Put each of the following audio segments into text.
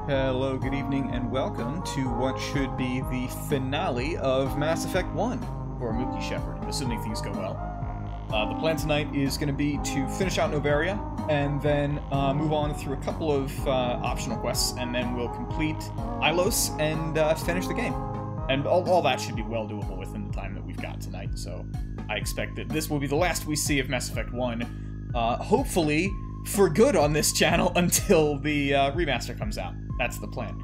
Hello, good evening, and welcome to what should be the finale of Mass Effect 1 for Mookie Shepard, assuming things go well. The plan tonight is going to be to finish out Novaria, and then move on through a couple of optional quests, and then we'll complete Ilos and finish the game. And all that should be well doable within the time that we've got tonight, so I expect that this will be the last we see of Mass Effect 1, hopefully for good on this channel until the remaster comes out. That's the plan.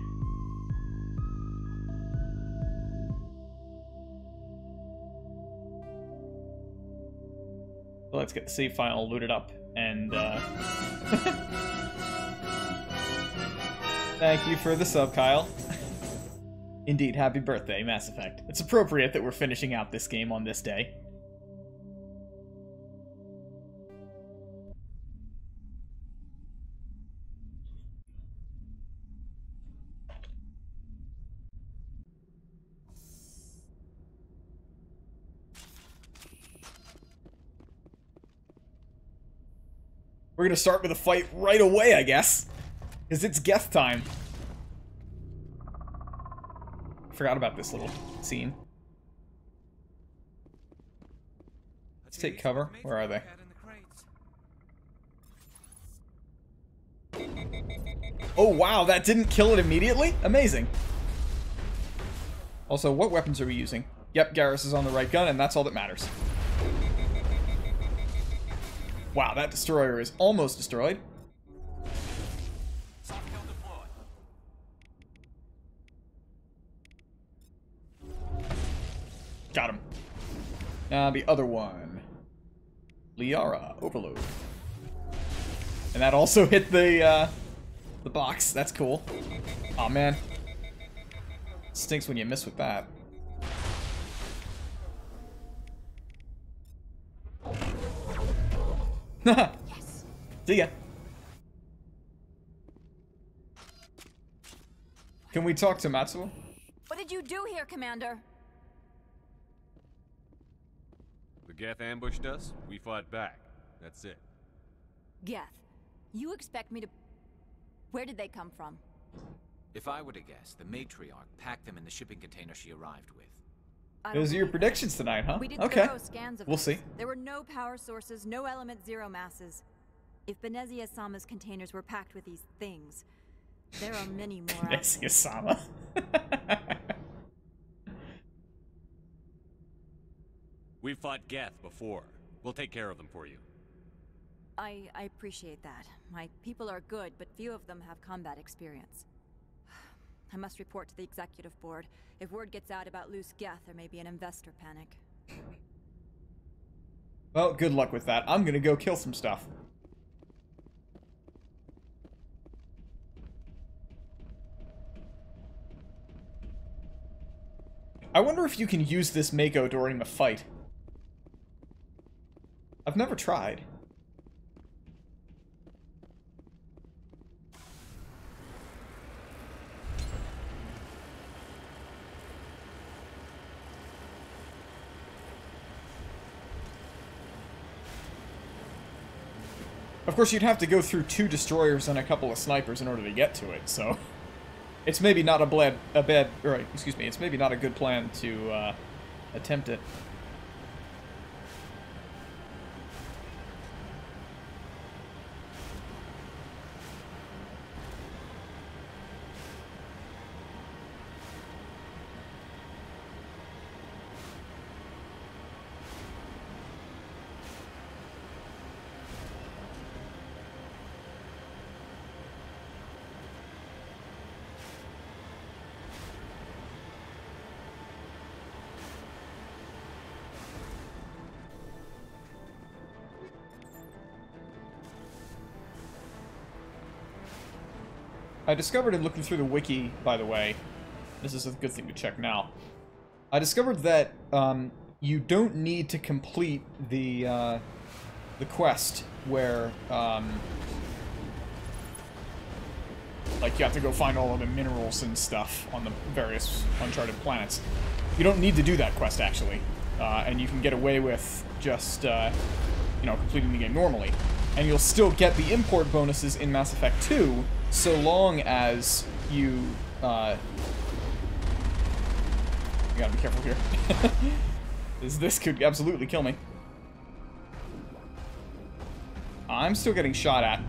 So let's get the save file loaded up and thank you for the sub, Kyle. Indeed, happy birthday, Mass Effect. It's appropriate that we're finishing out this game on this day. We're gonna start with a fight right away, I guess. Because it's Geth time. Forgot about this little scene. Let's take cover. Where are they? Oh wow, that didn't kill it immediately? Amazing. Also, what weapons are we using? Yep, Garrus is on the right gun, and that's all that matters. Wow, that destroyer is almost destroyed. Got him. Now the other one. Liara, overload. And that also hit the box. That's cool. Aw, man. Stinks when you miss with that. Yes. See ya. Can we talk to Matsuo? What did you do here, Commander? The Geth ambushed us, we fought back. That's it. Geth, you expect me to... Where did they come from? If I were to guess, the matriarch packed them in the shipping container she arrived with. Those are your predictions tonight, huh? We did okay. thorough scans of we'll them. see. There were no power sources, no element zero masses. If Benezia-sama's containers were packed with these things, there are many more. Benezia-sama. We've fought Geth before. We'll take care of them for you. I appreciate that. My people are good, but few of them have combat experience. I must report to the executive board. If word gets out about loose Geth, there may be an investor panic. Well, good luck with that. I'm gonna go kill some stuff. I wonder if you can use this Mako during the fight. I've never tried. Of course, you'd have to go through 2 destroyers and a couple of snipers in order to get to it, so it's maybe not it's maybe not a good plan to attempt it. I discovered in looking through the wiki, by the way, this is a good thing to check now. I discovered that you don't need to complete the quest where like you have to go find all of the minerals and stuff on the various uncharted planets. You don't need to do that quest actually, and you can get away with just you know, completing the game normally. And you'll still get the import bonuses in Mass Effect 2, so long as you, you gotta be careful here. This could absolutely kill me. I'm still getting shot at.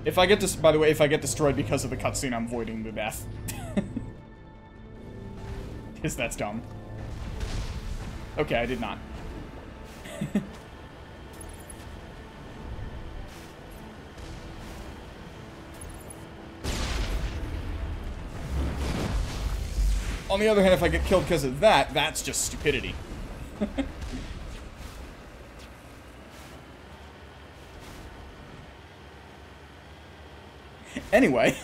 If I get by the way, if I get destroyed because of the cutscene, I'm voiding the death. Because that's dumb. Okay, I did not. On the other hand, if I get killed because of that, that's just stupidity. Anyway,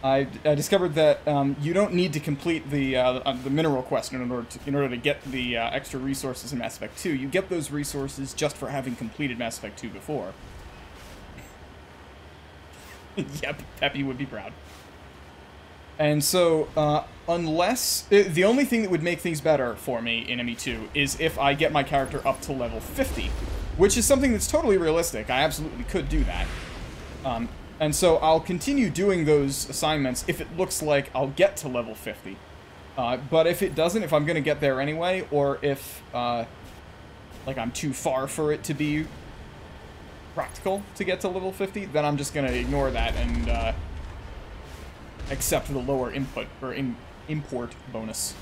I discovered that you don't need to complete the mineral quest in order to get the extra resources in Mass Effect 2. You get those resources just for having completed Mass Effect 2 before. Yep, Peppy would be proud. And so, unless... the only thing that would make things better for me in ME2 is if I get my character up to level 50, which is something that's totally realistic. I absolutely could do that. And so I'll continue doing those assignments if it looks like I'll get to level 50. But if it doesn't, if I'm going to get there anyway, or if, like, I'm too far for it to be practical to get to level 50, then I'm just going to ignore that and, accept the lower input, or import bonus.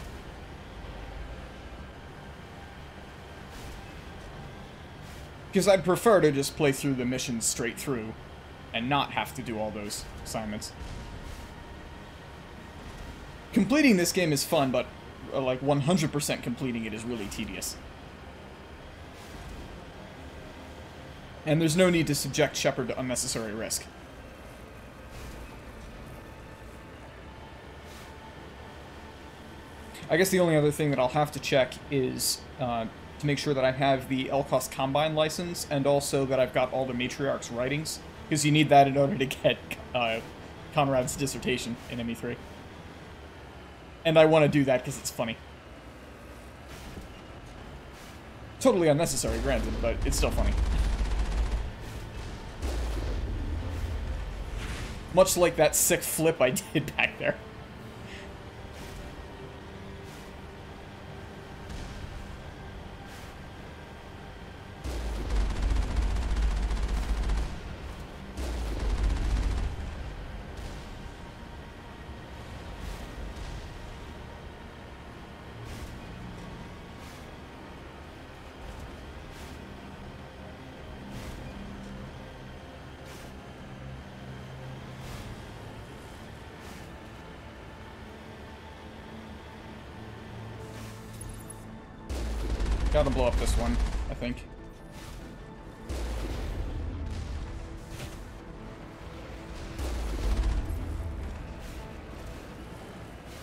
Because I'd prefer to just play through the missions straight through, and not have to do all those assignments. Completing this game is fun, but, like, 100% completing it is really tedious. And there's no need to subject Shepard to unnecessary risk. I guess the only other thing that I'll have to check is to make sure that I have the Elkos Combine license, and also that I've got all the Matriarch's writings, because you need that in order to get Conrad's dissertation in ME3. And I want to do that because it's funny. Totally unnecessary, granted, but it's still funny. Much like that sick flip I did back there. Gotta blow up this one, I think.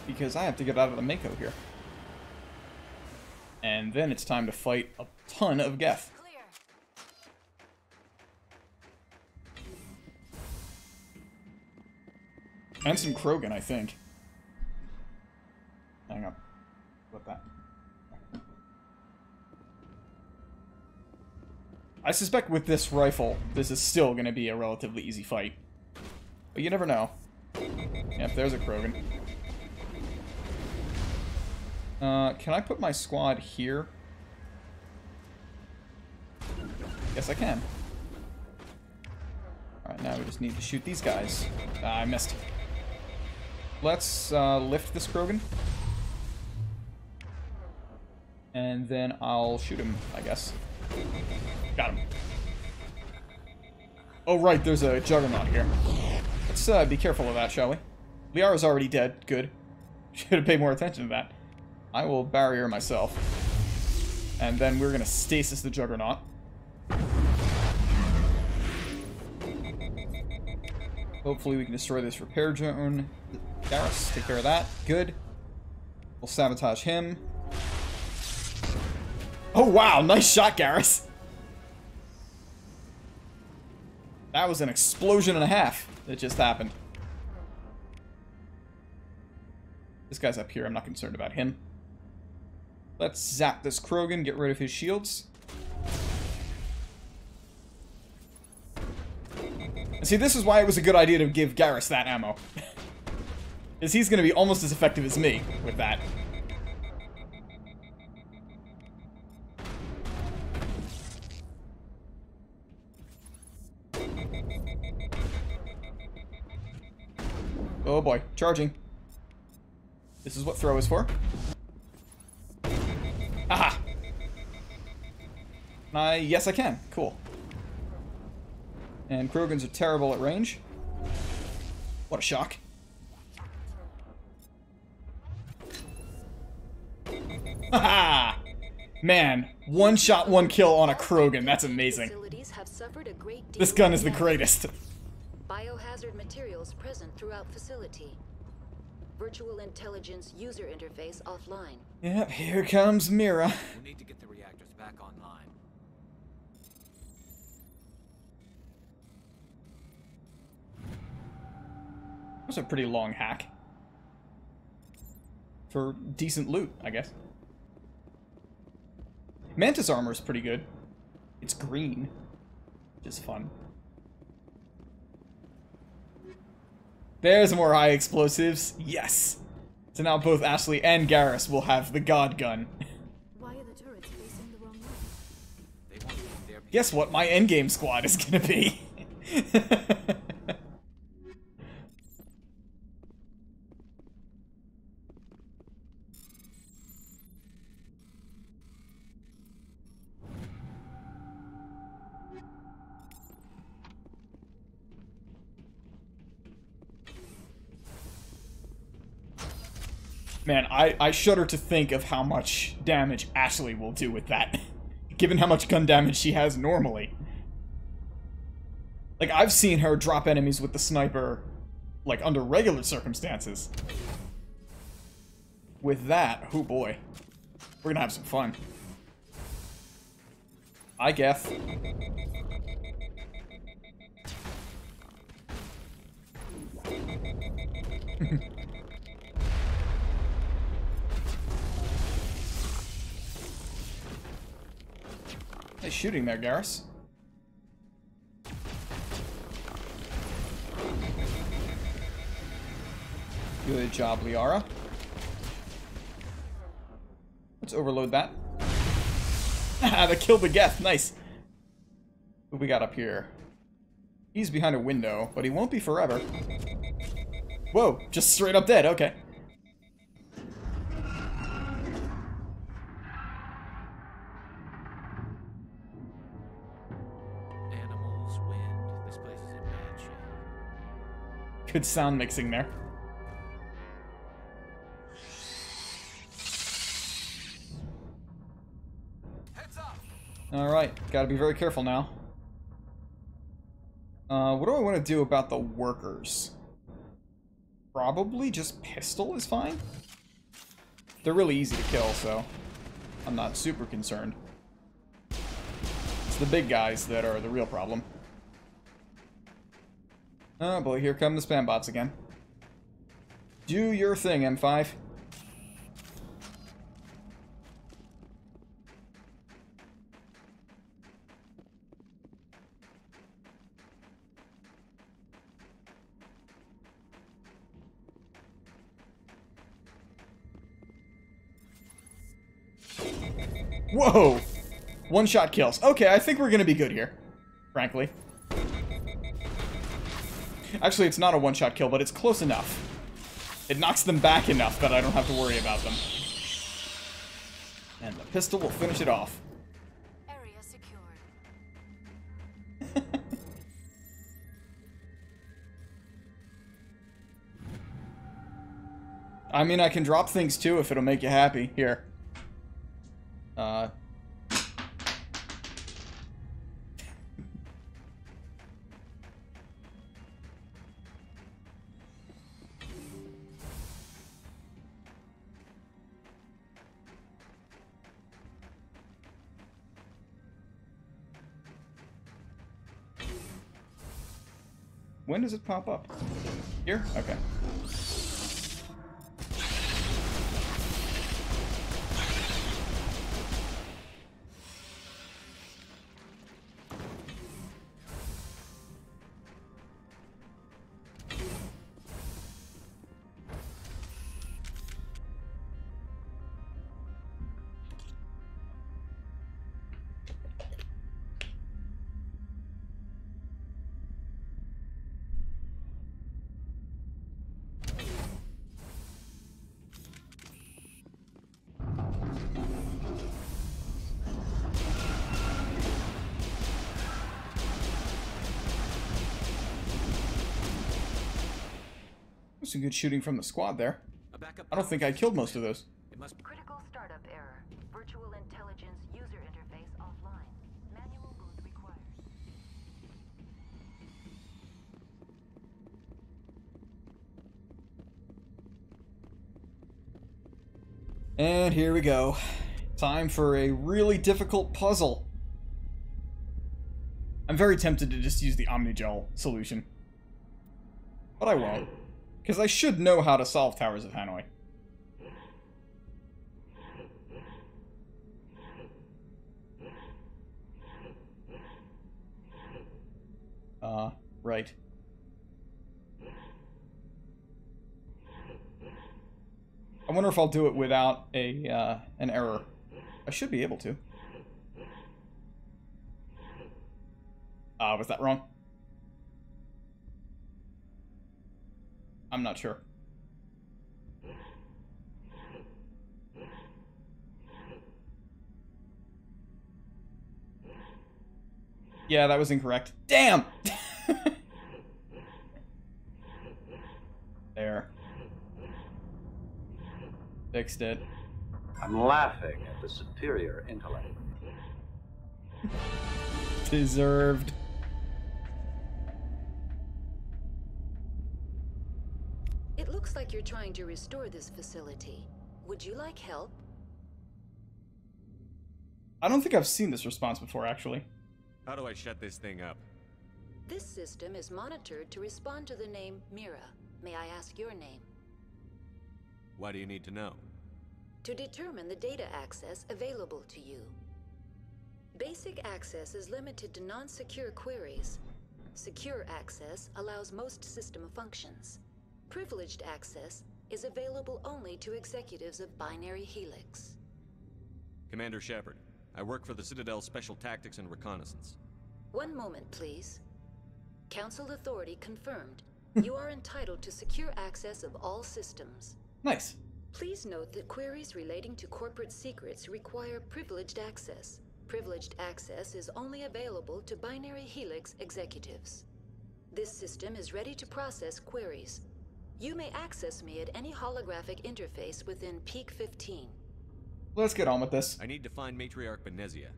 Because I have to get out of the Mako here. And then it's time to fight a ton of Geth. And some Krogan, I think. Hang on. What that? I suspect with this rifle, this is still going to be a relatively easy fight. But you never know. Yep, there's a Krogan. Can I put my squad here? Yes, I can. Alright, now we just need to shoot these guys. I missed. Let's lift this Krogan. And then I'll shoot him, I guess. Got him. Oh, right, there's a Juggernaut here. Let's be careful of that, shall we? Liara's already dead. Good. Should have paid more attention to that. I will barrier myself. And then we're going to stasis the Juggernaut. Hopefully we can destroy this repair zone. Garrus, take care of that. Good. We'll sabotage him. Oh, wow. Nice shot, Garrus. That was an explosion and a half that just happened. This guy's up here. I'm not concerned about him. Let's zap this Krogan, get rid of his shields. See, this is why it was a good idea to give Garrus that ammo. Because he's going to be almost as effective as me with that. Oh boy, charging. This is what throw is for. Aha! Yes I can. Cool. And Krogans are terrible at range. What a shock. Haha! Man, one shot, one kill on a Krogan. That's amazing. This gun is the greatest. Biohazard materials present throughout facility. Virtual intelligence user interface offline. Yep, here comes Mira. We'll need to get the reactors back online. That's a pretty long hack. For decent loot, I guess. Mantis armor is pretty good. It's green, which is fun. There's more high explosives. Yes! So now both Ashley and Garrus will have the God Gun. Why are the turrets facing the wrong way? They want to get their Guess what my endgame squad is gonna be? Man, I shudder to think of how much damage Ashley will do with that. Given how much gun damage she has normally. Like, I've seen her drop enemies with the sniper, like, under regular circumstances. With that, oh boy. We're gonna have some fun. I guess. Nice shooting there, Garrus. Good job, Liara. Let's overload that. That killed the Geth. Nice. What we got up here? He's behind a window, but he won't be forever. Whoa, just straight up dead. Okay. animals, wind. This place is in bad shape. Good sound mixing there. Alright, gotta be very careful now. What do I want to do about the workers? Probably just pistol is fine. They're really easy to kill, so I'm not super concerned. It's the big guys that are the real problem. Oh boy, here come the spam bots again. Do your thing, M5. Whoa! One-shot kills. Okay, I think we're gonna be good here. Frankly. Actually, it's not a one-shot kill, but it's close enough. It knocks them back enough that I don't have to worry about them. And the pistol will finish it off. Area secured. I mean, I can drop things too if it'll make you happy. Here. When does it pop up? Here? Okay. Some good shooting from the squad there. A backup I don't think I killed most of those. It must be. Critical startup error. Virtual intelligence user interface offline. Manual boot required. And here we go. Time for a really difficult puzzle. I'm very tempted to just use the Omnigel solution. But I won't. Because I should know how to solve Towers of Hanoi. Right. I wonder if I'll do it without a an error. I should be able to. Was that wrong? I'm not sure. Yeah, that was incorrect. Damn! There. Fixed it. I'm laughing at the superior intellect. Deserved. It looks like you're trying to restore this facility. Would you like help? I don't think I've seen this response before, actually. How do I shut this thing up? This system is monitored to respond to the name Mira. May I ask your name? Why do you need to know? To determine the data access available to you. Basic access is limited to non-secure queries. Secure access allows most system functions. Privileged access is available only to executives of Binary Helix. Commander Shepard, I work for the Citadel Special Tactics and Reconnaissance. One moment, please. Council authority confirmed. You are entitled to secure access of all systems. Nice. Please note that queries relating to corporate secrets require privileged access. Privileged access is only available to Binary Helix executives. This system is ready to process queries. You may access me at any holographic interface within Peak 15. Let's get on with this. I need to find Matriarch Benezia.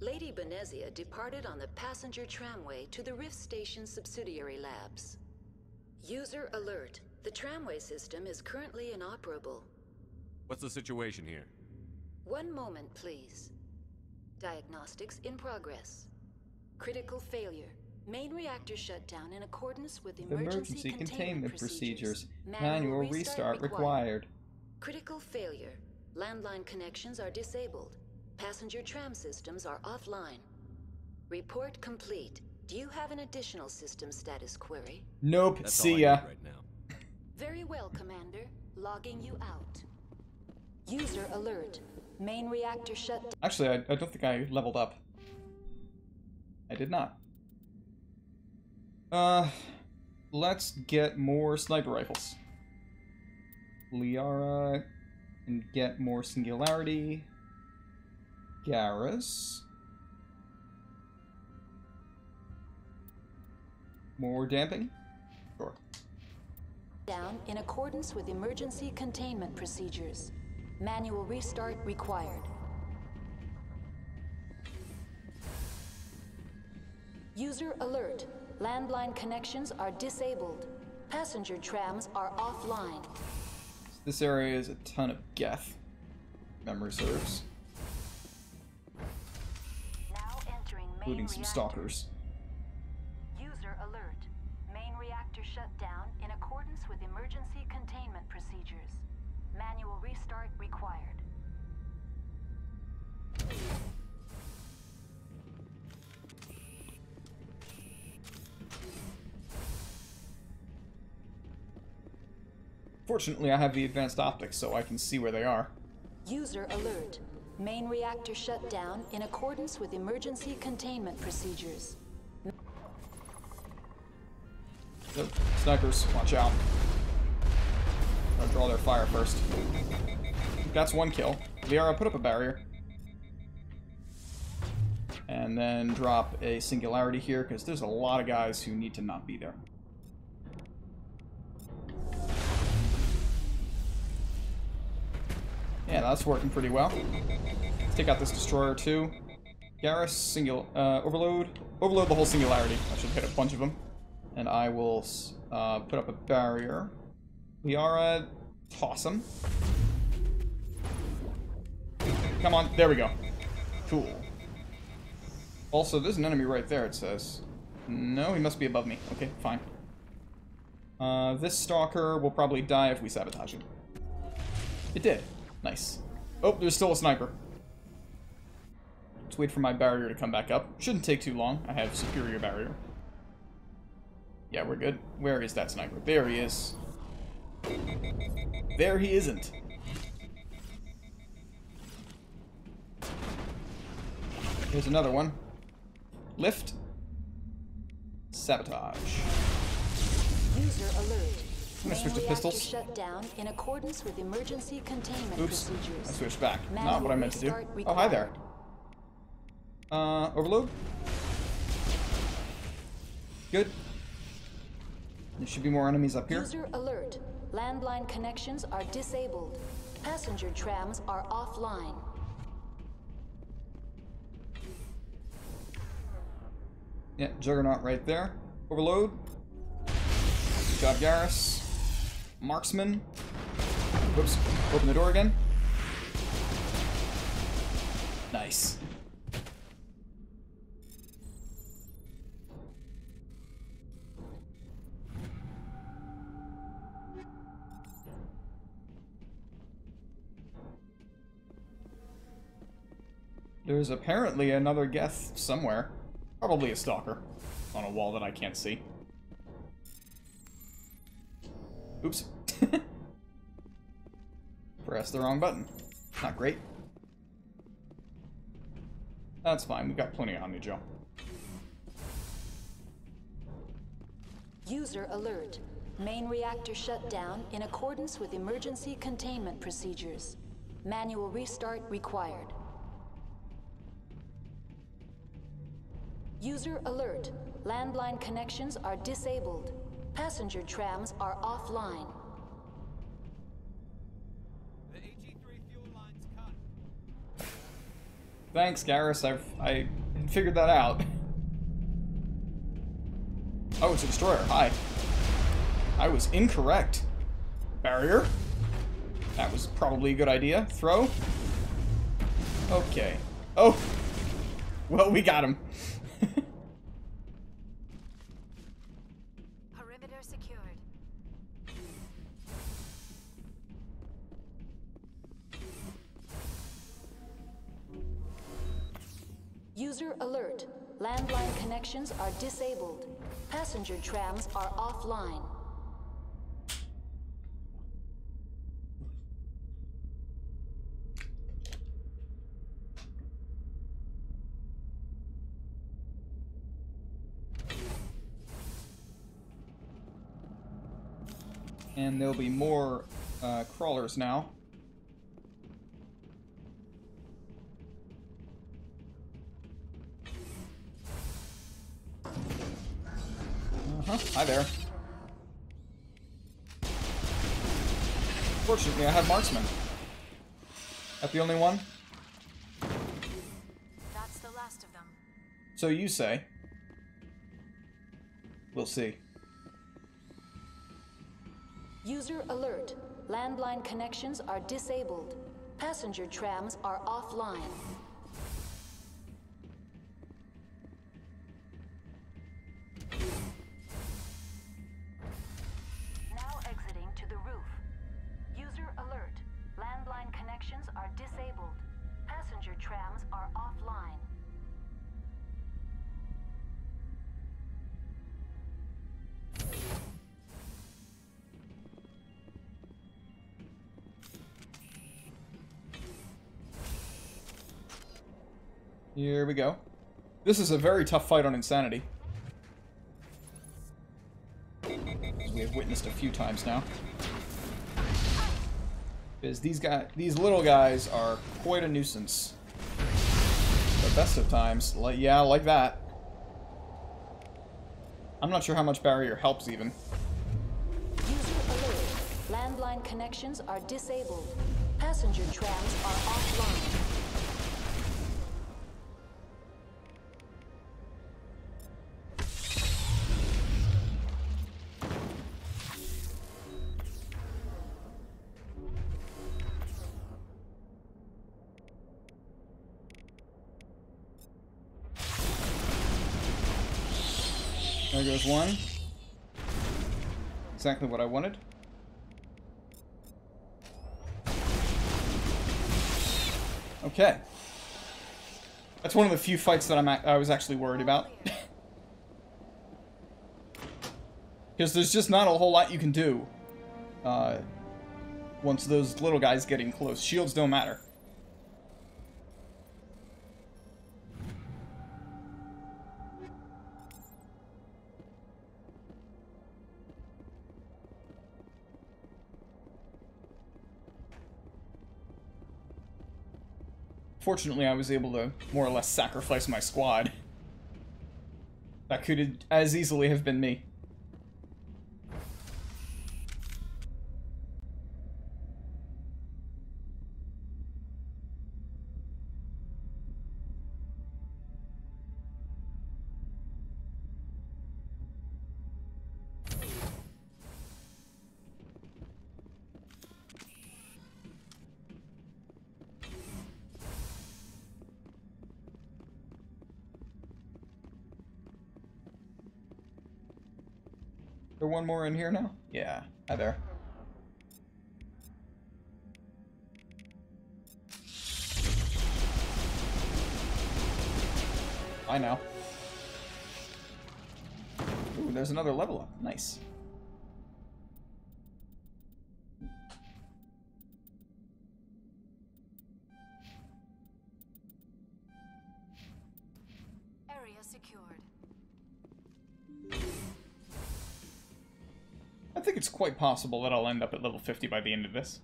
Lady Benezia departed on the passenger tramway to the Rift Station subsidiary labs. User alert. The tramway system is currently inoperable. What's the situation here? One moment, please. Diagnostics in progress. Critical failure. Main reactor shutdown in accordance with emergency containment procedures. Manual restart required. Critical failure. Landline connections are disabled. Passenger tram systems are offline. Report complete. Do you have an additional system status query? Nope. That's See all I ya. need right now. Very well, Commander. Logging you out. User alert. Main reactor shut down. Actually, I don't think I leveled up. I did not. Let's get more sniper rifles. Liara and get more singularity. Garrus. More damping? Sure. Down in accordance with emergency containment procedures. Manual restart required. User alert. Landline connections are disabled. Passenger trams are offline. This area is a ton of Geth. Memory serves. Now entering main Including some reactor. stalkers. User alert. Main reactor shut down in accordance with emergency containment procedures. Manual restart required. Fortunately, I have the advanced optics, so I can see where they are. User alert. Main reactor shut down in accordance with emergency containment procedures. So, snipers, watch out. I'll draw their fire first. That's one kill. Liara, put up a barrier. And then drop a singularity here, because there's a lot of guys who need to not be there. that's working pretty well. Let's take out this destroyer too. Garrus, overload. Overload the whole singularity. I should hit a bunch of them. And I will put up a barrier. Liara, toss him. Come on, there we go. Cool. Also, there's an enemy right there, it says. No, he must be above me. Okay, fine. This stalker will probably die if we sabotage him. It did. Nice. Oh, there's still a sniper. Let's wait for my barrier to come back up. Shouldn't take too long. I have superior barrier. Yeah, we're good. Where is that sniper? There he is. There he isn't. Here's another one. Lift. Sabotage. User alert. I'm gonna switch to pistols. Shut down in accordance with emergency containment Oops. procedures. I switched back. Manual Not what I meant to do. restart Oh, hi there. required. Overload. Good. There should be more enemies up here. User alert. Landline connections are disabled. Passenger trams are offline. Yeah, Juggernaut right there. Overload. Good job, Garrus. Marksman. Whoops. Open the door again. Nice. There's apparently another Geth somewhere. Probably a stalker on a wall that I can't see. Oops. Pressed the wrong button. Not great. That's fine. We've got plenty on you, Joe. User alert. Main reactor shut down in accordance with emergency containment procedures. Manual restart required. User alert. Landline connections are disabled. Passenger trams are offline. The AG3 fuel line's cut. Thanks, Garrus. I figured that out. Oh, it's a destroyer. Hi. I was incorrect. Barrier. That was probably a good idea. Throw. Okay. Oh. Well, we got him. Perimeter secured. User alert. Landline connections are disabled. Passenger trams are offline. And there'll be more crawlers now. Hi there. Fortunately, I have marksman. That the only one? That's the last of them. So you say. We'll see. User alert. Landline connections are disabled. Passenger trams are offline. Now exiting to the roof. User alert. Landline connections are disabled. Passenger trams are offline. Here we go. This is a very tough fight on Insanity. As we have witnessed a few times now. Because these little guys are quite a nuisance. The best of times. Yeah, like that. I'm not sure how much barrier helps even. User alert. Landline connections are disabled. Passenger trams are offline. There goes one. Exactly what I wanted. Okay. That's one of the few fights that I was actually worried about. Because there's just not a whole lot you can do once those little guys get in close. Shields don't matter. Fortunately, I was able to more or less sacrifice my squad. That could as easily have been me. There one more in here now? Yeah, hi there. I know. Ooh, there's another level up. Nice. Area secured. I think it's quite possible that I'll end up at level 50 by the end of this.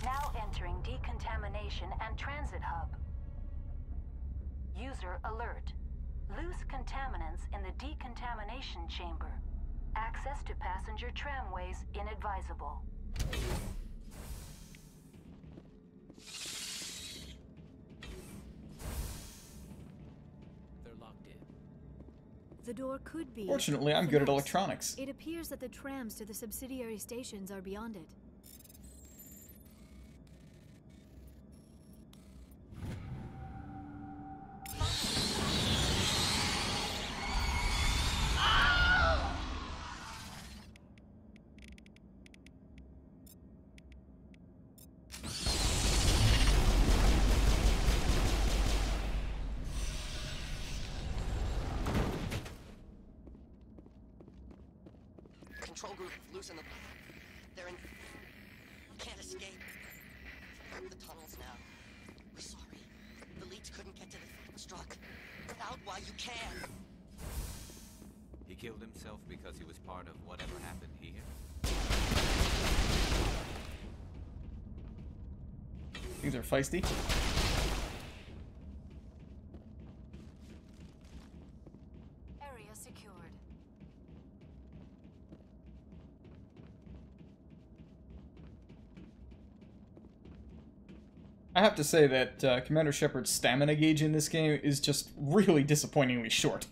Now entering decontamination and transit hub. User alert. Loose contaminants in the decontamination chamber. Access to passenger tramways inadvisable. They're locked in. The door could be... Fortunately, I'm good at electronics. It appears that the trams to the subsidiary stations are beyond it. Control group, loosen them. They're in... Can't escape. Mark the tunnels now. We're sorry. The leads couldn't get to the struck. Get out while you can. He killed himself because he was part of whatever happened here? These are feisty. Area secured. I have to say that Commander Shepard's stamina gauge in this game is just really disappointingly short.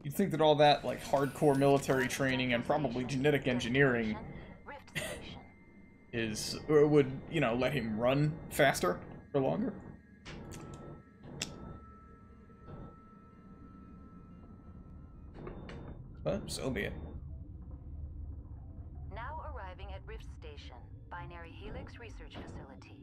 You'd think that all that, like, hardcore military training and probably genetic engineering would, you know, let him run faster or longer. But so be it. Now arriving at Rift Station, Binary Helix Research Facility.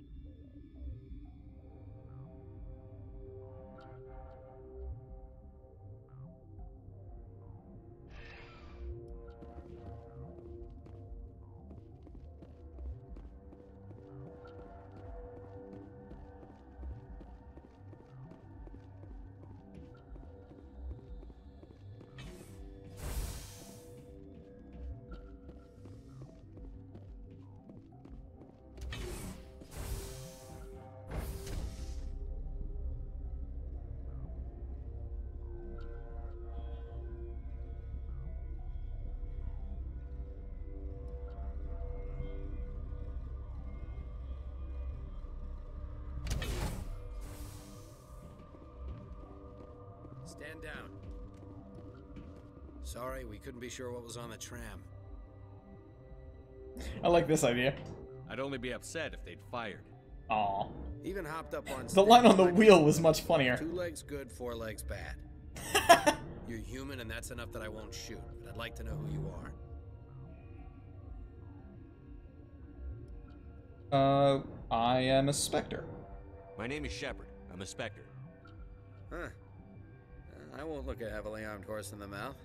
Stand down. Sorry, we couldn't be sure what was on the tram. I like this idea. I'd only be upset if they'd fired. Aw. Even hopped up on The line on the wheel was much funnier. 2 legs good, 4 legs bad. You're human, and that's enough that I won't shoot. But I'd like to know who you are. I am a Spectre. My name is Shepard. I'm a Spectre. Huh. I won't look a heavily armed horse in the mouth.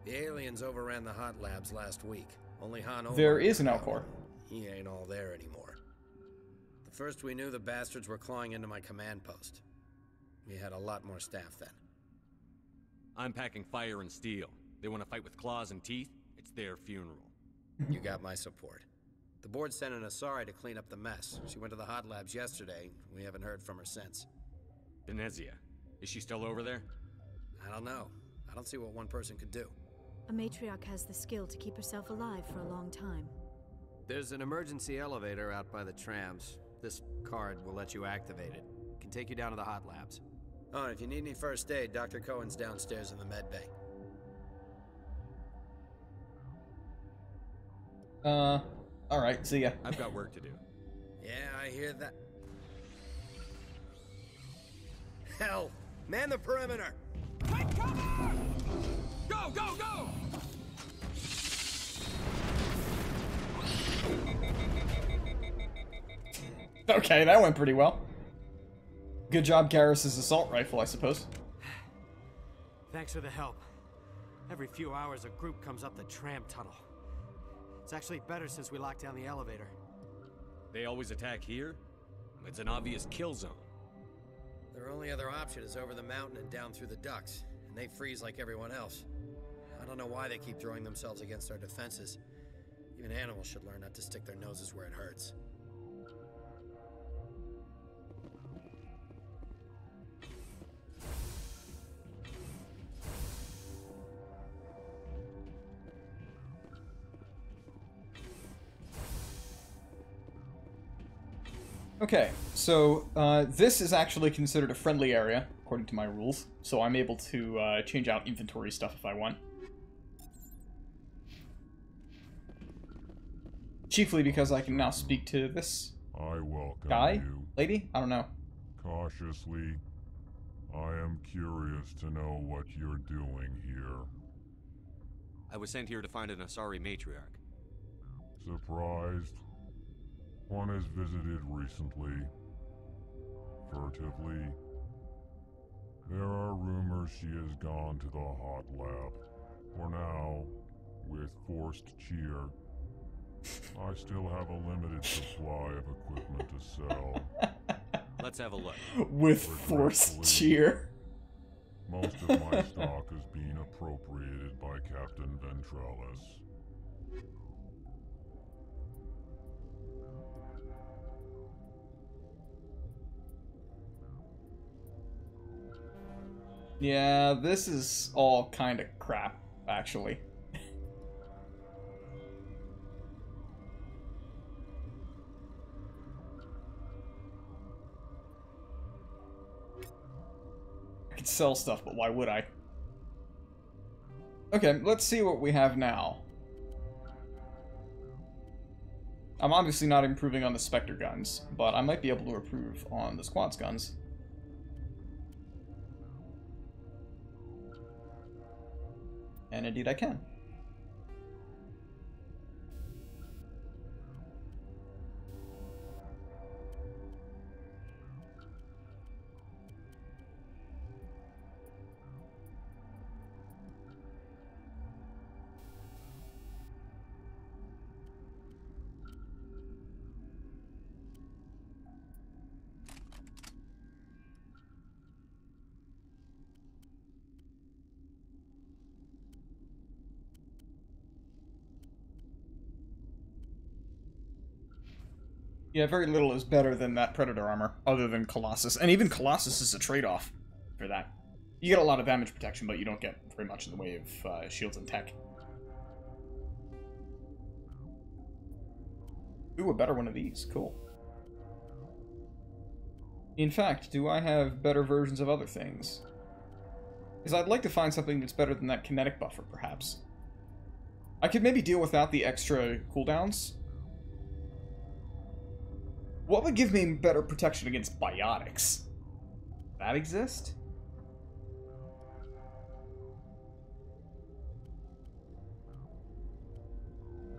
The aliens overran the hot labs last week. Only Han Olo. There is an Alcor. He ain't all there anymore. The first we knew, the bastards were clawing into my command post. We had a lot more staff then. I'm packing fire and steel. They want to fight with claws and teeth? It's their funeral. You got my support. The board sent an Asari to clean up the mess. She went to the hot labs yesterday. We haven't heard from her since. Benezia. Is she still over there? I don't know. I don't see what one person could do. A matriarch has the skill to keep herself alive for a long time. There's an emergency elevator out by the trams. This card will let you activate it. It can take you down to the hot labs. Oh, and if you need any first aid, Dr. Cohen's downstairs in the med bay. Alright, see ya. I've got work to do. Yeah, I hear that. Hell! Man the perimeter! Take cover! Go, go, go! Okay, that went pretty well. Good job, Garrus's assault rifle, I suppose. Thanks for the help. Every few hours, a group comes up the tram tunnel. It's actually better since we locked down the elevator. They always attack here? It's an obvious kill zone. Their only other option is over the mountain and down through the ducts, and they freeze like everyone else. I don't know why they keep throwing themselves against our defenses. Even animals should learn not to stick their noses where it hurts. Okay, so this is actually considered a friendly area, according to my rules, so I'm able to change out inventory stuff if I want. Chiefly because I can now speak to this guy? Lady? I don't know. Cautiously, I am curious to know what you're doing here. I was sent here to find an Asari matriarch. Surprised? One has visited recently. Furtively. There are rumors she has gone to the hot lab. For now, with forced cheer, I still have a limited supply of equipment to sell. Let's have a look. With forced cheer. Most of my stock is being appropriated by Captain Ventralis. Yeah, this is all kind of crap, actually. I could sell stuff, but why would I? Okay, let's see what we have now. I'm obviously not improving on the Spectre guns, but I might be able to improve on the Squad's guns. And indeed I can. Yeah, very little is better than that Predator armor, other than Colossus. And even Colossus is a trade-off for that. You get a lot of damage protection, but you don't get very much in the way of shields and tech. Ooh, a better one of these. Cool. In fact, do I have better versions of other things? Because I'd like to find something that's better than that kinetic buffer, perhaps. I could maybe deal without the extra cooldowns. What would give me better protection against biotics? That exist?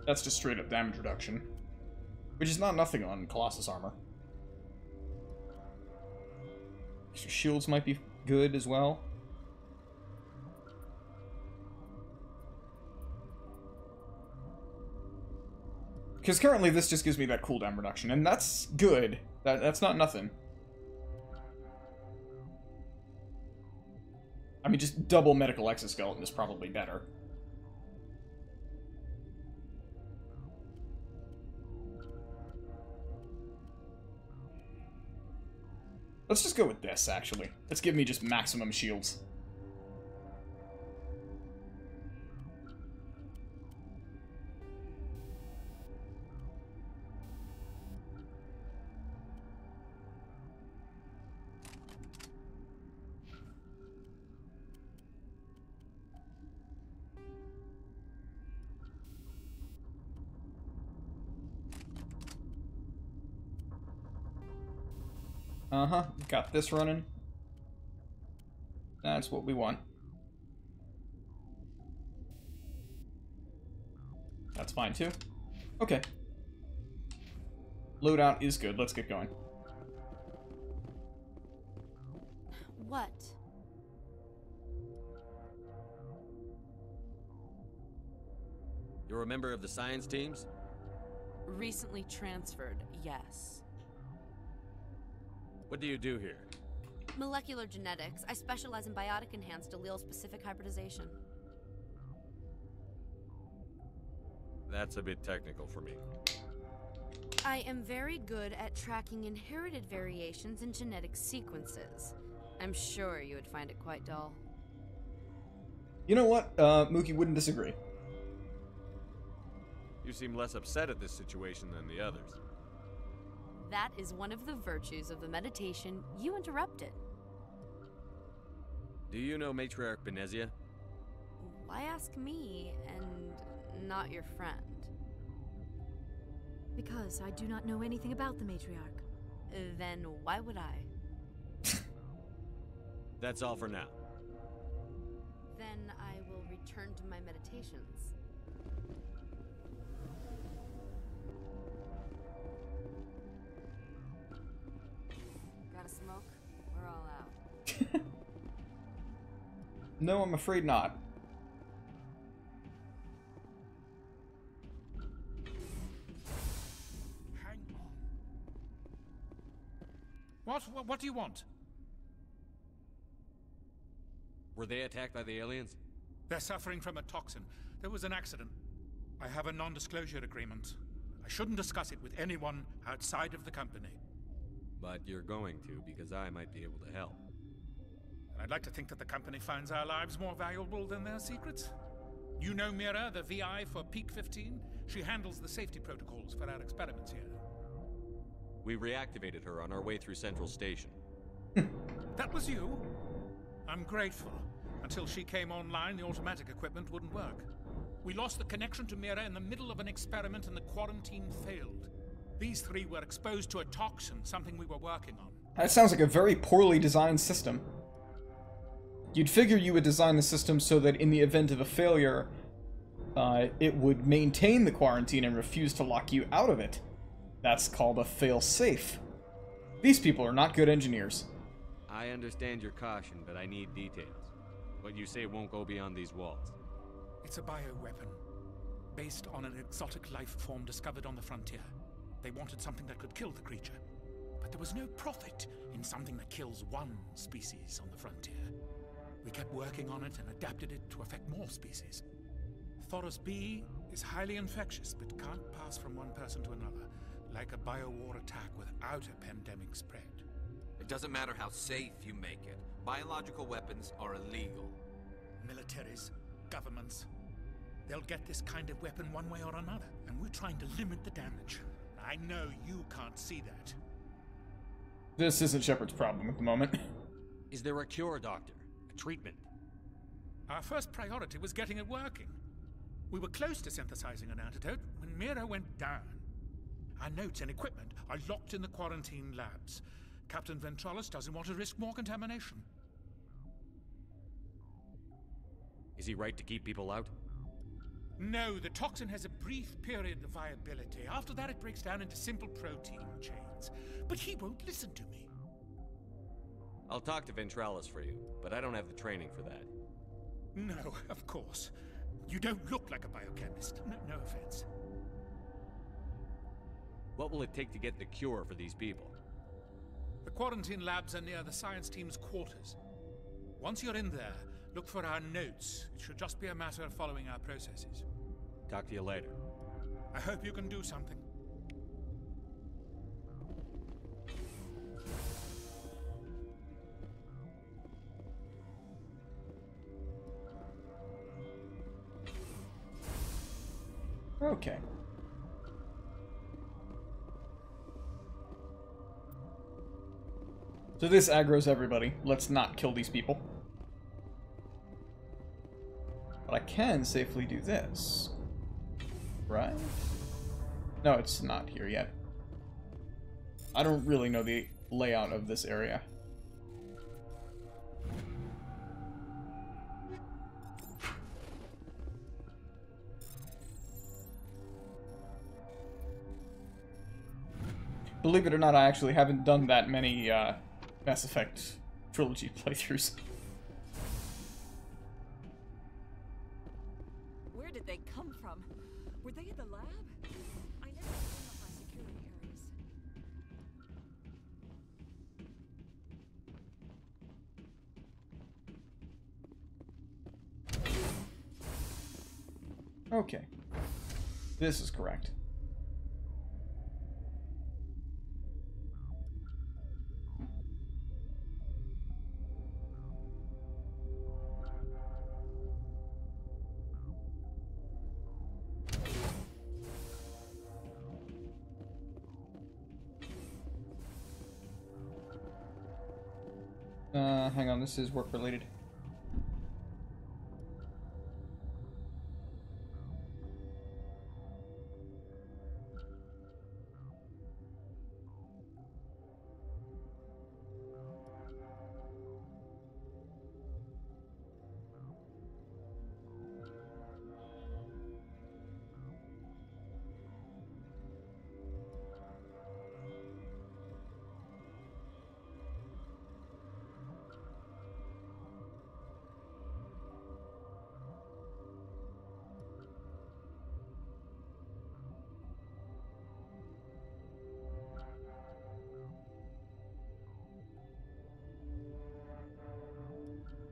That's just straight up damage reduction. Which is not nothing on Colossus armor. Extra shields might be good as well. Because currently this just gives me that cooldown reduction, and that's good. That's not nothing. I mean, just double medical exoskeleton is probably better. Let's just go with this, actually. Let's give me just maximum shields. Uh-huh, got this running. That's what we want. That's fine too. Okay. Loadout is good, let's get going. What? You're a member of the science teams? Recently transferred, yes. What do you do here? Molecular genetics. I specialize in biotic-enhanced allele-specific hybridization. That's a bit technical for me. I am very good at tracking inherited variations in genetic sequences. I'm sure you would find it quite dull. You know what? Mookie wouldn't disagree. You seem less upset at this situation than the others. That is one of the virtues of the meditation you interrupted. Do you know Matriarch Benezia? Why ask me and not your friend? Because I do not know anything about the matriarch. Then why would I? That's all for now. Then I will return to my meditations. Gotta smoke? We're all out. No, I'm afraid not. Hang on. What do you want? Were they attacked by the aliens? They're suffering from a toxin. There was an accident. I have a non-disclosure agreement. I shouldn't discuss it with anyone outside of the company. But you're going to, because I might be able to help. And I'd like to think that the company finds our lives more valuable than their secrets. You know Mira, the VI for Peak 15? She handles the safety protocols for our experiments here. We reactivated her on our way through Central Station. That was you? I'm grateful. Until she came online, the automatic equipment wouldn't work. We lost the connection to Mira in the middle of an experiment and the quarantine failed. These three were exposed to a toxin, something we were working on. That sounds like a very poorly designed system. You'd figure you would design the system so that in the event of a failure, it would maintain the quarantine and refuse to lock you out of it. That's called a fail-safe. These people are not good engineers. I understand your caution, but I need details. What you say won't go beyond these walls. It's a bioweapon, based on an exotic life form discovered on the frontier. They wanted something that could kill the creature, but there was no profit in something that kills one species on the frontier. We kept working on it and adapted it to affect more species. Thoros B is highly infectious, but can't pass from one person to another, like a biowar attack without a pandemic spread. It doesn't matter how safe you make it. Biological weapons are illegal. Militaries, governments, they'll get this kind of weapon one way or another, and we're trying to limit the damage. I know you can't see that. This isn't Shepard's problem at the moment. Is there a cure, Doctor? A treatment? Our first priority was getting it working. We were close to synthesizing an antidote when Mira went down. Our notes and equipment are locked in the quarantine labs. Captain Ventralis doesn't want to risk more contamination. Is he right to keep people out? No, the toxin has a brief period of viability. After that, it breaks down into simple protein chains. But he won't listen to me. I'll talk to Ventralis for you, but I don't have the training for that. No, of course. You don't look like a biochemist. No offense. What will it take to get the cure for these people? The quarantine labs are near the science team's quarters. Once you're in there, look for our notes. It should just be a matter of following our processes. Talk to you later. I hope you can do something. Okay. So this aggroes everybody. Let's not kill these people. But I can safely do this. Right? No, it's not here yet. I don't really know the layout of this area. Believe it or not, I actually haven't done that many Mass Effect Trilogy playthroughs. Where did they come from? Were they in the lab? I never came up on security areas. Okay. This is correct. Hang on, this is work-related.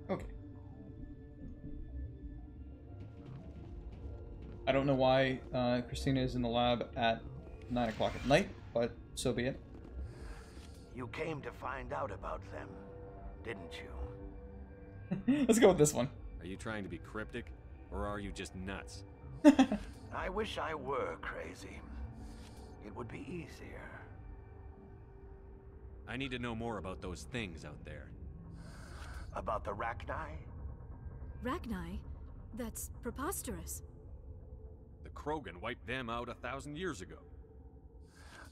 Okay. I don't know why Christina is in the lab at 9 o'clock at night, but so be it. You came to find out about them, didn't you? Let's go with this one. Are you trying to be cryptic, or are you just nuts? I wish I were crazy. It would be easier. I need to know more about those things out there. About the Rachni? Rachni? That's preposterous. The Krogan wiped them out 1,000 years ago.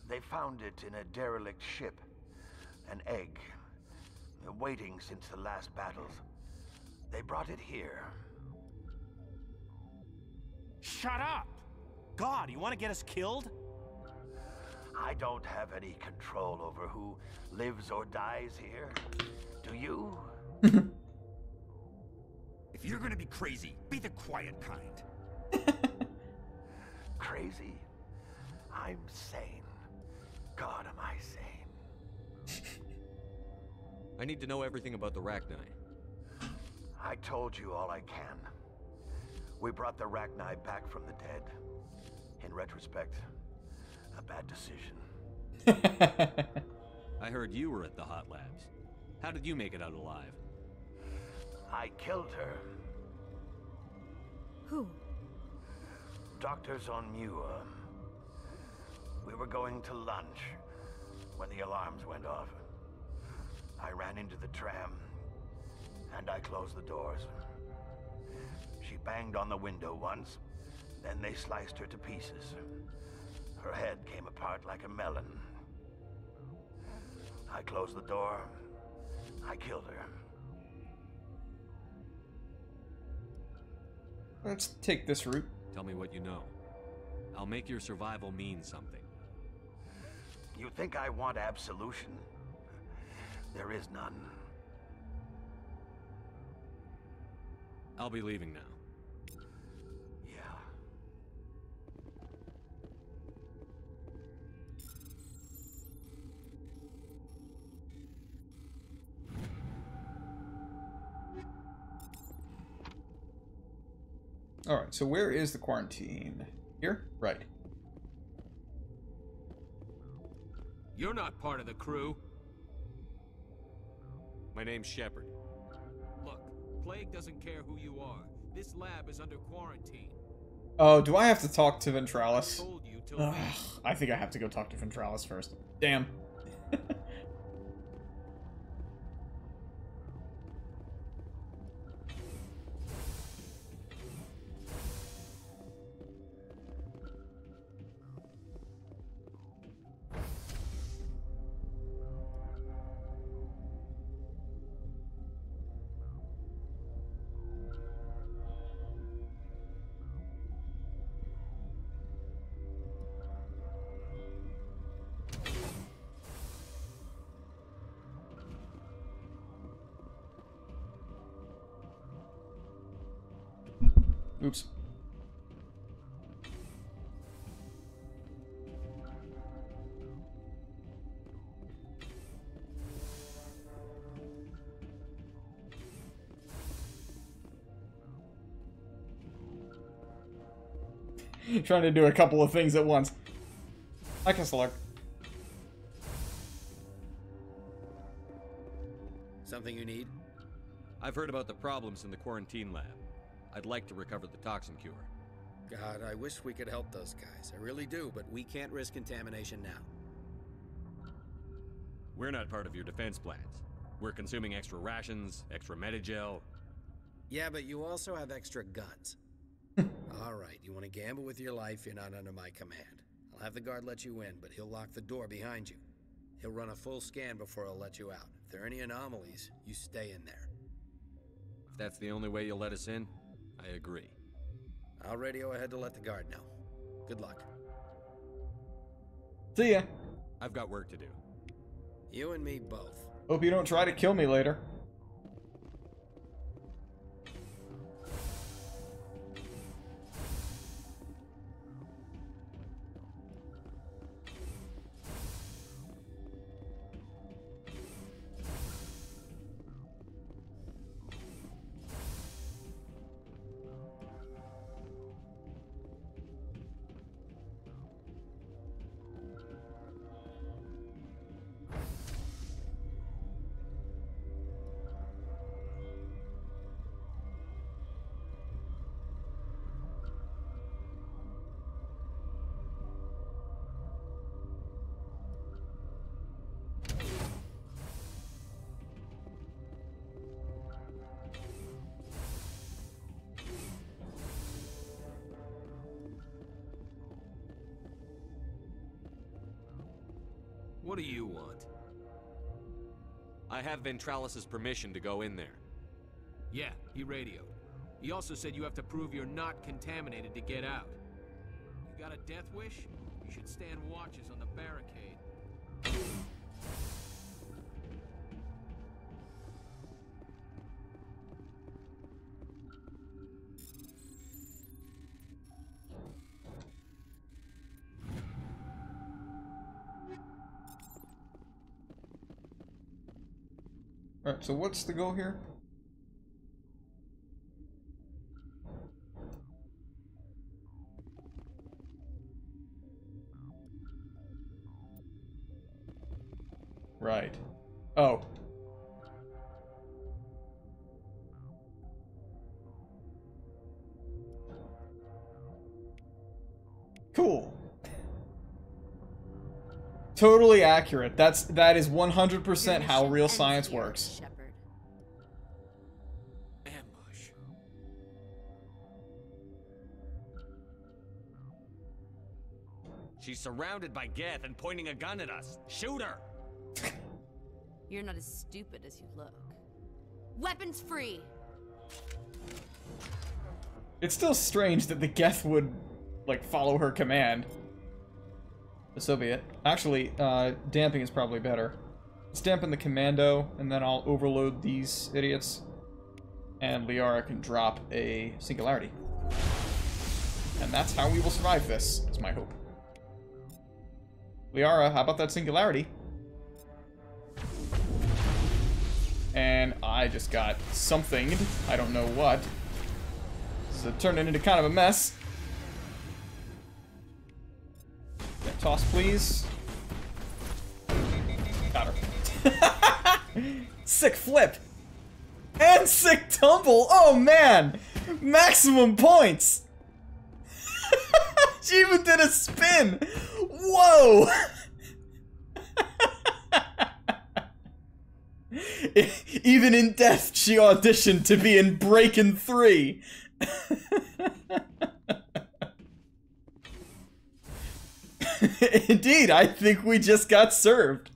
They found it in a derelict ship. An egg. Waiting since the last battles. They brought it here. Shut up! God, you want to get us killed? I don't have any control over who lives or dies here. Do you? If you're gonna be crazy, be the quiet kind. Crazy? I'm sane. God, am I sane. I need to know everything about the Rachni. I told you all I can. We brought the Rachni back from the dead. In retrospect, a bad decision. I heard you were at the hot labs. How did you make it out alive? I killed her. Who? Doctors on Muir. We were going to lunch when the alarms went off. I ran into the tram, and I closed the doors. She banged on the window once, then they sliced her to pieces. Her head came apart like a melon. I closed the door. I killed her. Let's take this route. Tell me what you know. I'll make your survival mean something. You think I want absolution? There is none. I'll be leaving now. Yeah. Alright, so where is the quarantine? Here? Right. You're not part of the crew. My name's Shepard. Look, Plague doesn't care who you are. This lab is under quarantine. Oh, do I have to talk to Ventralis? I told you till Ugh, I think I have to go talk to Ventralis first. Damn. Oops. Trying to do a couple of things at once. I can select. Something you need? I've heard about the problems in the quarantine lab. I'd like to recover the toxin cure. God, I wish we could help those guys. I really do, but we can't risk contamination now. We're not part of your defense plans. We're consuming extra rations, extra Medigel. Yeah, but you also have extra guns. Alright, you want to gamble with your life, you're not under my command. I'll have the guard let you in, but he'll lock the door behind you. He'll run a full scan before he'll let you out. If there are any anomalies, you stay in there. If that's the only way you'll let us in, I agree. I'll radio ahead to let the guard know. Good luck. See ya. I've got work to do. You and me both. Hope you don't try to kill me later. What do you want? I have Ventralis' permission to go in there. Yeah, he radioed. He also said you have to prove you're not contaminated to get out. You got a death wish? You should stand watches on the barricade. Alright, so what's the goal here? Right. Oh. Cool. Totally accurate. That is 100% how real science works. Ambush. She's surrounded by Geth and pointing a gun at us. Shoot her! You're not as stupid as you look. Weapons free! It's still strange that the Geth would, like, follow her command. But so be it. Actually, damping is probably better. Let's dampen the commando, and then I'll overload these idiots. And Liara can drop a singularity. And that's how we will survive this, is my hope. Liara, how about that singularity? And I just got something. I don't know what. This is turning into kind of a mess. Yeah, toss, please. Got her. Sick flip. And sick tumble. Oh, man. Maximum points. She even did a spin. Whoa. Even in death, she auditioned to be in Breakin' 3. Indeed, I think we just got served.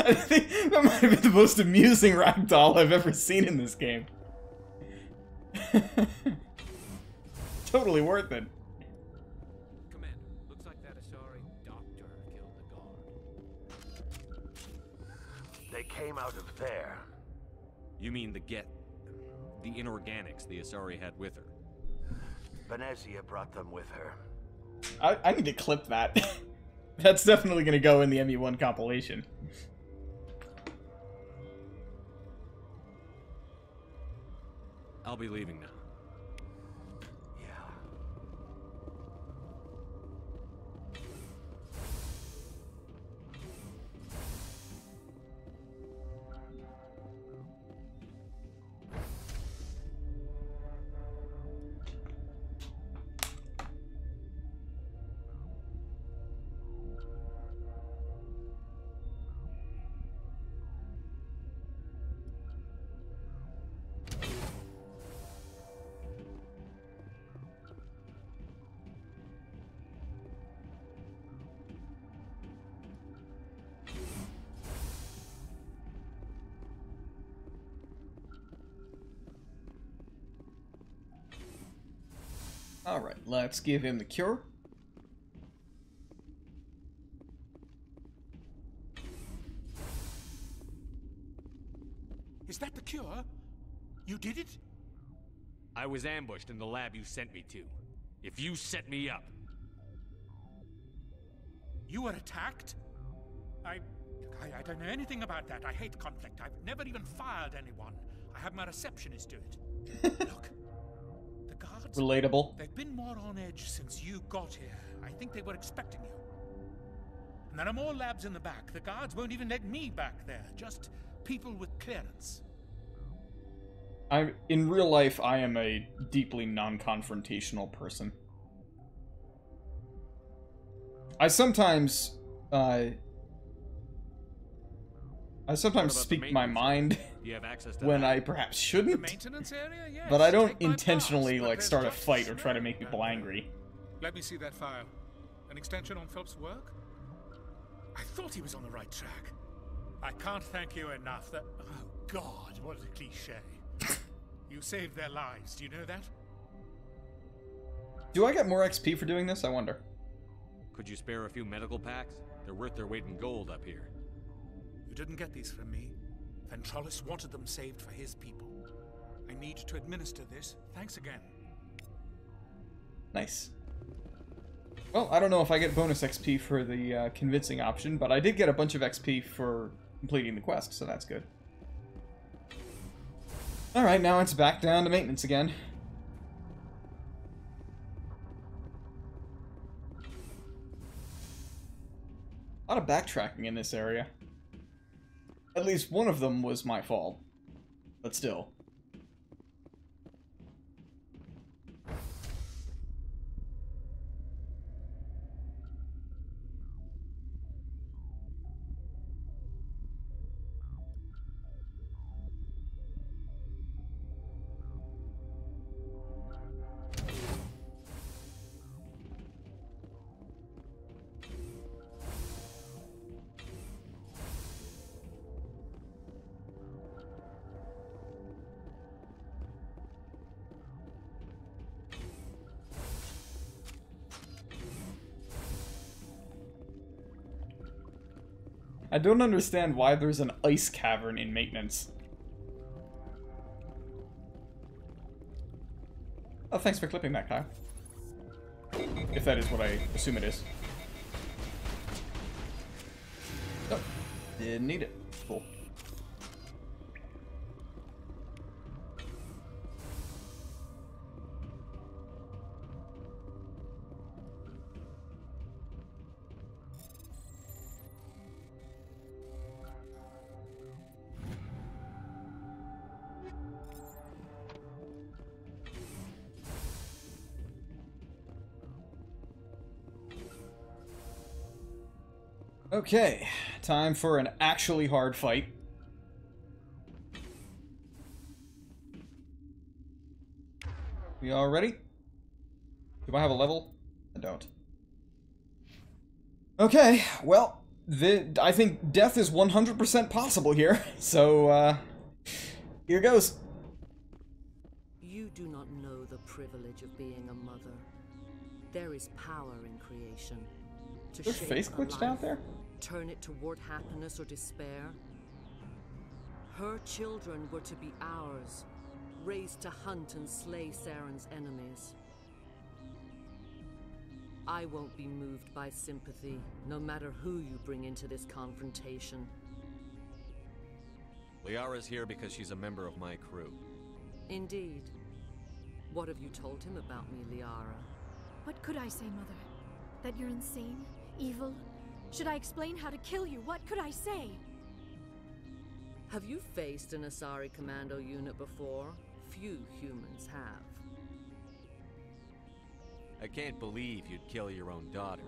I think that might have been the most amusing ragdoll I've ever seen in this game. Totally worth it. Commander, looks like that Asari doctor killed the guard. They came out of there. You mean the inorganics the Asari had with her? Venezia brought them with her. I need to clip that. That's definitely going to go in the ME1 compilation. I'll be leaving now. Alright, let's give him the cure. Is that the cure? You did it? I was ambushed in the lab you sent me to. If you set me up... You were attacked? I don't know anything about that. I hate conflict. I've never even fired anyone. I have my receptionist do it. Look. The guards, relatable. They've been more on edge since you got here. I think they were expecting you. And there are more labs in the back. The guards won't even let me back there. Just people with clearance. In real life, I am a deeply non-confrontational person. I sometimes speak my mind when I perhaps shouldn't, Yes, but I don't intentionally like start a fight or try to make people angry. Let me see that file. An extension on Phelps' work? I thought he was on the right track. I can't thank you enough. That oh God, what a cliche. You saved their lives. Do you know that? Do I get more XP for doing this? I wonder. Could you spare a few medical packs? They're worth their weight in gold up here. You didn't get these from me. Ventrolis wanted them saved for his people. I need to administer this. Thanks again. Nice. Well, I don't know if I get bonus XP for the convincing option, but I did get a bunch of XP for completing the quest, so that's good. Alright, now it's back down to maintenance again. A lot of backtracking in this area. At least one of them was my fault. But still. I don't understand why there's an ice cavern in maintenance. Oh, thanks for clipping that, Kyle. If that is what I assume it is. Oh, didn't need it. Cool. Okay, time for an actually hard fight. We all ready? Do I have a level? I don't. Okay, well, I think death is 100% possible here, so, here goes. You do not know the privilege of being a mother. There is power in creation. To Is their shape face a glitched life, out there? turn it toward happiness or despair. Her children were to be ours, raised to hunt and slay Saren's enemies. I won't be moved by sympathy, no matter who you bring into this confrontation. Liara's here because she's a member of my crew. Indeed. What have you told him about me, Liara? What could I say, Mother? That you're insane? Evil? Should I explain how to kill you? What could I say? Have you faced an Asari commando unit before? Few humans have. I can't believe you'd kill your own daughter.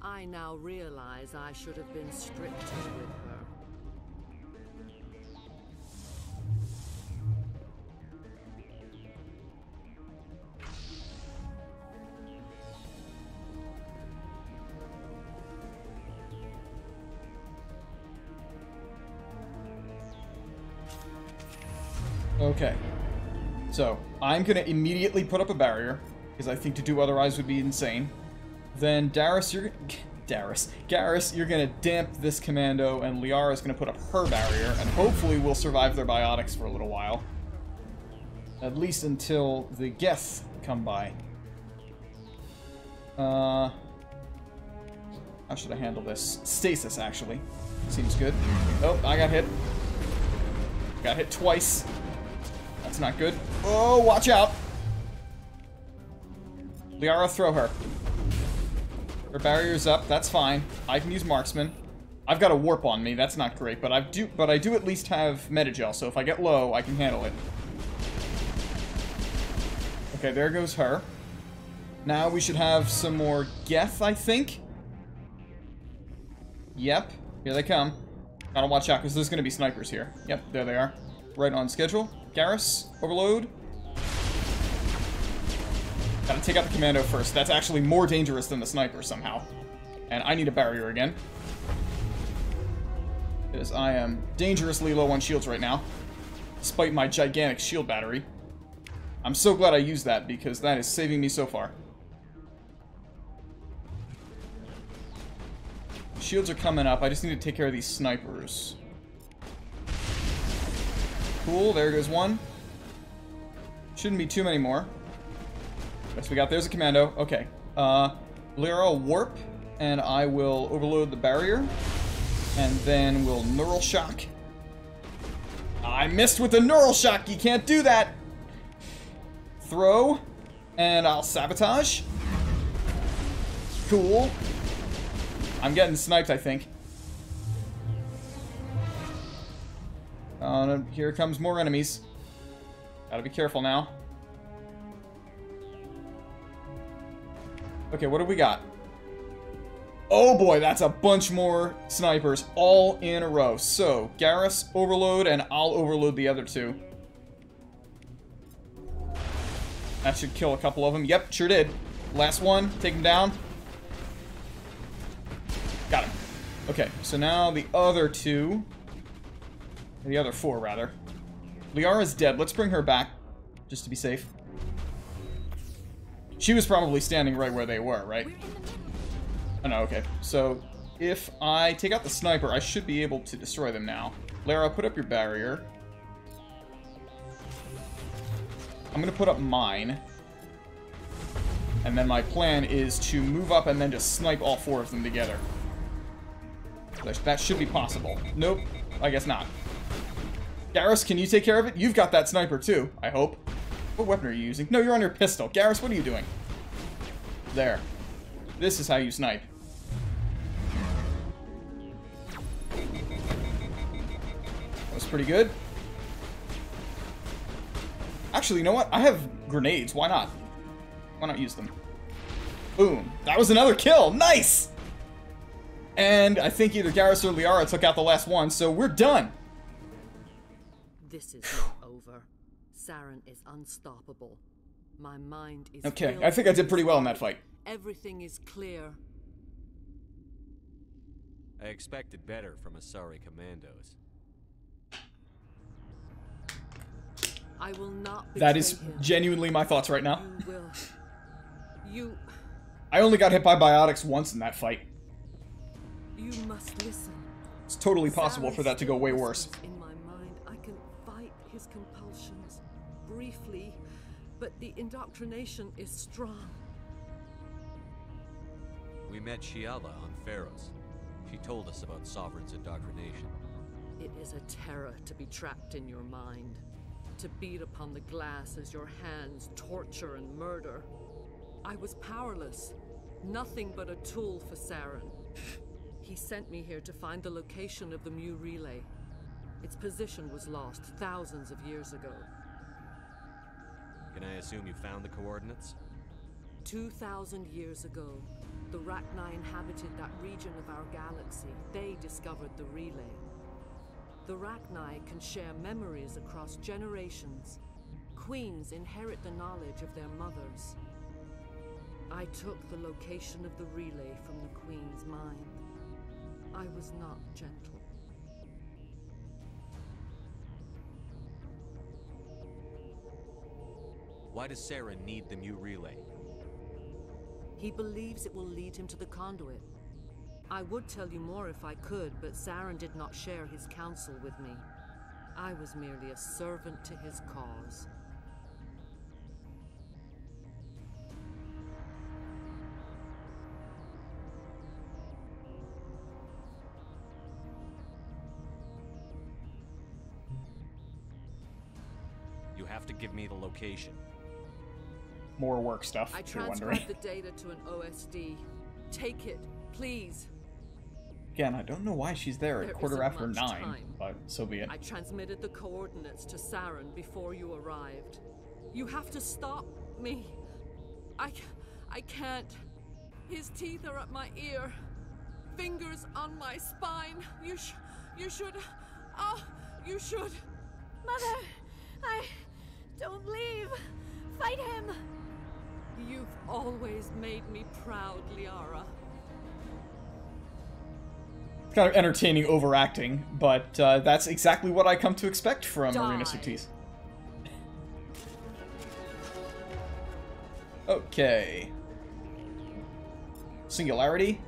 I now realize I should have been stricter with her. Okay. So, I'm gonna immediately put up a barrier, because I think to do otherwise would be insane. Then Garrus, you're gonna damp this commando, and Liara's gonna put up her barrier, and hopefully we'll survive their biotics for a little while. At least until the Geth come by. How should I handle this? Stasis, actually. Seems good. Oh, I got hit. Got hit twice. That's not good. Oh, watch out! Liara, throw her. Her barrier's up. That's fine. I can use marksman. I've got a warp on me. That's not great, but I do at least have metagel, so if I get low, I can handle it. Okay, there goes her. Now we should have some more Geth, I think. Yep, here they come. Gotta watch out, because there's gonna be snipers here. Yep, there they are. Right on schedule. Garrus, overload. Gotta take out the commando first. That's actually more dangerous than the sniper somehow. And I need a barrier again. Because I am dangerously low on shields right now. Despite my gigantic shield battery. I'm so glad I used that, because that is saving me so far. Shields are coming up. I just need to take care of these snipers. Cool, there goes one. Shouldn't be too many more. Yes, we got, there's a commando. Okay. Liara, warp, and I will overload the barrier. And then we'll neural shock. I missed with the neural shock, you can't do that! Throw, and I'll sabotage. Cool. I'm getting sniped, I think. No, here comes more enemies. Gotta be careful now. Okay, what do we got? Oh boy, that's a bunch more snipers all in a row. So, Garrus, overload, and I'll overload the other two. That should kill a couple of them. Yep, sure did. Last one, take him down. Got him. Okay, so now the other two. The other four, rather. Liara's dead. Let's bring her back, just to be safe. She was probably standing right where they were, right? Oh, no, okay. So, If I take out the sniper, I should be able to destroy them now. Lara, put up your barrier. I'm gonna put up mine. And then my plan is to move up and then just snipe all 4 of them together. That should be possible. Nope, I guess not. Garrus, can you take care of it? You've got that sniper too, I hope. What weapon are you using? No, you're on your pistol. Garrus, what are you doing? There. This is how you snipe. That was pretty good. Actually, you know what? I have grenades. Why not? Why not use them? Boom. That was another kill. Nice! And I think either Garrus or Liara took out the last one, so we're done. This is not over. Saren is unstoppable. My mind is okay, I think I did pretty well in that fight. Everything is clear. I expected better from Asari commandos. I will not betray That is him. genuinely my thoughts right now. You will. You... I only got hit by biotics once in that fight. You must listen. It's totally possible for that to go way worse. In my mind, I can fight his compulsions briefly, but the indoctrination is strong. We met Shiala on Pharos. She told us about Sovereign's indoctrination. It is a terror to be trapped in your mind, to beat upon the glass as your hands torture and murder. I was powerless, nothing but a tool for Saren. He sent me here to find the location of the Mu relay. Its position was lost thousands of years ago. Can I assume you found the coordinates? 2,000 years ago, the Rachni inhabited that region of our galaxy. They discovered the relay. The Rachni can share memories across generations. Queens inherit the knowledge of their mothers. I took the location of the relay from the Queen's mind. I was not gentle. Why does Saren need the Mu relay? He believes it will lead him to the conduit. I would tell you more if I could, but Saren did not share his counsel with me. I was merely a servant to his cause. You have to give me the location. More work stuff, I if you're wondering. transcribed the data to an OSD. Take it, please. Again, I don't know why she's there at quarter after 9, time. but so be it. I transmitted the coordinates to Saren before you arrived. You have to stop me. I can't. His teeth are at my ear. Fingers on my spine. You should. Oh, you should. Mother, don't leave. Fight him. You've always made me proud, Liara. Kind of entertaining overacting, but that's exactly what I come to expect from Marina Sirtis. Okay. Singularity.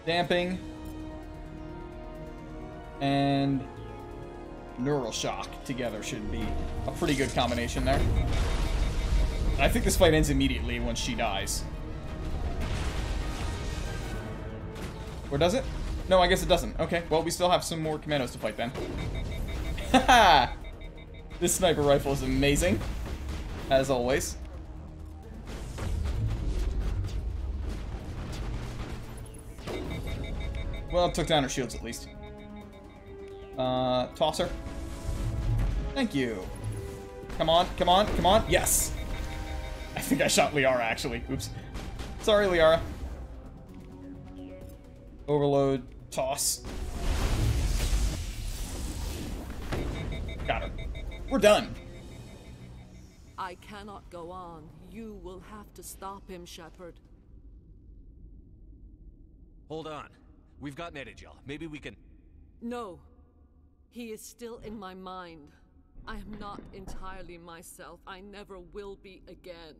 Damping. And Neural Shock together should be a pretty good combination there. I think this fight ends immediately once she dies. Or does it? No, I guess it doesn't. Okay, well, we still have some more commandos to fight then. Haha! This sniper rifle is amazing. As always. Well, it took down her shields at least. Tosser. Thank you. Come on, come on, come on. Yes! I think I shot Liara, actually. Oops. Sorry, Liara. Overload. Toss. Got her. We're done. I cannot go on. You will have to stop him, Shepard. Hold on. We've got Netagel. Maybe we can... No. He is still in my mind. I am not entirely myself. I never will be again.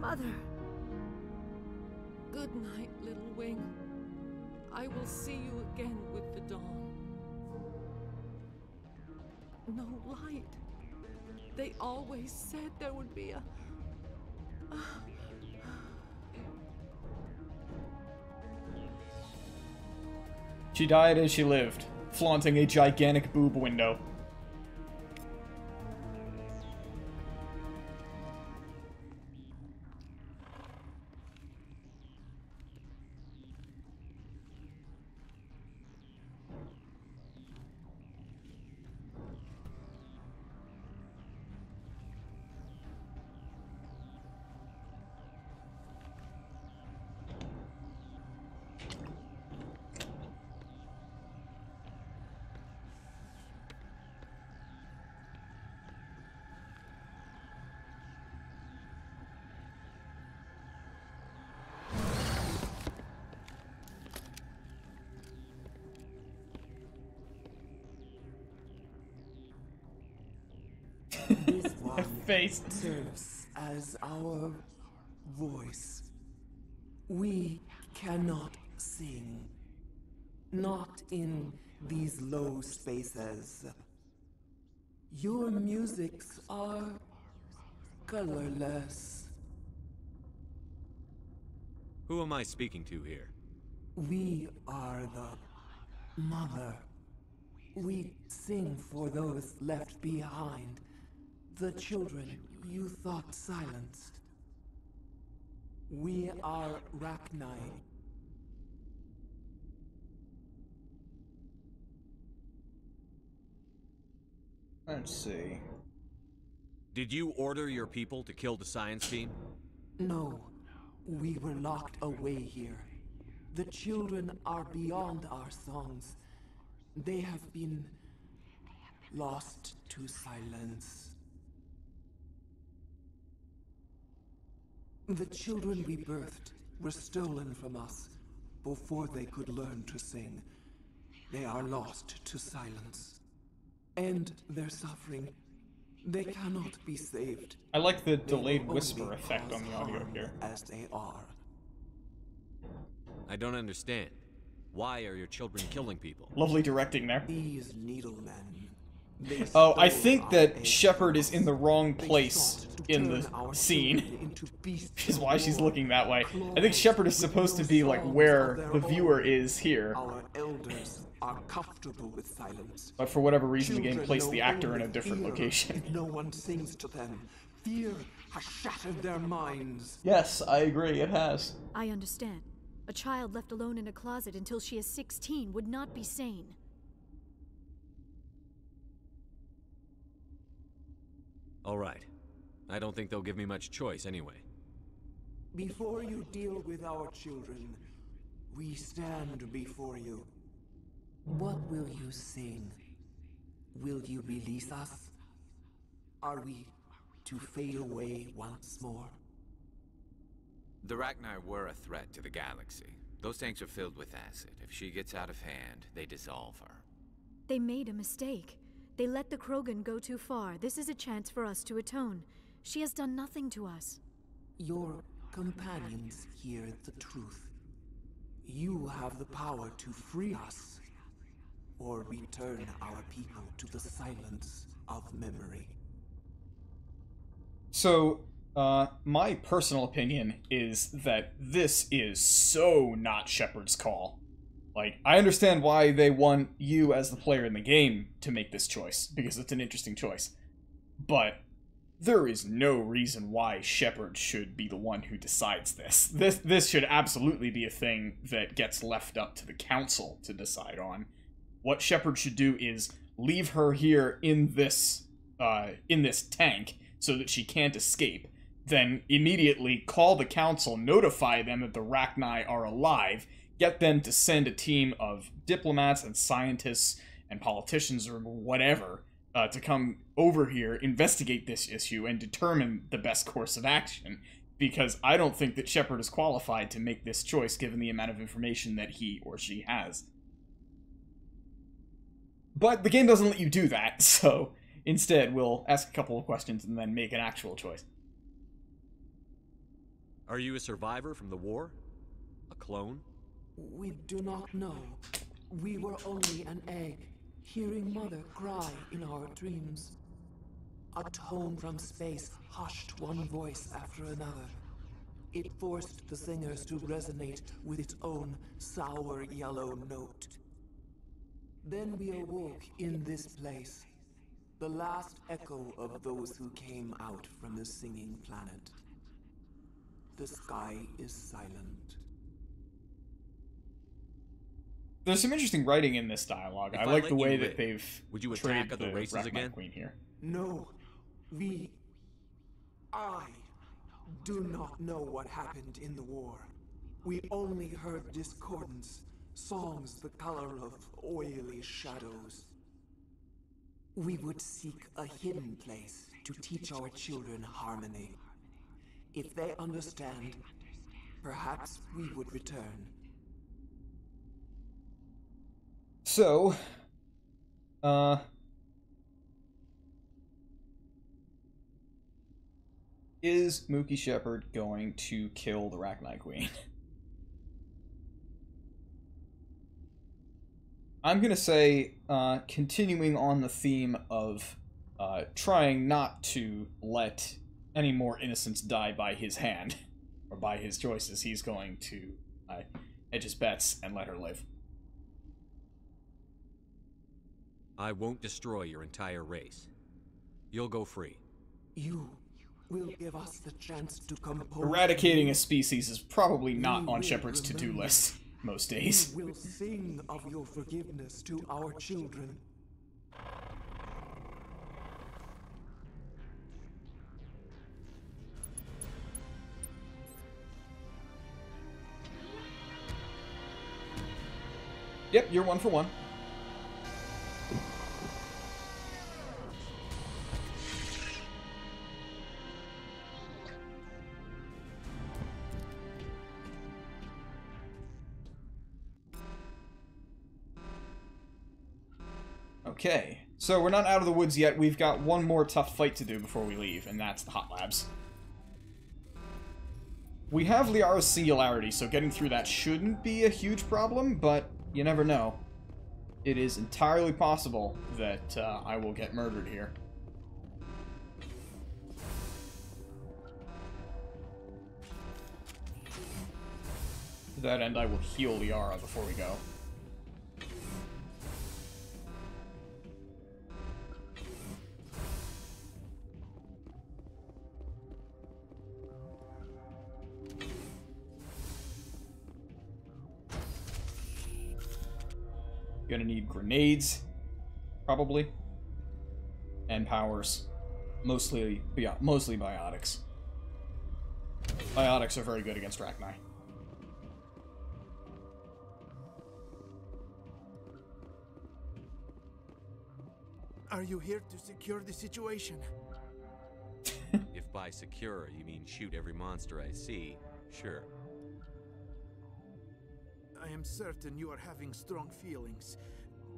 Mother. Good night, little wing. I will see you again with the dawn. No light. They always said there would be a... She died as she lived, flaunting a gigantic boob window. This one face serves as our voice. We cannot sing. Not in these low spaces. Your musics are colorless. Who am I speaking to here? We are the mother. We sing for those left behind. The children you thought silenced. We are Rachni. Let's see. Did you order your people to kill the science team? No, we were locked away here. The children are beyond our songs. They have been lost to silence. The children we birthed were stolen from us before they could learn to sing. They are lost to silence. And their suffering, they cannot be saved. I like the delayed whisper effect on the audio here. As they are. I don't understand. Why are your children killing people? Lovely directing there. These needlemen. Oh, I think that Shepard is in the wrong place in the scene, which is why she's looking that way. I think Shepard is supposed to be like where the viewer is here. Our elders are comfortable with silence. But for whatever reason, the game placed the actor in a different location. No one sings to them. Fear has shattered their minds. Yes, I agree, it has. I understand. A child left alone in a closet until she is 16 would not be sane. All right. I don't think they'll give me much choice anyway. Before you deal with our children, we stand before you. What will you sing? Will you release us? Are we to fade away once more? The Rachni were a threat to the galaxy. Those tanks are filled with acid. If she gets out of hand, they dissolve her. They made a mistake. They let the Krogan go too far. This is a chance for us to atone. She has done nothing to us. Your companions hear the truth. You have the power to free us, or return our people to the silence of memory. So, my personal opinion is that this is so not Shepard's call. Like, I understand why they want you as the player in the game to make this choice, because it's an interesting choice. But there is no reason why Shepard should be the one who decides this. This should absolutely be a thing that gets left up to the council to decide on. What Shepard should do is leave her here in this tank so that she can't escape, then immediately call the council, notify them that the Rachni are alive, get them to send a team of diplomats and scientists and politicians or whatever to come over here, investigate this issue, and determine the best course of action. Because I don't think that Shepard is qualified to make this choice given the amount of information that he or she has. But the game doesn't let you do that, so instead we'll ask a couple of questions and then make an actual choice. Are you a survivor from the war? A clone? We do not know. We were only an egg, hearing Mother cry in our dreams. A tone from space hushed one voice after another. It forced the singers to resonate with its own sour yellow note. Then we awoke in this place, the last echo of those who came out from the singing planet. The sky is silent. There's some interesting writing in this dialogue. I like the way that they've would you portrayed attack other the races Rachni again? Queen here. No, I do not know what happened in the war. We only heard discordance, songs the color of oily shadows. We would seek a hidden place to teach our children harmony. If they understand, perhaps we would return. So, is Mookie Shepard going to kill the Rachni Queen? I'm going to say, continuing on the theme of trying not to let any more innocents die by his hand, or by his choices, he's going to hedge his bets and let her live. I won't destroy your entire race. You'll go free. You will give us the chance to compose. Eradicating a species is probably not on Shepard's to-do list most days. We will sing of your forgiveness to our children. Yep, you're 1 for 1. Okay, so we're not out of the woods yet. We've got one more tough fight to do before we leave, and that's the Hot Labs. We have Liara's Singularity, so getting through that shouldn't be a huge problem, but you never know. It is entirely possible that I will get murdered here. To that end, I will heal Liara before we go. Gonna need grenades, probably, and powers, mostly biotics. Biotics are very good against Rachni. Are you here to secure the situation? If by secure you mean shoot every monster I see, sure. I am certain you are having strong feelings.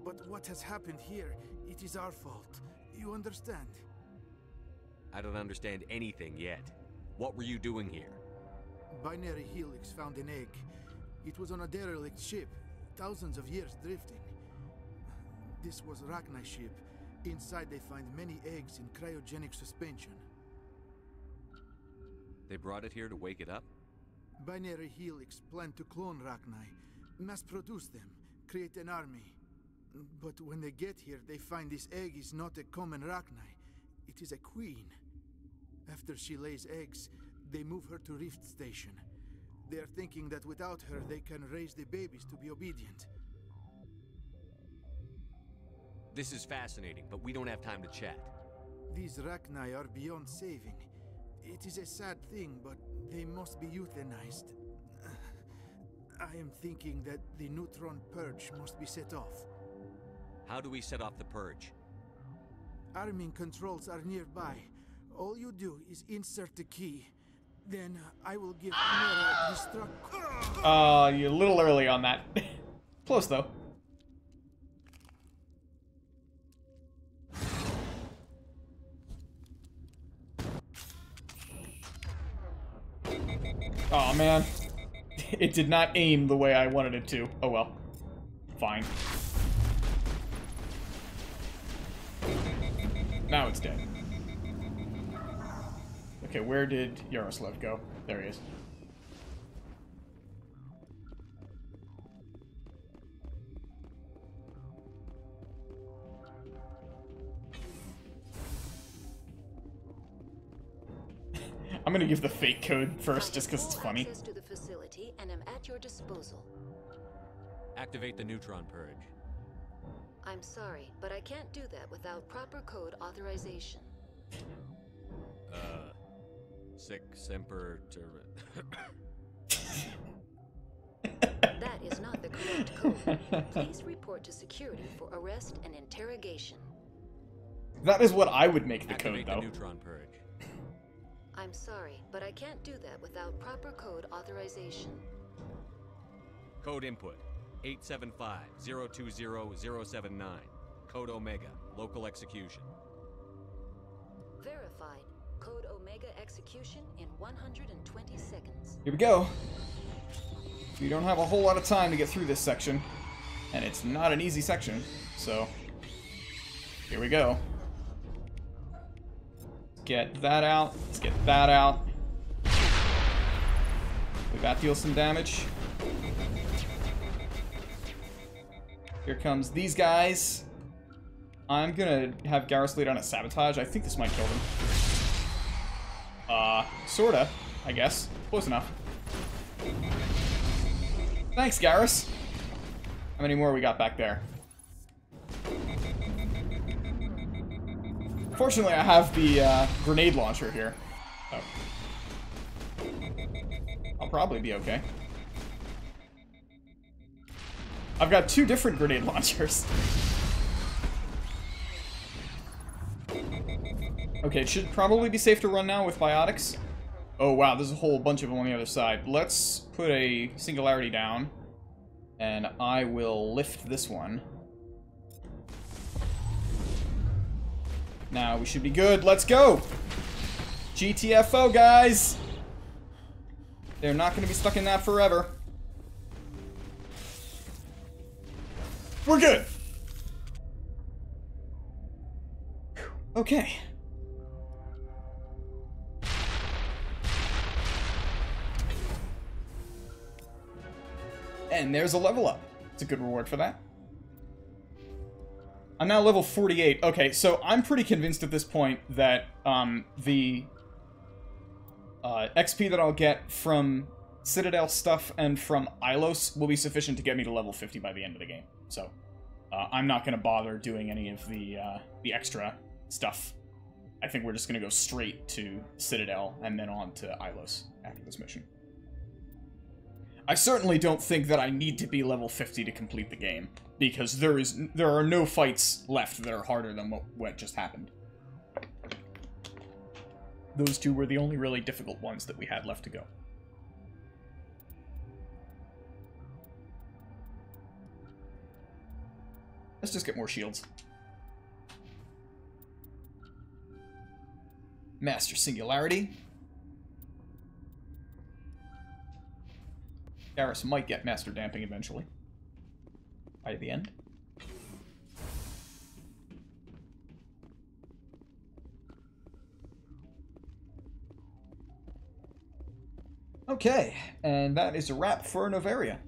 But what has happened here, it is our fault. You understand? I don't understand anything yet. What were you doing here? Binary Helix found an egg. It was on a derelict ship, thousands of years drifting. This was Rachni's ship. Inside they find many eggs in cryogenic suspension. They brought it here to wake it up? Binary Helix planned to clone Rachni, mass-produce them, create an army. But when they get here, they find this egg is not a common Rachni. It is a queen. After she lays eggs, they move her to Rift Station. They are thinking that without her, they can raise the babies to be obedient. This is fascinating, but we don't have time to chat. These Rachni are beyond saving. It is a sad thing, but they must be euthanized. I am thinking that the neutron purge must be set off. How do we set off the purge? Arming controls are nearby. All you do is insert the key. Then I will give Mira destruct. You're a little early on that. Close though. Aw, man. It did not aim the way I wanted it to. Oh well. Fine. Now it's dead. Okay, where did Yaroslav go? There he is. I'm gonna give the fake code first, just because it's funny. Access to the facility and am at your disposal. Activate the neutron purge. I'm sorry, but I can't do that without proper code authorization. Sic semper That is not the correct code. Please report to security for arrest and interrogation. That is what I would make the Activate code, though. the neutron purge. I'm sorry, but I can't do that without proper code authorization. Code input 875-020-079. Code Omega. Local execution. Verified. Code Omega execution in 120 seconds. Here we go. We don't have a whole lot of time to get through this section, and it's not an easy section, so here we go. Get that out. Let's get that out. Did that deal some damage? Here comes these guys. I'm gonna have Garrus lay down a sabotage. I think this might kill them. Sorta, I guess. Close enough. Thanks, Garrus. How many more we got back there? Fortunately, I have the grenade launcher here. Oh. I'll probably be okay. I've got 2 different grenade launchers. Okay, it should probably be safe to run now with biotics. Oh wow, there's a whole bunch of them on the other side. Let's put a singularity down, and I will lift this one. Now we should be good. Let's go! GTFO, guys! They're not going to be stuck in that forever. We're good! Okay. And there's a level up. It's a good reward for that. I'm now level 48. Okay, so I'm pretty convinced at this point that the XP that I'll get from Citadel stuff and from Ilos will be sufficient to get me to level 50 by the end of the game. So I'm not going to bother doing any of the extra stuff. I think we're just going to go straight to Citadel and then on to Ilos after this mission. I certainly don't think that I need to be level 50 to complete the game, because there are no fights left that are harder than what just happened. Those 2 were the only really difficult ones that we had left to go. Let's just get more shields. Master Singularity. Garrus might get Master Damping eventually. By the end. Okay, and that is a wrap for Novaria.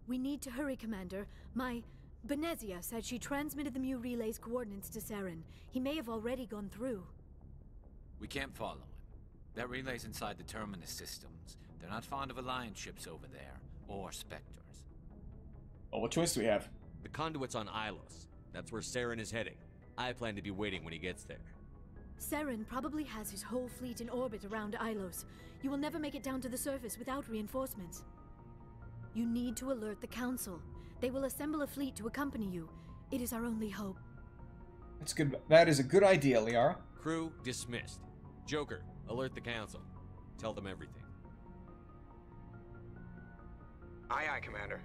We need to hurry, Commander. My Benezia said she transmitted the Mu relay's coordinates to Saren. He may have already gone through. We can't follow him. That relay's inside the Terminus systems. They're not fond of Alliance ships over there, or Spectres. Well, what choice do we have? The conduit's on Ilos. That's where Saren is heading. I plan to be waiting when he gets there. Saren probably has his whole fleet in orbit around Ilos. You will never make it down to the surface without reinforcements. You need to alert the Council. They will assemble a fleet to accompany you. It is our only hope. That's good. That is a good idea, Liara. Crew dismissed. Joker, alert the Council. Tell them everything. Aye, aye, Commander.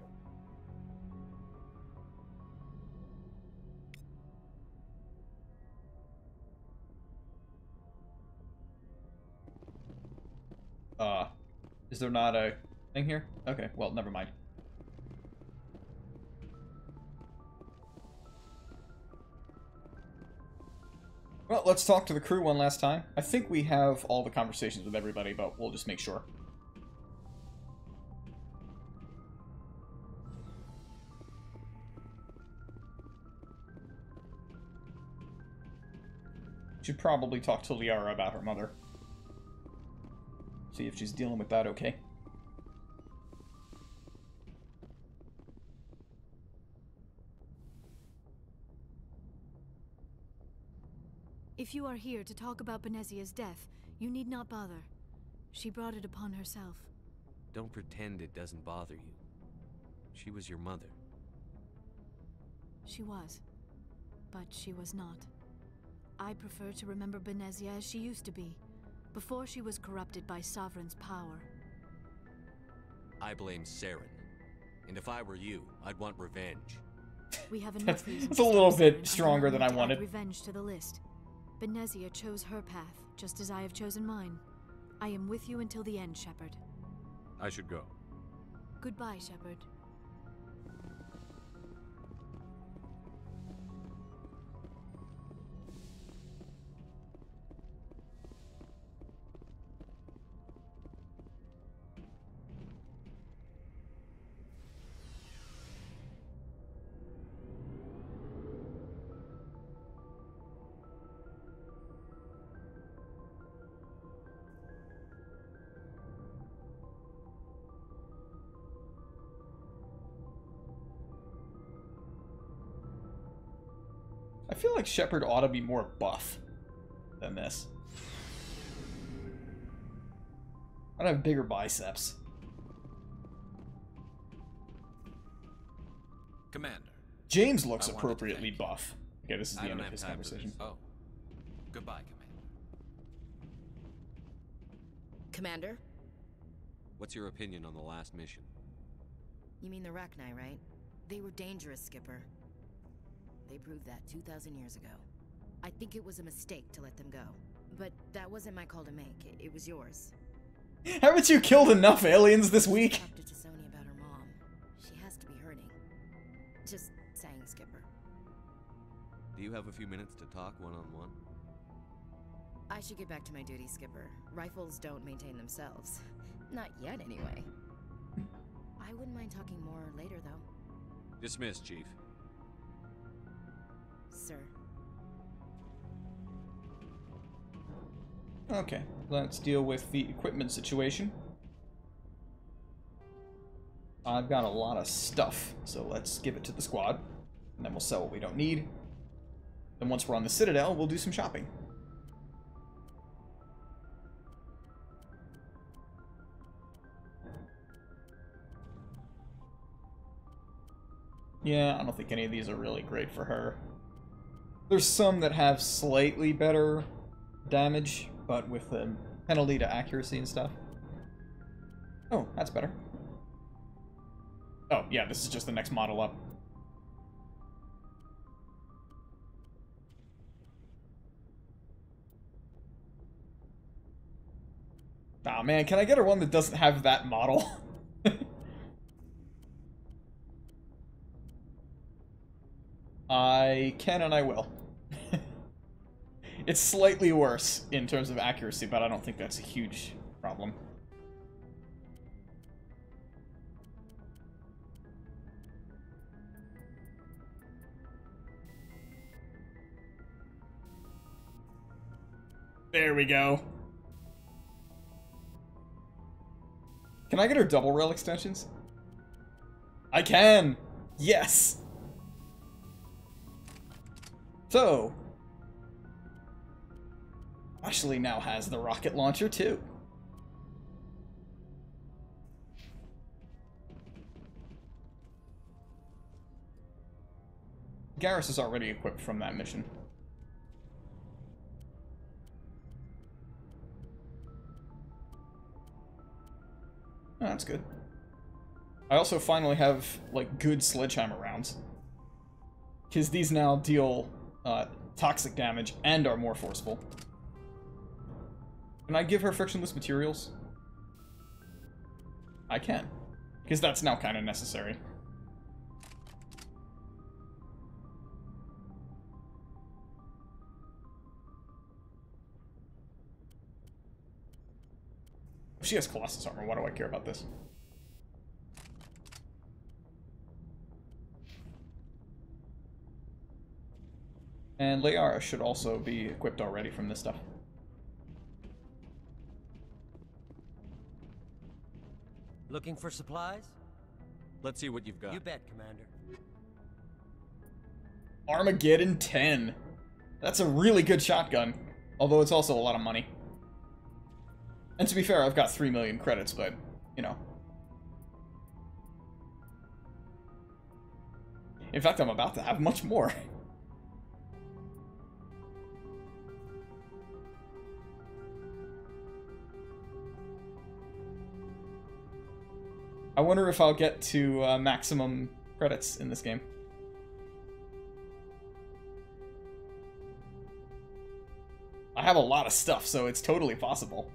Is there not a thing here? Okay, well, never mind. Well, let's talk to the crew one last time. I think we have all the conversations with everybody, but we'll just make sure. Should probably talk to Liara about her mother. See if she's dealing with that okay. If you are here to talk about Benezia's death, you need not bother. She brought it upon herself. Don't pretend it doesn't bother you. She was your mother. She was. But she was not. I prefer to remember Benezia as she used to be, before she was corrupted by Sovereign's power. I blame Saren. And if I were you, I'd want revenge. We have enough reasons. It's a little bit stronger than I wanted. Revenge to the list. Benezia chose her path, just as I have chosen mine. I am with you until the end, Shepard. I should go. Goodbye, Shepard. I feel like Shepard ought to be more buff than this. I'd have bigger biceps. Commander. James looks appropriately buff. Okay, this is the end of his time conversation. Oh. Goodbye, Commander. Commander? What's your opinion on the last mission? You mean the Rachni, right? They were dangerous, Skipper. They proved that 2,000 years ago. I think it was a mistake to let them go. But that wasn't my call to make. It was yours. Haven't you killed enough aliens this week? Talked to Sony about her mom. She has to be hurting. Just saying, Skipper. Do you have a few minutes to talk one-on-one? I should get back to my duty, Skipper. Rifles don't maintain themselves. Not yet, anyway. I wouldn't mind talking more later, though. Dismissed, Chief. Sir. Okay, let's deal with the equipment situation. I've got a lot of stuff, so let's give it to the squad. And then we'll sell what we don't need. Then once we're on the Citadel, we'll do some shopping. Yeah, I don't think any of these are really great for her. There's some that have slightly better damage, but with a penalty to accuracy and stuff. Oh, that's better. Oh, yeah, this is just the next model up. Aw, man, can I get her one that doesn't have that model? I can and I will. It's slightly worse in terms of accuracy, but I don't think that's a huge problem. There we go. Can I get her double rail extensions? I can! Yes! So, Ashley now has the rocket launcher too. Garrus is already equipped from that mission. Oh, that's good. I also finally have, like, good sledgehammer rounds. Because these now deal toxic damage and are more forceful. Can I give her frictionless materials? I can. Because that's now kind of necessary. If she has Colossus armor, why do I care about this? And Liara should also be equipped already from this stuff. Looking for supplies? Let's see what you've got. You bet, Commander. Armageddon 10. That's a really good shotgun. Although it's also a lot of money. And to be fair, I've got 3 million credits, but, you know. In fact, I'm about to have much more. I wonder if I'll get to maximum credits in this game. I have a lot of stuff, so it's totally possible.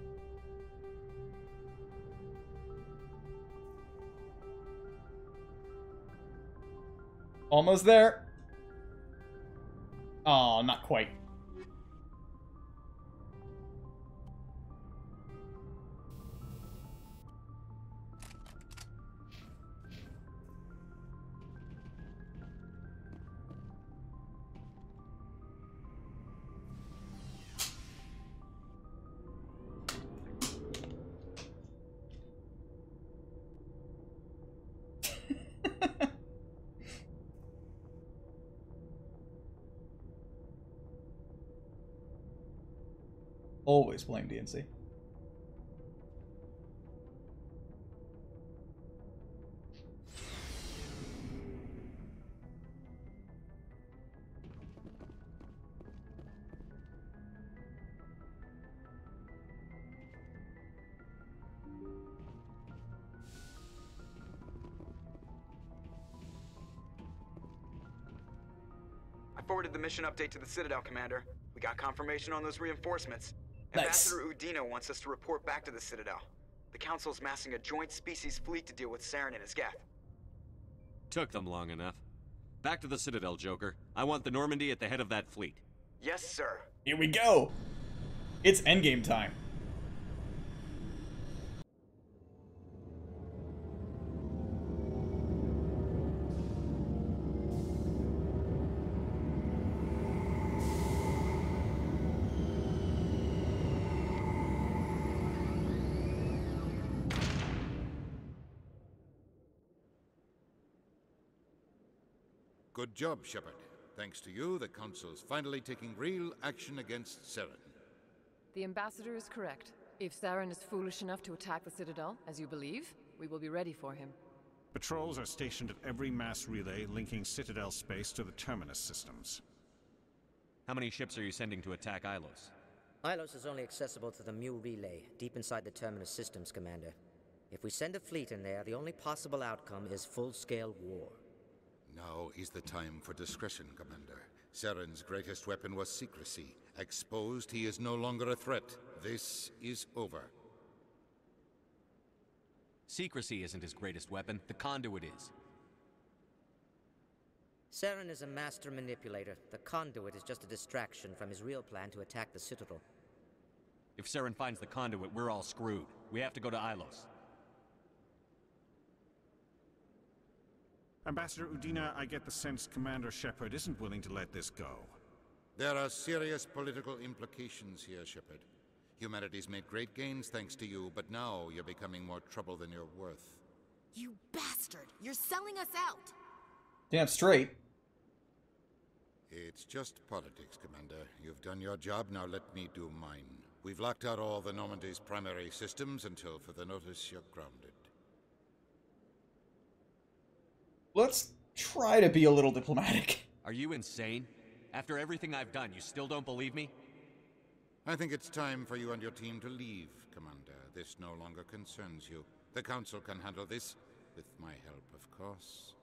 Almost there. Oh, not quite. Always blame DNC. I forwarded the mission update to the Citadel, Commander. We got confirmation on those reinforcements. Nice. Ambassador Udina wants us to report back to the Citadel. The Council's massing a joint species fleet to deal with Saren and his Geth. Took them long enough. Back to the Citadel, Joker. I want the Normandy at the head of that fleet. Yes, sir. Here we go. It's endgame time. Good job, Shepard. Thanks to you, the Council's finally taking real action against Saren. The Ambassador is correct. If Saren is foolish enough to attack the Citadel, as you believe, we will be ready for him. Patrols are stationed at every mass relay linking Citadel space to the Terminus systems. How many ships are you sending to attack Ilos? Ilos is only accessible to the Mu relay, deep inside the Terminus systems, Commander. If we send a fleet in there, the only possible outcome is full-scale war. Now is the time for discretion, Commander. Saren's greatest weapon was secrecy. Exposed, he is no longer a threat. This is over. Secrecy isn't his greatest weapon. The conduit is. Saren is a master manipulator. The conduit is just a distraction from his real plan to attack the Citadel. If Saren finds the conduit, we're all screwed. We have to go to Ilos. Ambassador Udina, I get the sense Commander Shepard isn't willing to let this go. There are serious political implications here, Shepard. Humanity's made great gains thanks to you, but now you're becoming more trouble than you're worth. You bastard! You're selling us out! Damn straight. It's just politics, Commander. You've done your job, now let me do mine. We've locked out all the Normandy's primary systems until further notice you're grounded. Let's try to be a little diplomatic. Are you insane? After everything I've done, you still don't believe me? I think it's time for you and your team to leave, Commander. This no longer concerns you. The Council can handle this, with my help, of course.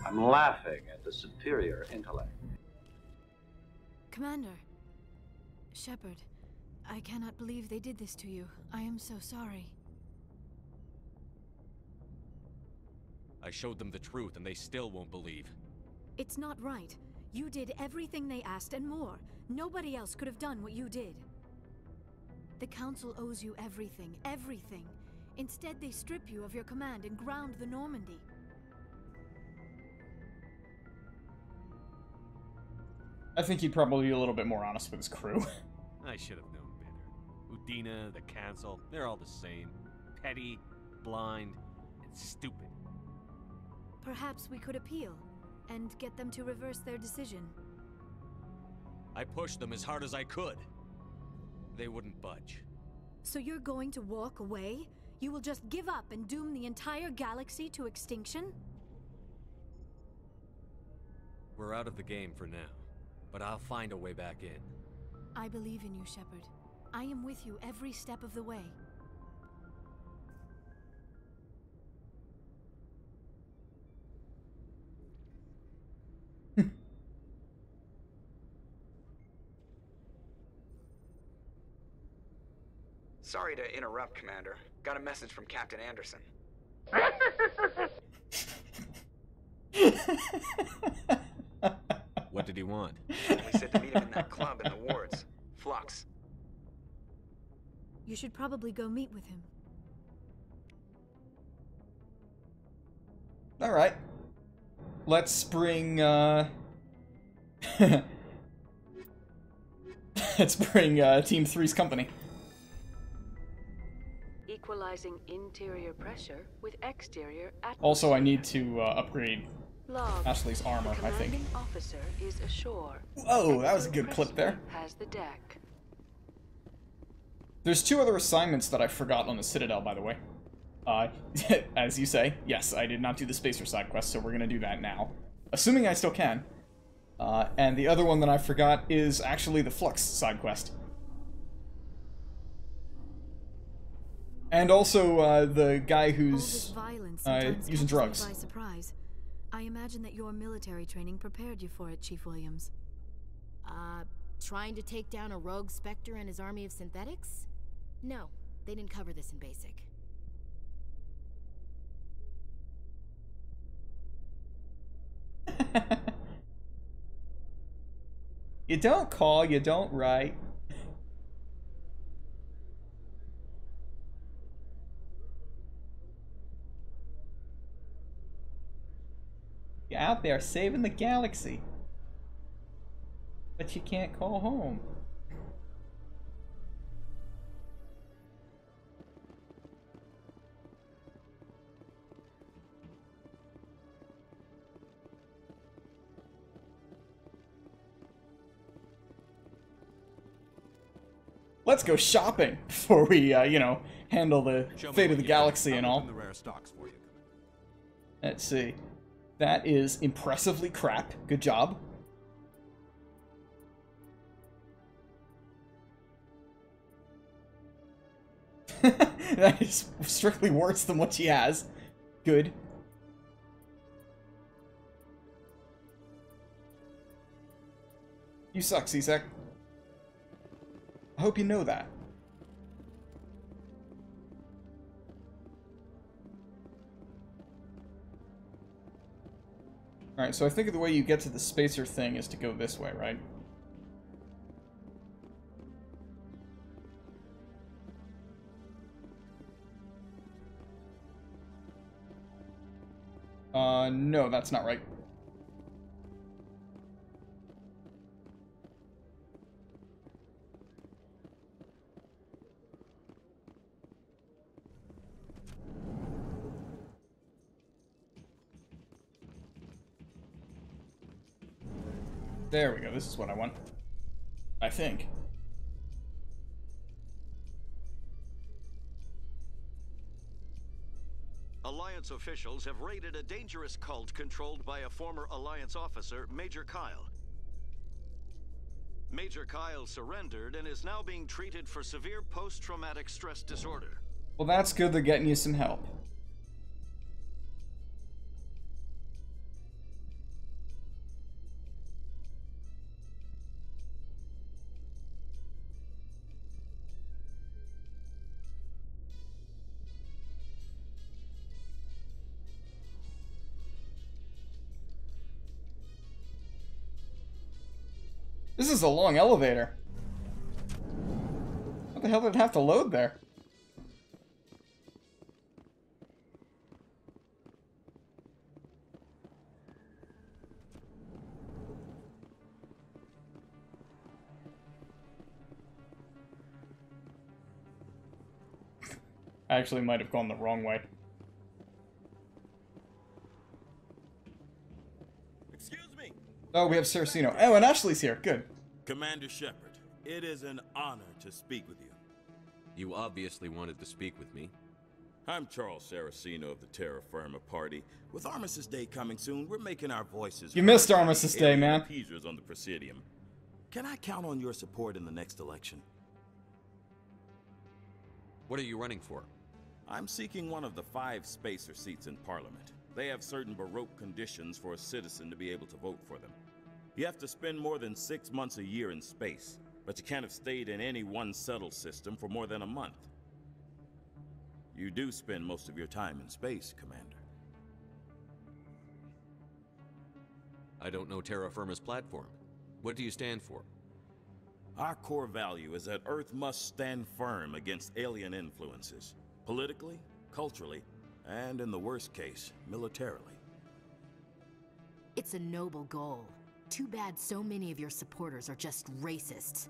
I'm laughing at the superior intellect. Commander. Shepard, I cannot believe they did this to you. I am so sorry. I showed them the truth and they still won't believe. It's not right. You did everything they asked and more. Nobody else could have done what you did. The Council owes you everything, everything. Instead, they strip you of your command and ground the Normandy. I think he'd probably be a little bit more honest with his crew. I should have known better. Udina, the Council, they're all the same. Petty, blind, and stupid. Perhaps we could appeal, and get them to reverse their decision. I pushed them as hard as I could. They wouldn't budge. So you're going to walk away? You will just give up and doom the entire galaxy to extinction? We're out of the game for now, but I'll find a way back in. I believe in you, Shepard. I am with you every step of the way. Sorry to interrupt, Commander. Got a message from Captain Anderson. What did he want? He said to meet him in that club in the wards. Flux. You should probably go meet with him. Alright. Let's bring, let's bring, Team 3's company. Equalizing interior pressure with exterior atmosphere. Also, I need to, upgrade Log. Ashley's armor, The I think. commanding officer is ashore. Whoa, that was a good clip there. Has the deck. There's 2 other assignments that I forgot on the Citadel, by the way. As you say, yes, I did not do the Spacer side quest, so we're gonna do that now. Assuming I still can. And the other one that I forgot is actually the Flux side quest. And also, the guy who's using drugs. By surprise. I imagine that your military training prepared you for it, Chief Williams. Trying to take down a rogue Spectre and his army of synthetics? No, they didn't cover this in basic. You don't call, you don't write. You're out there saving the galaxy. But you can't call home. Let's go shopping before we, you know, handle the fate of the galaxy and all. Let's see. That is impressively crap. Good job. That is strictly worse than what she has. Good. You suck, C-Sec. I hope you know that. Alright, so I think the way you get to the spacer thing is to go this way, right? No, that's not right. There we go. This is what I want. I think. Alliance officials have raided a dangerous cult controlled by a former Alliance officer, Major Kyle. Major Kyle surrendered and is now being treated for severe post-traumatic stress disorder. Well, that's good. They're getting you some help. This is a long elevator. What the hell did it have to load there? I actually might have gone the wrong way. Excuse me. Oh, we have Saraceno. Oh, and Ashley's here. Good. Commander Shepard, it is an honor to speak with you. You obviously wanted to speak with me. I'm Charles Saraceno of the Terra Firma Party. With Armistice Day coming soon, we're making our voices. You missed Armistice Day, man. Appeasers on the Presidium. Can I count on your support in the next election? What are you running for? I'm seeking one of the 5 spacer seats in Parliament. They have certain baroque conditions for a citizen to be able to vote for them. You have to spend more than 6 months a year in space, but you can't have stayed in any one settled system for more than a month. You do spend most of your time in space, Commander. I don't know Terra Firma's platform. What do you stand for? Our core value is that Earth must stand firm against alien influences. Politically, culturally, and in the worst case, militarily. It's a noble goal. Too bad so many of your supporters are just racists.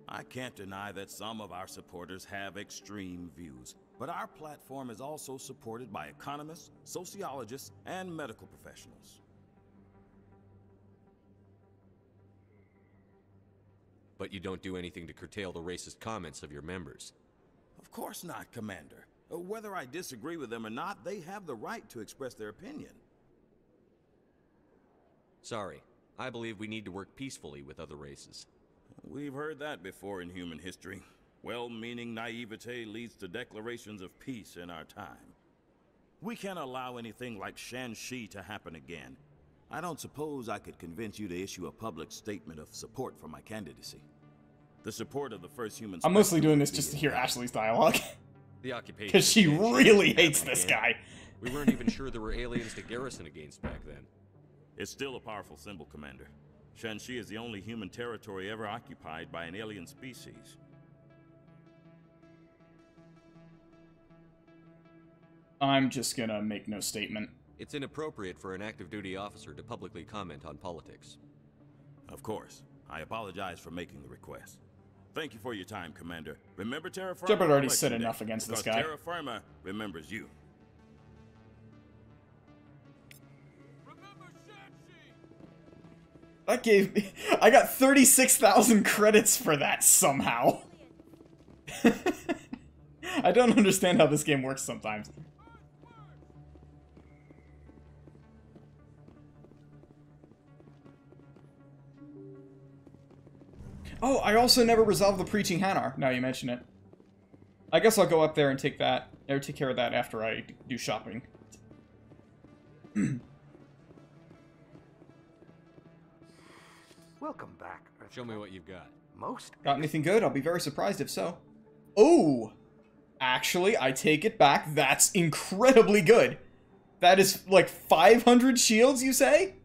I can't deny that some of our supporters have extreme views, but our platform is also supported by economists, sociologists, and medical professionals. But you don't do anything to curtail the racist comments of your members. Of course not, Commander. Whether I disagree with them or not, they have the right to express their opinion. Sorry. I believe we need to work peacefully with other races. We've heard that before in human history. Well-meaning naivete leads to declarations of peace in our time. We can't allow anything like Shanxi to happen again. I don't suppose I could convince you to issue a public statement of support for my candidacy. The support of the first human... I'm mostly doing this just to hear Ashley's dialogue. The occupation... Because she really hates this guy. We weren't even sure there were aliens to garrison against back then. It's still a powerful symbol, Commander. Shanxi is the only human territory ever occupied by an alien species. I'm just gonna make no statement. It's inappropriate for an active duty officer to publicly comment on politics. Of course. I apologize for making the request. Thank you for your time, Commander. Remember Terra Firma? Shepard already said enough against this guy. Terra Firma remembers you. That gave me... I got 36,000 credits for that somehow. I don't understand how this game works sometimes. Oh, I also never resolved the Preaching Hanar, now you mention it. I guess I'll go up there and take that, or take care of that after I do shopping. Welcome back, Earth. Show me what you've got. Got anything good? I'll be very surprised if so. Oh! Actually, I take it back. That's incredibly good. That is like 500 shields, you say?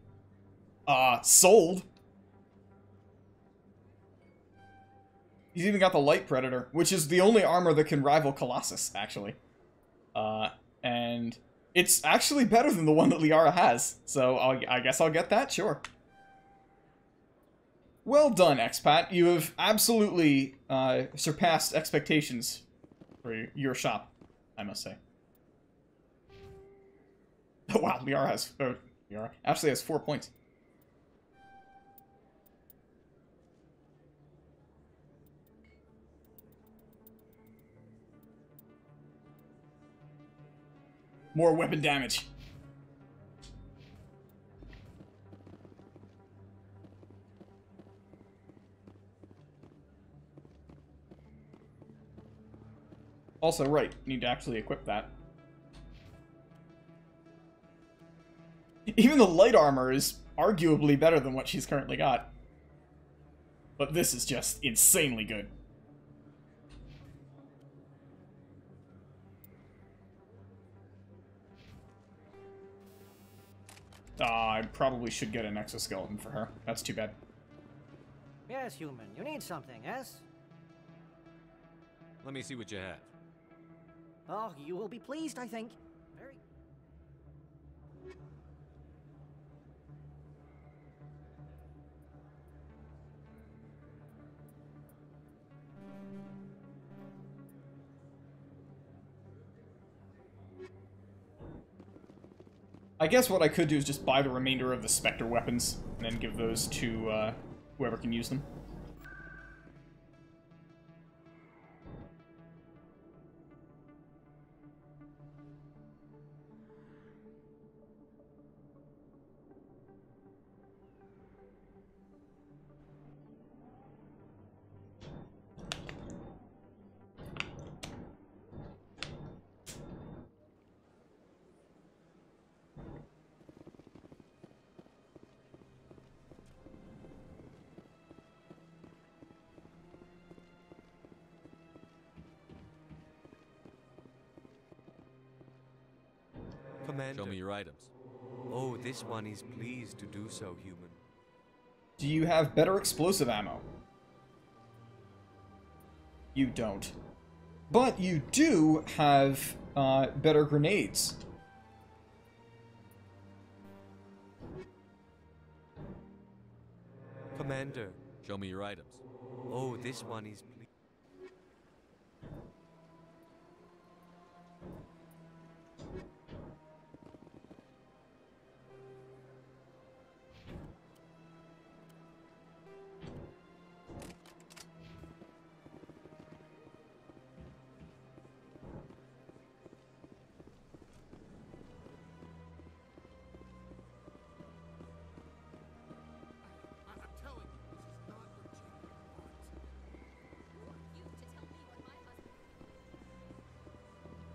Sold. He's even got the Light Predator, which is the only armor that can rival Colossus, actually. And it's actually better than the one that Liara has. So I guess I'll get that, sure. Well done, Expat. You have absolutely surpassed expectations for your shop, I must say. Oh wow, Liara has... Liara actually has 4 points. More weapon damage. Also, right, need to actually equip that. Even the light armor is arguably better than what she's currently got. But this is just insanely good. I probably should get an exoskeleton for her. That's too bad. Yes, human. You need something, yes? Let me see what you have. Oh, you will be pleased, I think. Very. I guess what I could do is just buy the remainder of the Spectre weapons, and then give those to whoever can use them. Commander. Show me your items. Oh, this one is pleased to do so, human. Do you have better explosive ammo? You don't. But you do have better grenades. Commander. Show me your items. Oh, this one is pleased.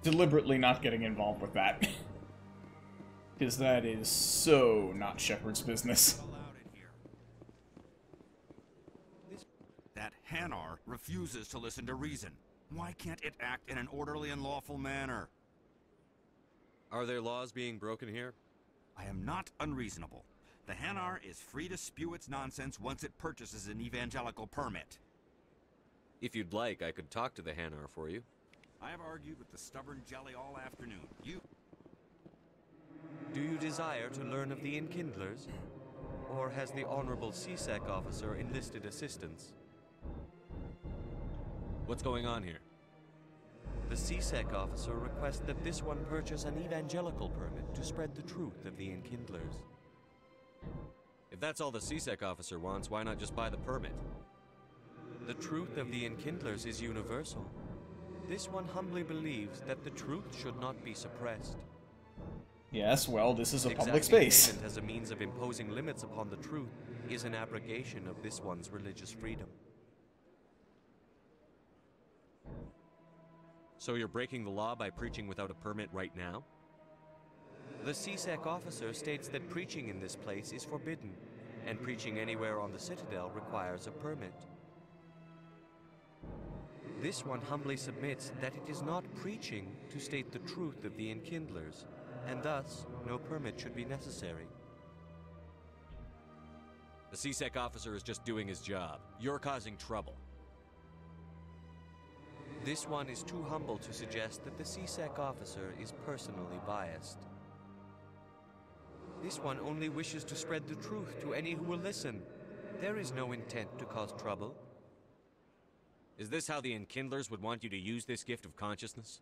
Deliberately not getting involved with that. Because that is so not Shepard's business. That Hanar refuses to listen to reason. Why can't it act in an orderly and lawful manner? Are there laws being broken here? I am not unreasonable. The Hanar is free to spew its nonsense once it purchases an evangelical permit. If you'd like, I could talk to the Hanar for you. I have argued with the stubborn jelly all afternoon. Do you desire to learn of the Enkindlers? Or has the Honorable CSEC officer enlisted assistance? What's going on here? The CSEC officer requests that this one purchase an evangelical permit to spread the truth of the Enkindlers. If that's all the CSEC officer wants, why not just buy the permit? The truth of the Enkindlers is universal. This one humbly believes that the truth should not be suppressed. Yes, well, this is a public Exacting space. payment as a means of imposing limits upon the truth is an abrogation of this one's religious freedom. So you're breaking the law by preaching without a permit right now? The CSEC officer states that preaching in this place is forbidden, and preaching anywhere on the Citadel requires a permit. This one humbly submits that it is not preaching to state the truth of the Enkindlers, and thus no permit should be necessary. The CSEC officer is just doing his job. You're causing trouble. This one is too humble to suggest that the CSEC officer is personally biased. This one only wishes to spread the truth to any who will listen. There is no intent to cause trouble. Is this how the Enkindlers would want you to use this gift of consciousness?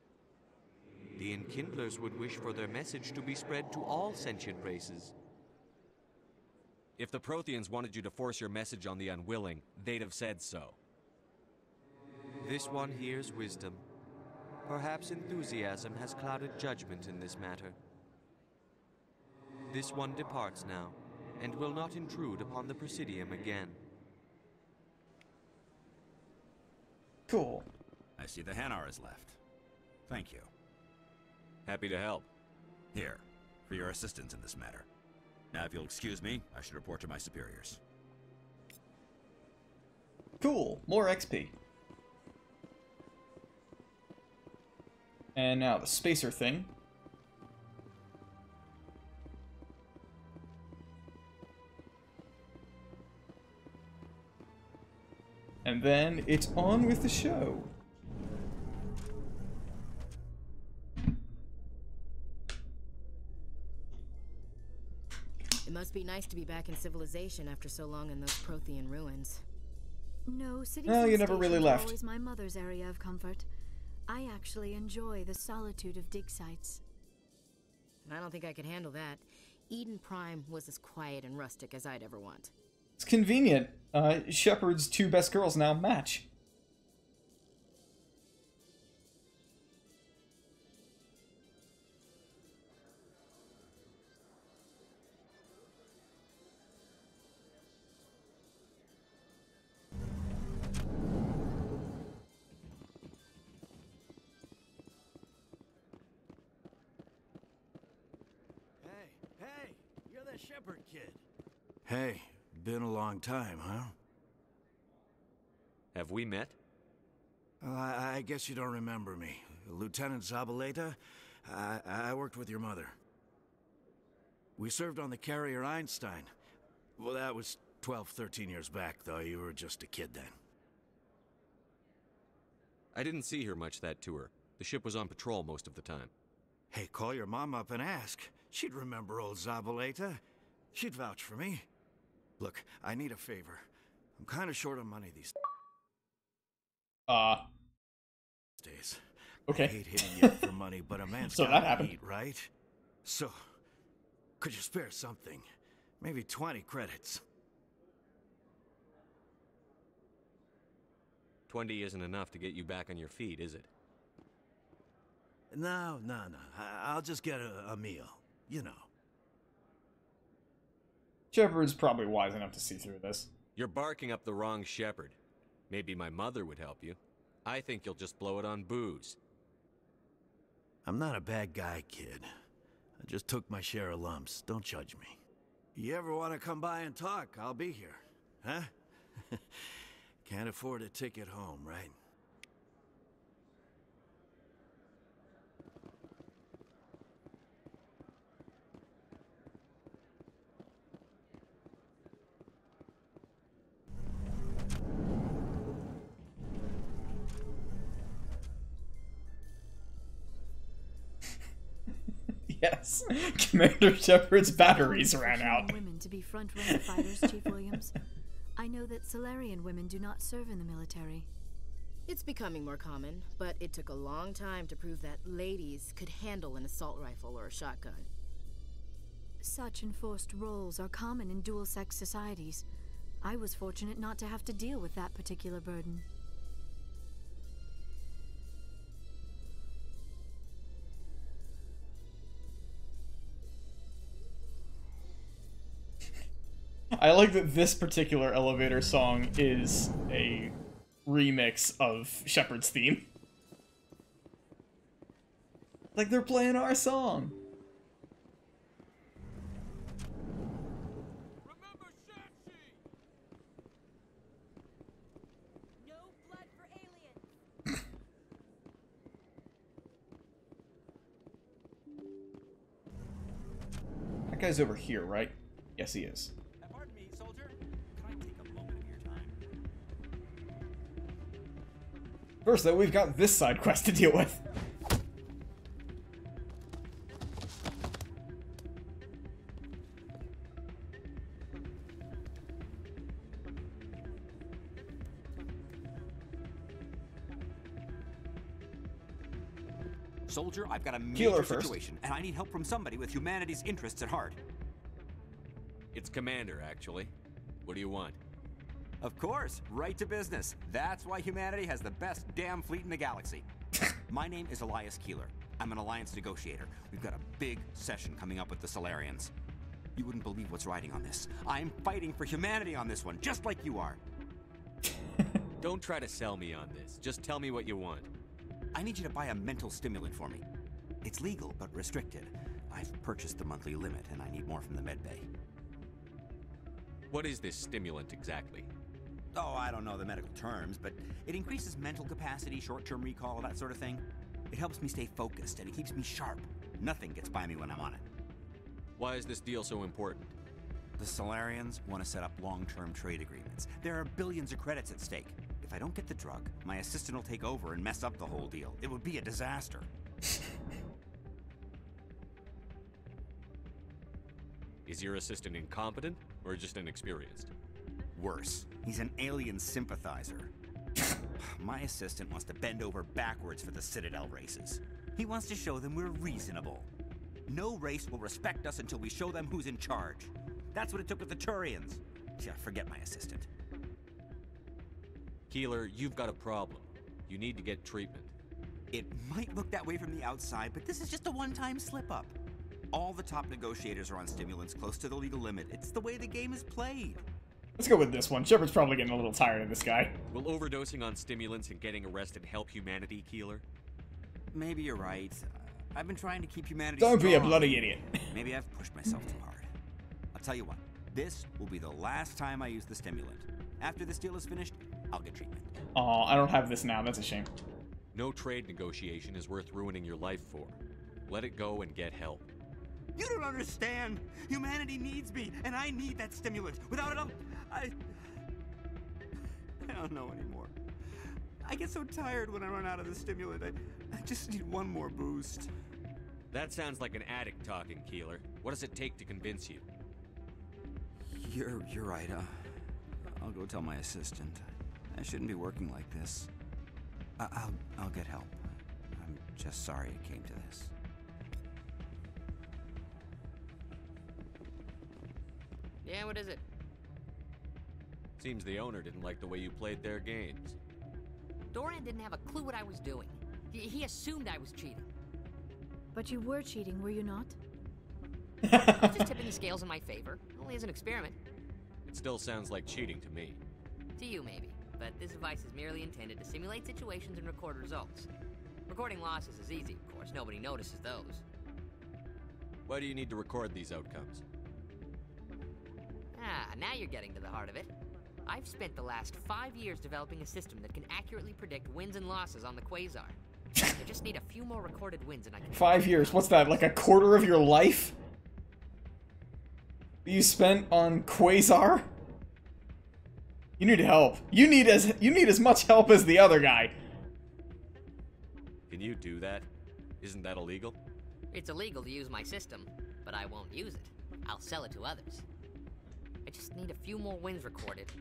The Enkindlers would wish for their message to be spread to all sentient races. If the Protheans wanted you to force your message on the unwilling, they'd have said so. This one hears wisdom. Perhaps enthusiasm has clouded judgment in this matter. This one departs now, and will not intrude upon the Presidium again. Cool. I see the Hanar is left. Thank you. Happy to help. Here, for your assistance in this matter. Now, if you'll excuse me, I should report to my superiors. Cool. More XP. And now the spacer thing. And then it's on with the show. It must be nice to be back in civilization after so long in those Prothean ruins. No, cities Well, and you never really stations left. are always my mother's area of comfort. I actually enjoy the solitude of dig sites. I don't think I could handle that. Eden Prime was as quiet and rustic as I'd ever want. It's convenient. Shepard's two best girls now match. Hey, you're the Shepard kid. Hey, been a long time, huh? Have we met? I guess you don't remember me. Lieutenant Zabaleta? I worked with your mother. We served on the carrier Einstein. Well, that was 12, 13 years back, though. You were just a kid then. I didn't see her much that tour. The ship was on patrol most of the time. Hey, call your mom up and ask. She'd remember old Zabaleta. She'd vouch for me. Look, I need a favor. I'm kind of short on money these days. Okay. I hate hitting you up for money, but a man's So that gotta happened. eat, right? So, could you spare something? Maybe 20 credits. 20 isn't enough to get you back on your feet, is it? No. I'll just get a meal. You know. Shepard's probably wise enough to see through this. You're barking up the wrong Shepard. Maybe my mother would help you. I think you'll just blow it on booze. I'm not a bad guy, kid. I just took my share of lumps. Don't judge me. You ever want to come by and talk? I'll be here. Huh? Can't afford a ticket home, right? Yes, Commander Shepard's batteries ran out. Women to be front-runner fighters, Chief Williams. I know that Solarian women do not serve in the military. It's becoming more common, but it took a long time to prove that ladies could handle an assault rifle or a shotgun. Such enforced roles are common in dual-sex societies. I was fortunate not to have to deal with that particular burden. I like that this particular elevator song is a remix of Shepard's theme. Like they're playing our song. No blood for aliens. That guy's over here, right? Yes, he is. Pardon me, soldier. Can I take a moment of your time? First, though, we've got this side quest to deal with. Soldier, I've got a Heal her major first. situation, and I need help from somebody with humanity's interests at heart. It's Commander, actually. What do you want? Of course, right to business. That's why humanity has the best damn fleet in the galaxy. My name is Elias Keeler. I'm an Alliance negotiator. We've got a big session coming up with the Solarians. You wouldn't believe what's riding on this. I'm fighting for humanity on this one, just like you are. Don't try to sell me on this. Just tell me what you want. I need you to buy a mental stimulant for me. It's legal, but restricted. I've purchased the monthly limit, and I need more from the medbay. What is this stimulant exactly? Oh, I don't know the medical terms, but it increases mental capacity, short-term recall, that sort of thing. It helps me stay focused, and it keeps me sharp. Nothing gets by me when I'm on it. Why is this deal so important? The Solarians want to set up long-term trade agreements. There are billions of credits at stake. If I don't get the drug, my assistant will take over and mess up the whole deal. It would be a disaster. Is your assistant incompetent, or just inexperienced? Worse. He's an alien sympathizer. My assistant wants to bend over backwards for the Citadel races. He wants to show them we're reasonable. No race will respect us until we show them who's in charge. That's what it took with the Turians. Yeah, forget my assistant. Keeler, you've got a problem. You need to get treatment. It might look that way from the outside, but this is just a one-time slip-up. All the top negotiators are on stimulants close to the legal limit. It's the way the game is played. Let's go with this one. Shepard's probably getting a little tired of this guy. Will overdosing on stimulants and getting arrested help humanity, Keeler? Maybe you're right. I've been trying to keep humanity Don't strong. be a bloody idiot. Maybe I've pushed myself too hard. I'll tell you what. This will be the last time I use the stimulant. After this deal is finished, I'll get treatment. Aw, I don't have this now. That's a shame. No trade negotiation is worth ruining your life for. Let it go and get help. You don't understand. Humanity needs me, and I need that stimulant. Without it, I don't know anymore. I get so tired when I run out of the stimulant. I just need one more boost. That sounds like an addict talking, Keeler. What does it take to convince you? You're right. I'll go tell my assistant. I shouldn't be working like this. I'll get help. I'm just sorry it came to this. Yeah, what is it? Seems the owner didn't like the way you played their games. Doran didn't have a clue what I was doing. He assumed I was cheating. But you were cheating, were you not? I was just tipping the scales in my favor, only as an experiment. It still sounds like cheating to me. To you, maybe. But this device is merely intended to simulate situations and record results. Recording losses is easy, of course. Nobody notices those. Why do you need to record these outcomes? Now you're getting to the heart of it. I've spent the last 5 years developing a system that can accurately predict wins and losses on the Quasar. I just need a few more recorded wins and I can... 5 years? What's that, like a quarter of your life? You spent on Quasar? You need help. You need as much help as the other guy. Can you do that? Isn't that illegal? It's illegal to use my system, but I won't use it. I'll sell it to others. I just need a few more wins recorded.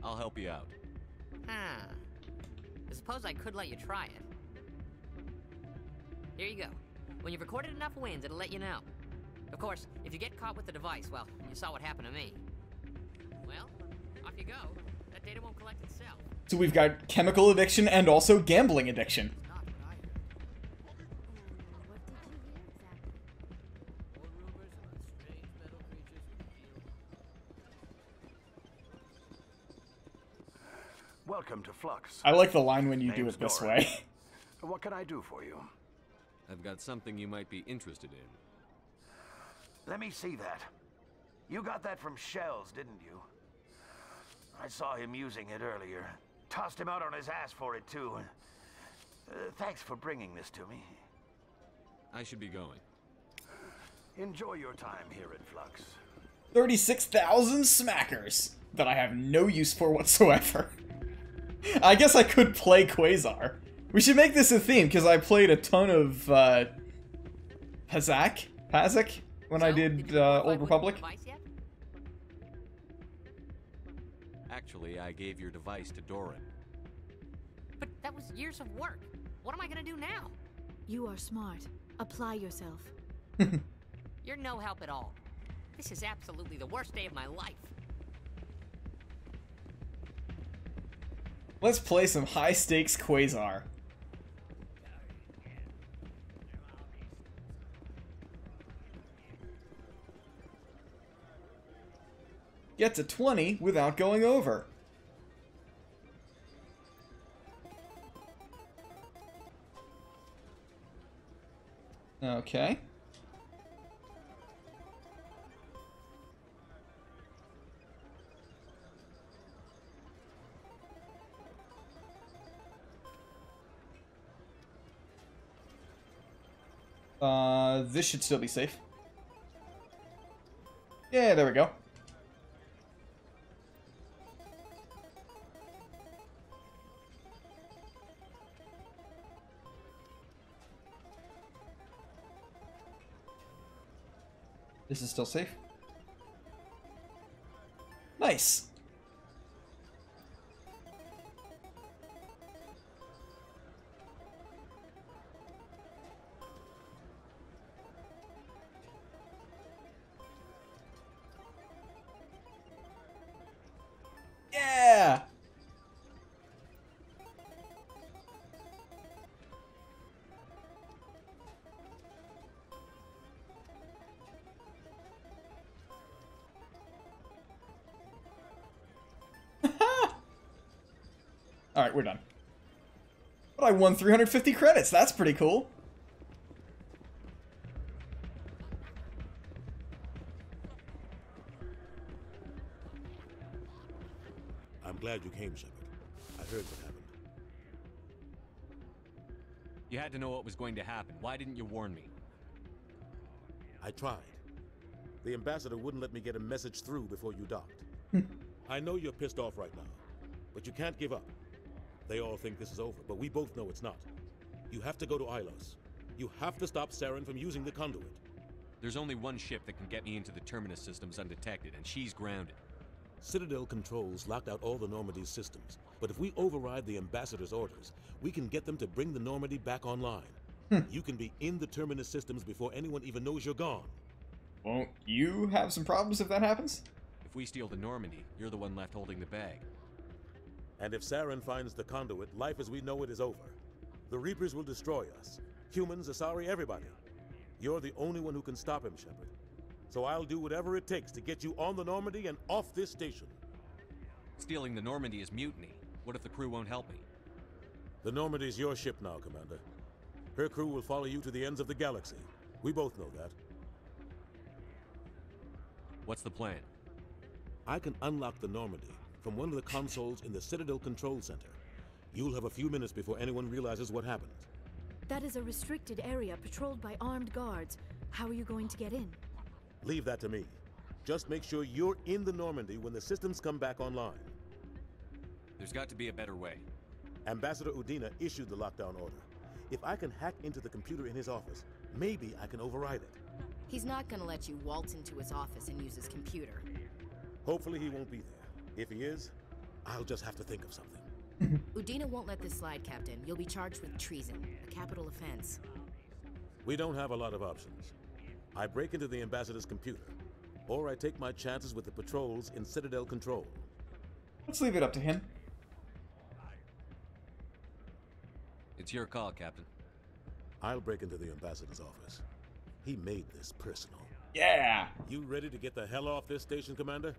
I'll help you out. I suppose I could let you try it. Here you go. When you've recorded enough wins, it'll let you know. Of course, if you get caught with the device, well, you saw what happened to me. Well, off you go. That data won't collect itself. So we've got chemical addiction and also gambling addiction. Welcome to Flux. I like the line when you do Name's it this Dora. way. What can I do for you? I've got something you might be interested in. Let me see that. You got that from Shells, didn't you? I saw him using it earlier. Tossed him out on his ass for it, too. Thanks for bringing this to me. I should be going. Enjoy your time here at Flux. 36,000 smackers that I have no use for whatsoever. I guess I could play Quasar. We should make this a theme, because I played a ton of, Pazak when I did, Old Republic. Actually, I gave your device to Doran. But that was years of work. What am I gonna do now? You are smart. Apply yourself. You're no help at all. This is absolutely the worst day of my life. Let's play some high-stakes Quasar. Get to 20 without going over. Okay. This should still be safe. Yeah, there we go. This is still safe. Nice. Yeah. Alright, we're done. But I won 350 credits. That's pretty cool. I'm glad you came, Shepard. I heard what happened. You had to know what was going to happen. Why didn't you warn me? I tried. The ambassador wouldn't let me get a message through before you docked. I know you're pissed off right now, but you can't give up. They all think this is over, but we both know it's not. You have to go to Ilos. You have to stop Saren from using the conduit. There's only one ship that can get me into the Terminus systems undetected, and she's grounded. Citadel controls locked out all the Normandy's systems, but if we override the ambassador's orders, we can get them to bring the Normandy back online. You can be in the Terminus systems before anyone even knows you're gone. Won't you have some problems if that happens? If we steal the Normandy, you're the one left holding the bag. And if Saren finds the conduit, life as we know it is over. The Reapers will destroy us. Humans, Asari, everybody. You're the only one who can stop him, Shepard. So I'll do whatever it takes to get you on the Normandy and off this station. Stealing the Normandy is mutiny. What if the crew won't help me? The Normandy's your ship now, Commander. Her crew will follow you to the ends of the galaxy. We both know that. What's the plan? I can unlock the Normandy from one of the consoles in the Citadel Control Center. You'll have a few minutes before anyone realizes what happened. That is a restricted area patrolled by armed guards. How are you going to get in? Leave that to me. Just make sure you're in the Normandy when the systems come back online. There's got to be a better way. Ambassador Udina issued the lockdown order. If I can hack into the computer in his office, maybe I can override it. He's not gonna let you waltz into his office and use his computer. Hopefully he won't be there. If he is, I'll just have to think of something. Udina won't let this slide, Captain. You'll be charged with treason, a capital offense. We don't have a lot of options. I break into the Ambassador's computer, or I take my chances with the patrols in Citadel Control. Let's leave it up to him. It's your call, Captain. I'll break into the Ambassador's office. He made this personal. Yeah! You ready to get the hell off this station, Commander?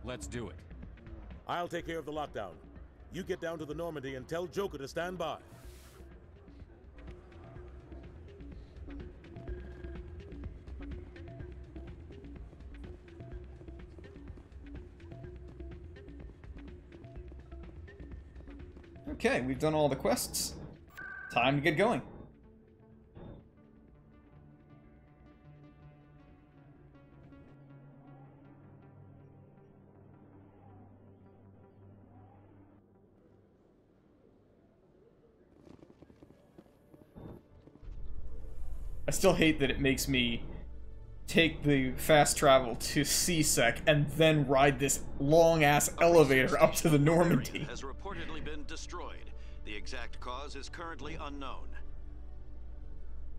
Let's do it. I'll take care of the lockdown. You get down to the Normandy and tell Joker to stand by. Okay, we've done all the quests. Time to get going. I still hate that it makes me take the fast travel to C-Sec and then ride this long-ass elevator up to the Normandy. Has reportedly been destroyed. The exact cause is currently unknown.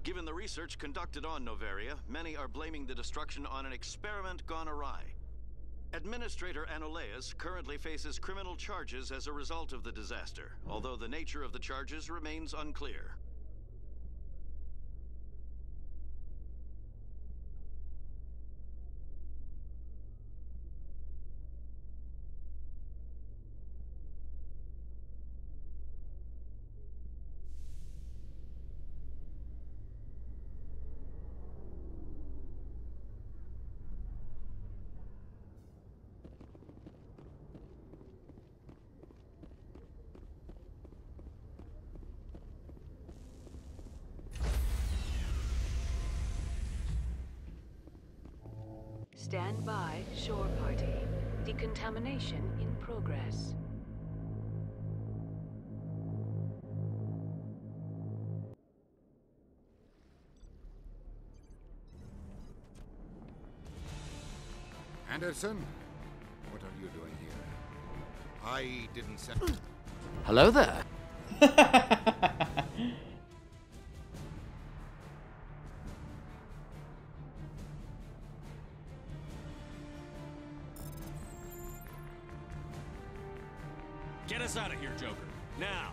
Given the research conducted on Noveria, many are blaming the destruction on an experiment gone awry. Administrator Anoleus currently faces criminal charges as a result of the disaster, although the nature of the charges remains unclear. Stand by, shore party. Decontamination in progress. Anderson, what are you doing here? I didn't send... Hello there. Get us out of here, Joker. Now!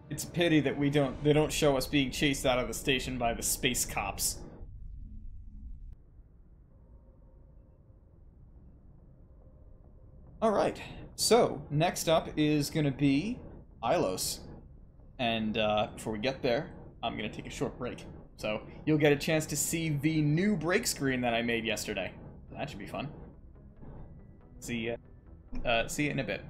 It's a pity that they don't show us being chased out of the station by the space cops. Alright, so next up is going to be Ilos. And before we get there, I'm going to take a short break. So you'll get a chance to see the new break screen that I made yesterday. That should be fun. See you in a bit.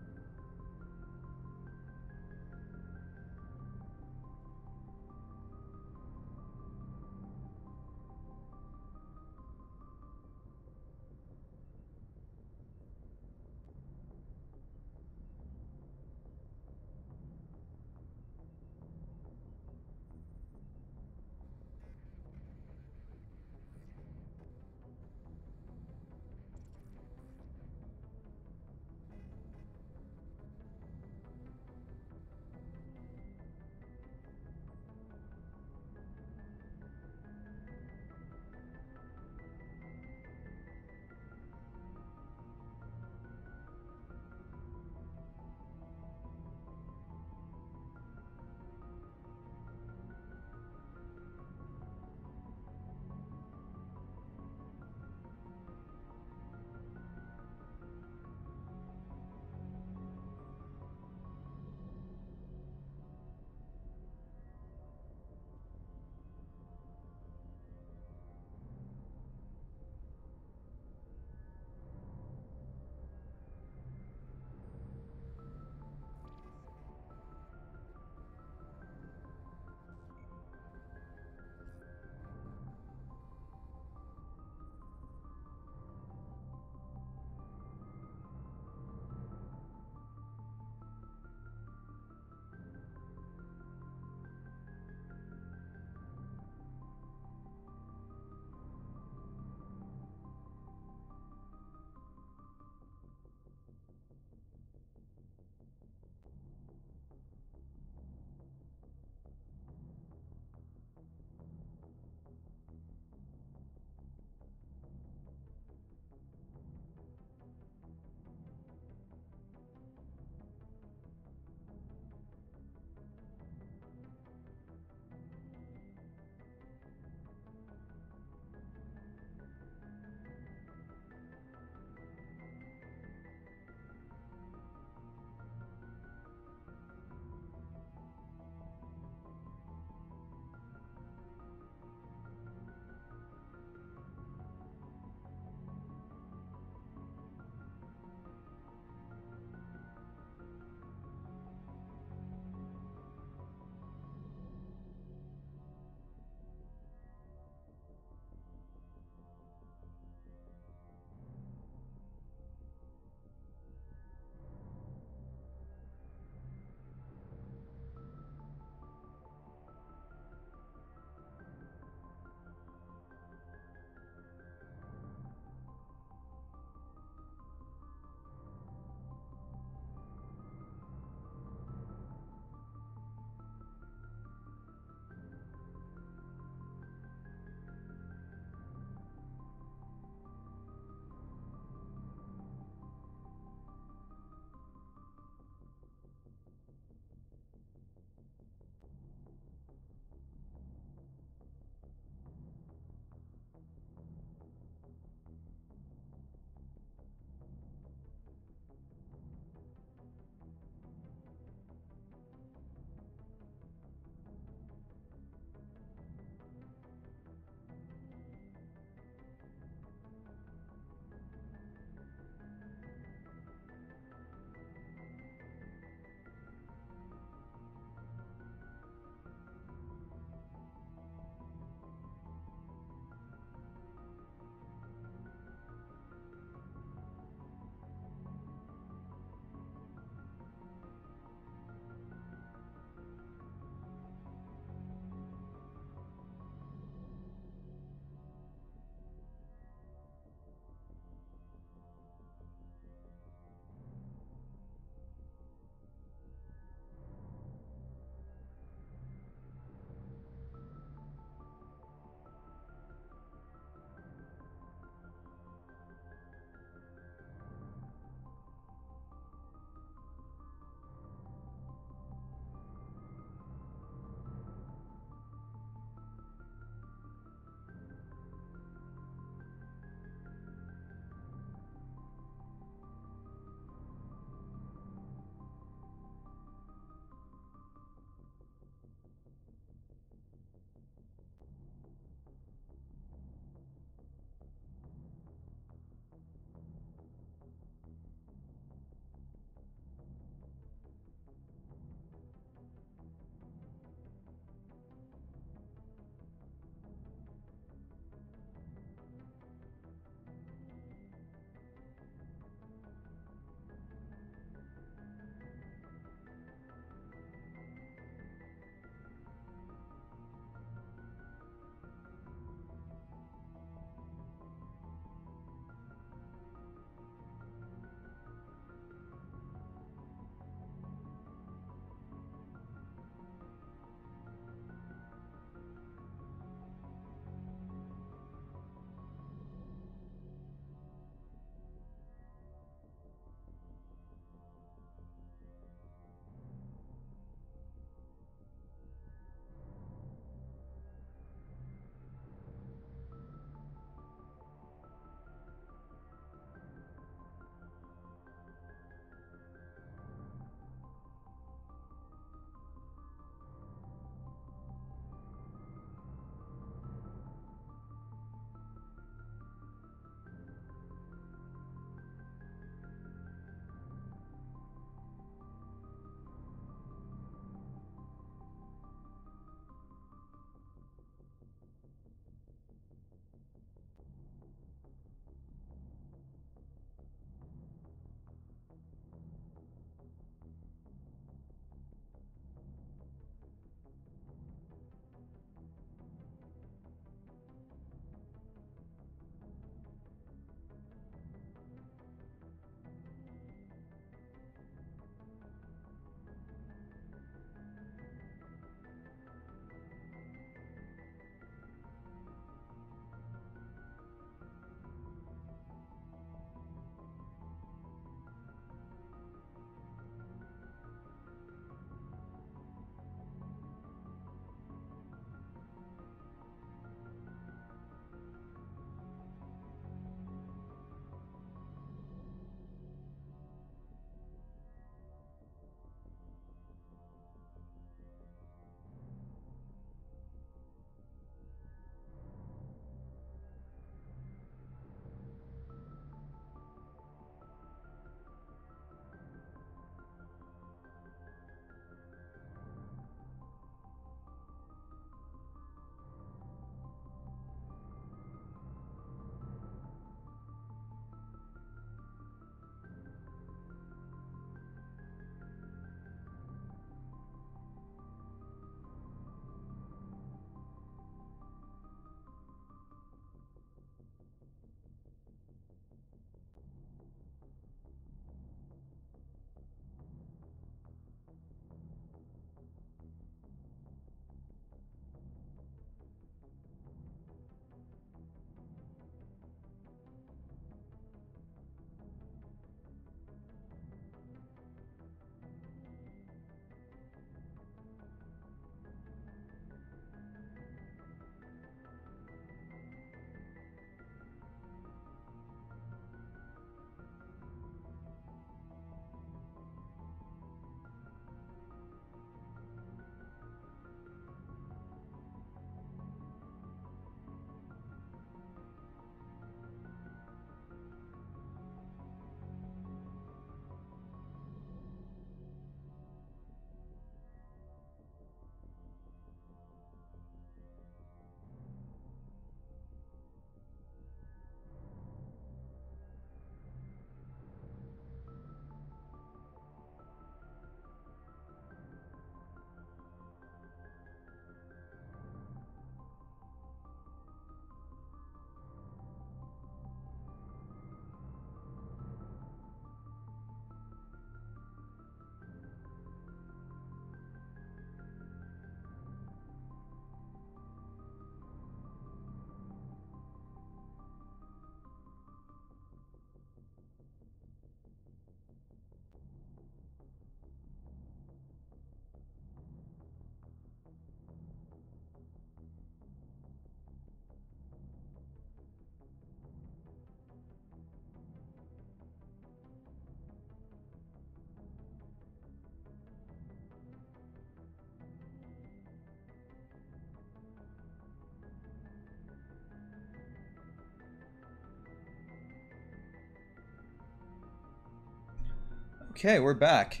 Okay, we're back.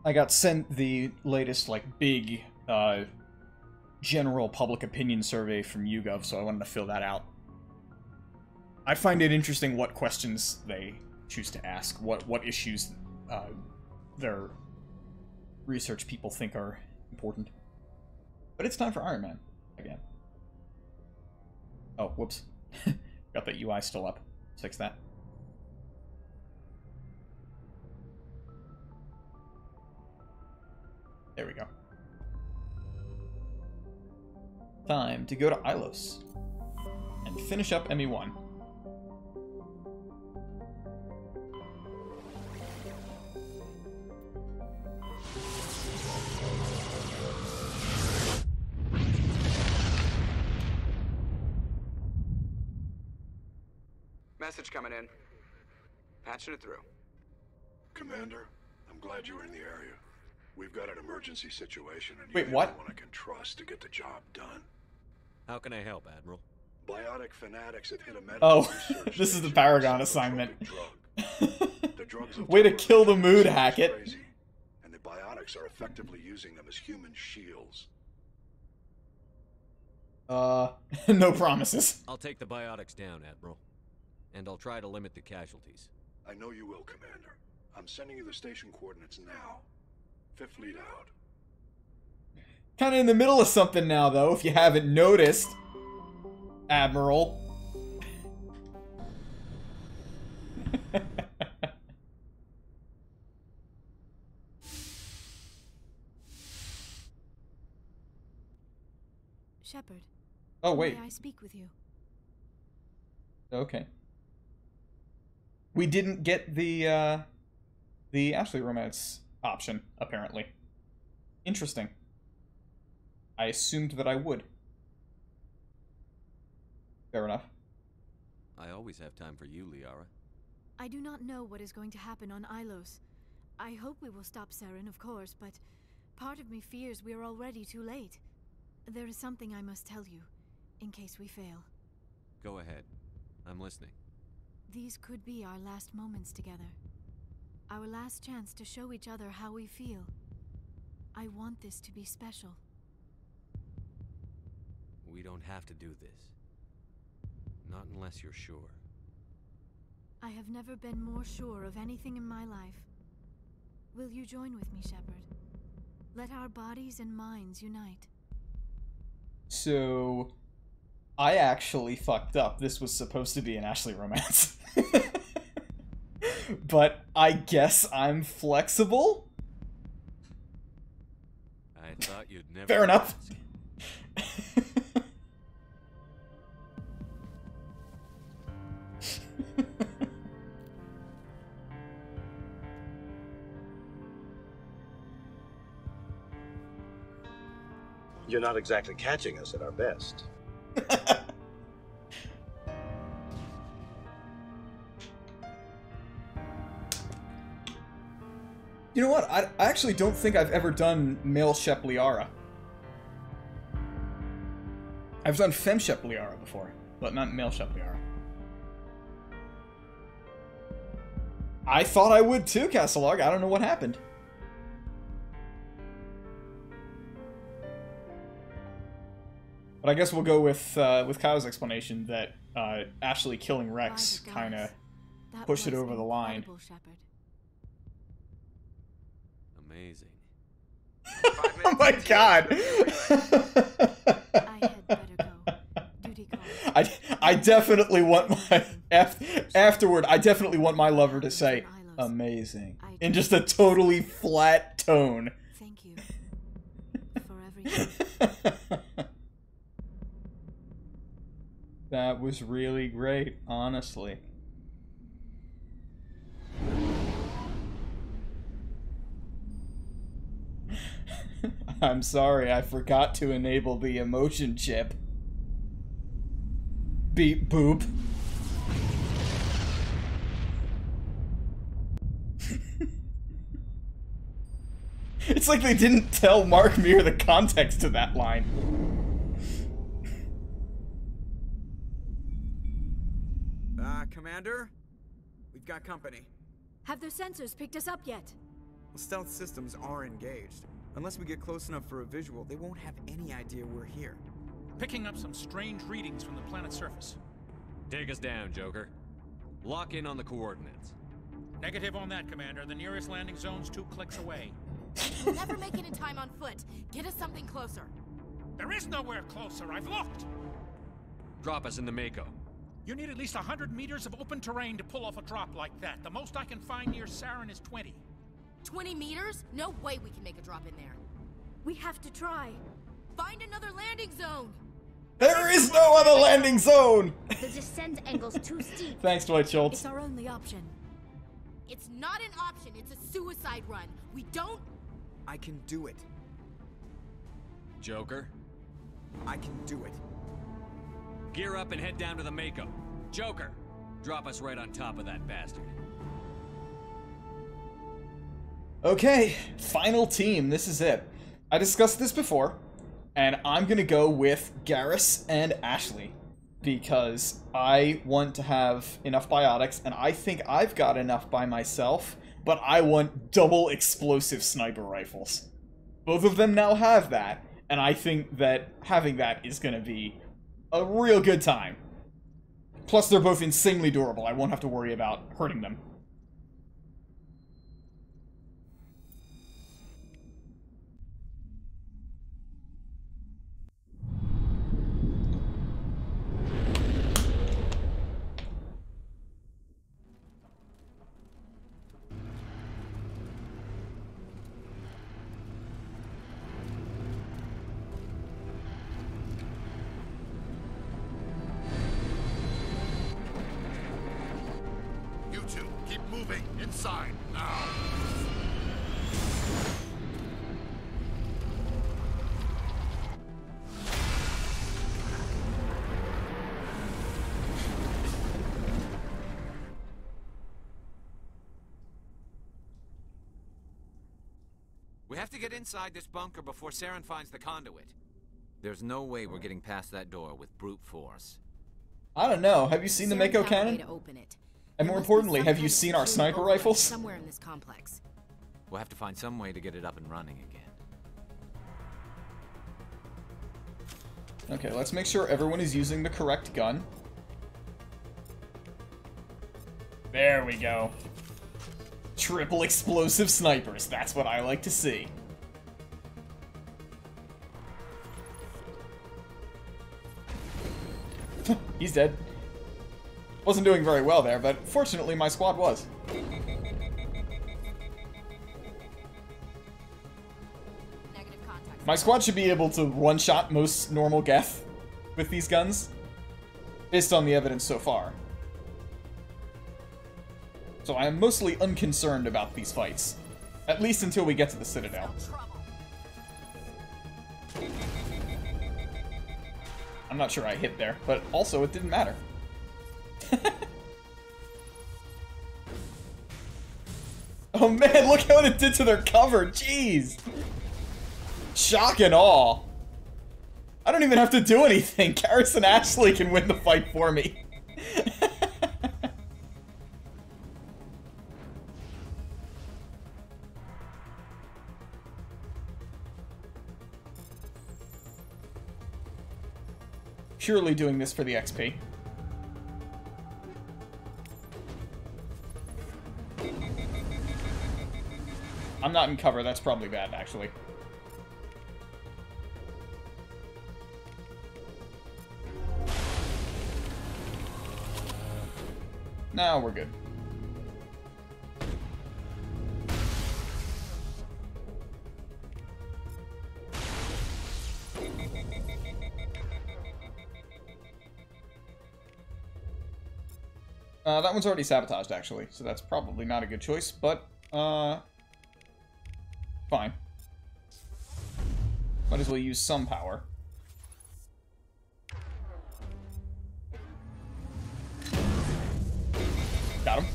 I got sent the latest, like, big, general public opinion survey from YouGov, so I wanted to fill that out. I find it interesting what questions they choose to ask, what issues their research people think are important. But it's time for Ironman again. Oh, whoops. Got that UI still up. Let's fix that. There we go. Time to go to Ilos and finish up ME1. Message coming in. Patching it through. Commander, I'm glad you were in the area. We've got an emergency situation and Wait, you what? have anyone I can trust to get the job done. How can I help, Admiral? Biotic fanatics have hit a medical Oh, research this is the station Paragon with a assignment. psychotropic drug. The drugs have Way to turned kill the mood, crazy, Hackett. and the biotics are effectively using them as human shields. No promises. I'll take the biotics down, Admiral. And I'll try to limit the casualties. I know you will, Commander. I'm sending you the station coordinates now. Fifth lead out. Kind of in the middle of something now, though, if you haven't noticed, Admiral. Shepard. Oh, wait. May I speak with you? Okay. We didn't get the Ashley romance option, apparently. Interesting. I assumed that I would. Fair enough. I always have time for you, Liara. I do not know what is going to happen on Ilos. I hope we will stop Saren, of course, but part of me fears we are already too late. There is something I must tell you, in case we fail. Go ahead. I'm listening. These could be our last moments together. Our last chance to show each other how we feel. I want this to be special. We don't have to do this. Not unless you're sure. I have never been more sure of anything in my life. Will you join with me, Shepard? Let our bodies and minds unite. So, I actually fucked up. This was supposed to be an Ashley romance. But I guess I'm flexible? I thought you'd never... Fair enough. You're not exactly catching us at our best. You know what? I actually don't think I've ever done male Shep Liara. I've done fem Shep Liara before, but not male Shep Liara. I thought I would too, Castlelog. I don't know what happened. But I guess we'll go with Kyle's explanation that Ashley killing Rex kind of pushed it over the line. Amazing. Oh my god! I had better go. Duty call. I definitely want my afterward. I definitely want my lover to say amazing in just a totally flat tone. Thank you for everything. That was really great, honestly. I'm sorry, I forgot to enable the emotion chip. Beep boop. It's like they didn't tell Mark Meer the context to that line. Commander? We've got company. Have their sensors picked us up yet? Stealth systems are engaged. Unless we get close enough for a visual, they won't have any idea we're here. Picking up some strange readings from the planet's surface. Take us down, Joker. Lock in on the coordinates. Negative on that, Commander. The nearest landing zone's 2 clicks away. We'll never make it in time on foot. Get us something closer. There is nowhere closer. I've looked. Drop us in the Mako. You need at least 100 meters of open terrain to pull off a drop like that. The most I can find near Saren is 20. 20 meters? No way we can make a drop in there. We have to try. Find another landing zone. There is no other landing zone! The descent angle's too steep. Thanks, Dwight Schultz. It's our only option. It's not an option, it's a suicide run. We don't... I can do it. Joker? I can do it. Gear up and head down to the Mako. Joker, drop us right on top of that bastard. Okay, final team. This is it. I discussed this before, and I'm gonna go with Garrus and Ashley because I want to have enough biotics, and I think I've got enough by myself, but I want double explosive sniper rifles. Both of them now have that, and I think that having that is gonna be a real good time. Plus, they're both insanely durable. I won't have to worry about hurting them. Inside, now! We have to get inside this bunker before Saren finds the conduit. There's no way we're getting past that door with brute force. I don't know. Have you seen the Mako cannon? To open it. And more importantly, have you seen our sniper rifles? Somewhere in this complex. We'll have to find some way to get it up and running again. Okay, let's make sure everyone is using the correct gun. There we go. Triple explosive snipers. That's what I like to see. He's dead. Wasn't doing very well there, but fortunately my squad was. My squad should be able to one-shot most normal Geth with these guns, based on the evidence so far. So I am mostly unconcerned about these fights, at least until we get to the Citadel. I'm not sure I hit there, but also it didn't matter. Oh man, look how it did to their cover, jeez! Shock and awe. I don't even have to do anything. Garrus and Ashley can win the fight for me. Purely doing this for the XP. I'm not in cover, that's probably bad, actually. Now we're good. That one's already sabotaged, actually, so that's probably not a good choice, but, fine. Might as well use some power. Got him.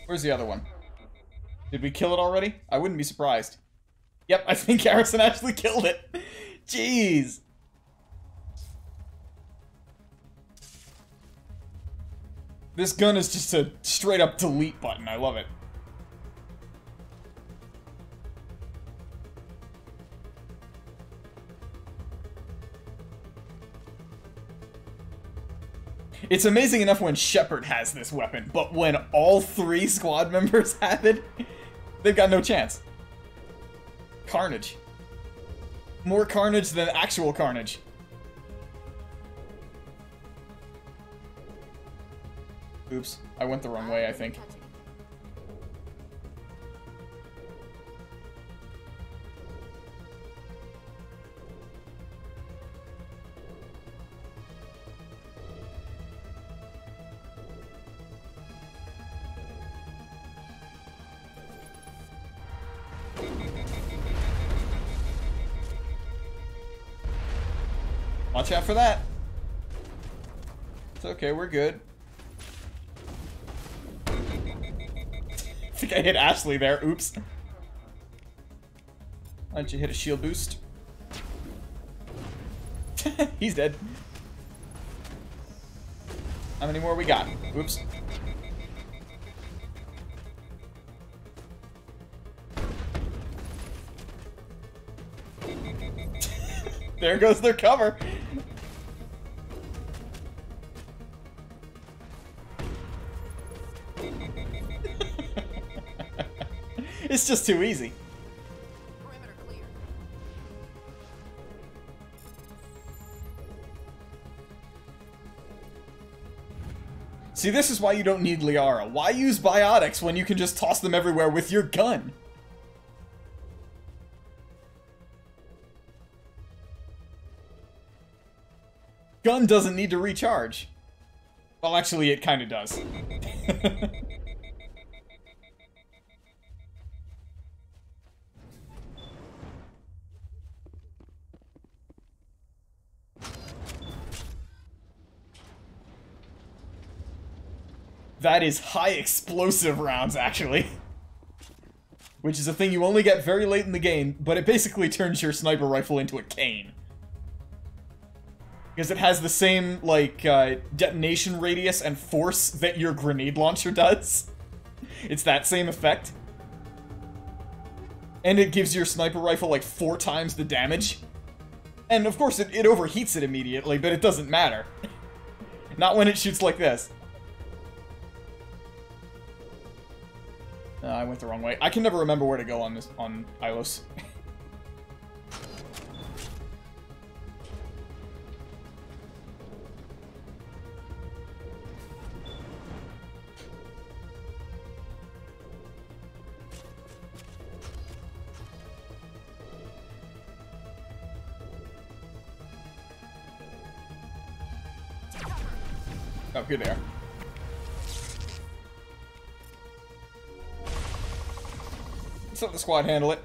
Where's the other one? Did we kill it already? I wouldn't be surprised. Yep, I think Harrison actually killed it. Jeez. This gun is just a straight up delete button. I love it. It's amazing enough when Shepard has this weapon, but when all 3 squad members have it, they've got no chance. Carnage. More carnage than actual carnage. Oops, I went the wrong way, I think. Watch out for that. It's okay, we're good. I think I hit Ashley there. Oops. Why don't you hit a shield boost? He's dead. How many more we got? Oops. There goes their cover. It's just too easy. Perimeter clear. See, this is why you don't need Liara. Why use biotics when you can just toss them everywhere with your gun? Gun doesn't need to recharge. Well, actually, it kind of does. That is high explosive rounds, actually. Which is a thing you only get very late in the game, but it basically turns your sniper rifle into a cane. Because it has the same, like, detonation radius and force that your grenade launcher does. It's that same effect. And it gives your sniper rifle, like, 4 times the damage. And, of course, it overheats it immediately, but it doesn't matter. Not when it shoots like this. I went the wrong way. I can never remember where to go on this, on Ilos. Oh, here they are. Let's let the squad handle it.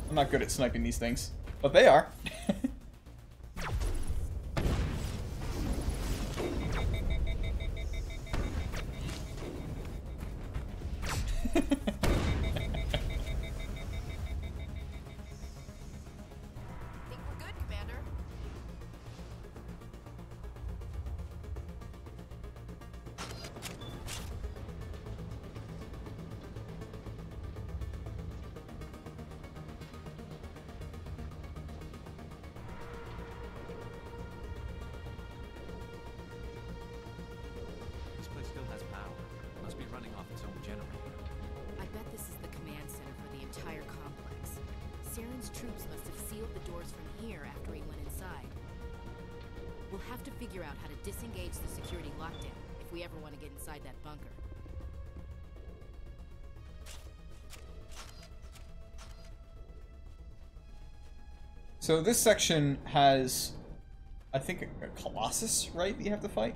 I'm not good at sniping these things, but they are. So this section has, I think, a Colossus, right, that you have to fight?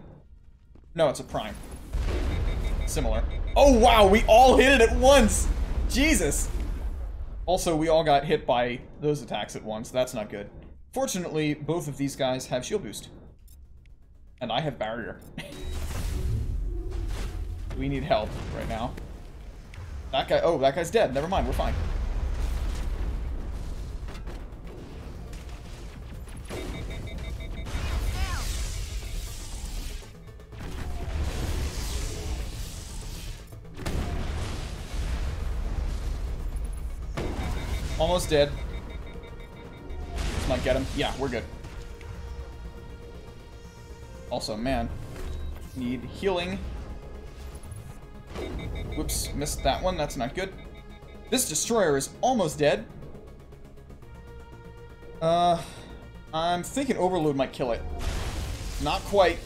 No, it's a Prime. Similar. Oh, wow, we all hit it at once! Jesus! Also, we all got hit by those attacks at once. That's not good. Fortunately, both of these guys have shield boost. And I have barrier. We need help right now. That guy, oh, that guy's dead. Never mind, we're fine. Almost dead. This might get him. Yeah, we're good. Also, man, need healing. Whoops, missed that one. That's not good. This destroyer is almost dead. I'm thinking overload might kill it. Not quite.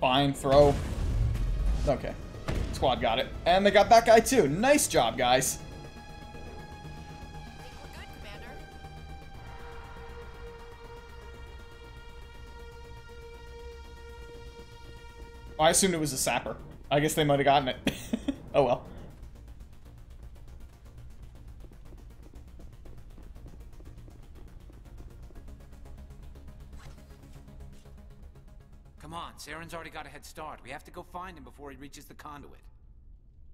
Fine, throw. Okay. Squad got it. And they got that guy too. Nice job, guys. I assumed it was a sapper. I guess they might have gotten it. Oh well. Come on, Saren's already got a head start. We have to go find him before he reaches the conduit.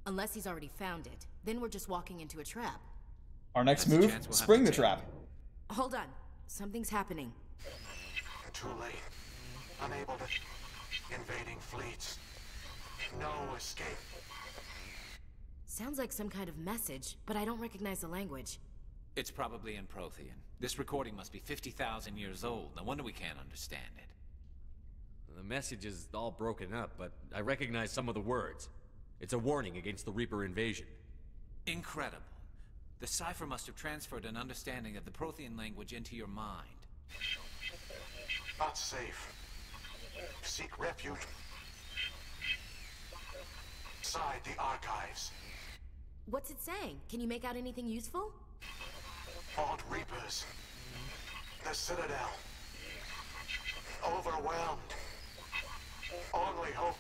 Unless he's already found it. Then we're just walking into a trap. Our next move, spring the trap. Hold on. Something's happening. Too late. Unable to... Invading fleets. No escape. Sounds like some kind of message, but I don't recognize the language. It's probably in Prothean. This recording must be 50,000 years old. No wonder we can't understand it. The message is all broken up, but I recognize some of the words. It's a warning against the Reaper invasion. Incredible. The cipher must have transferred an understanding of the Prothean language into your mind. Not safe. Seek refuge inside the archives. What's it saying? Can you make out anything useful? Fought Reapers. The Citadel. Overwhelmed. Only hope.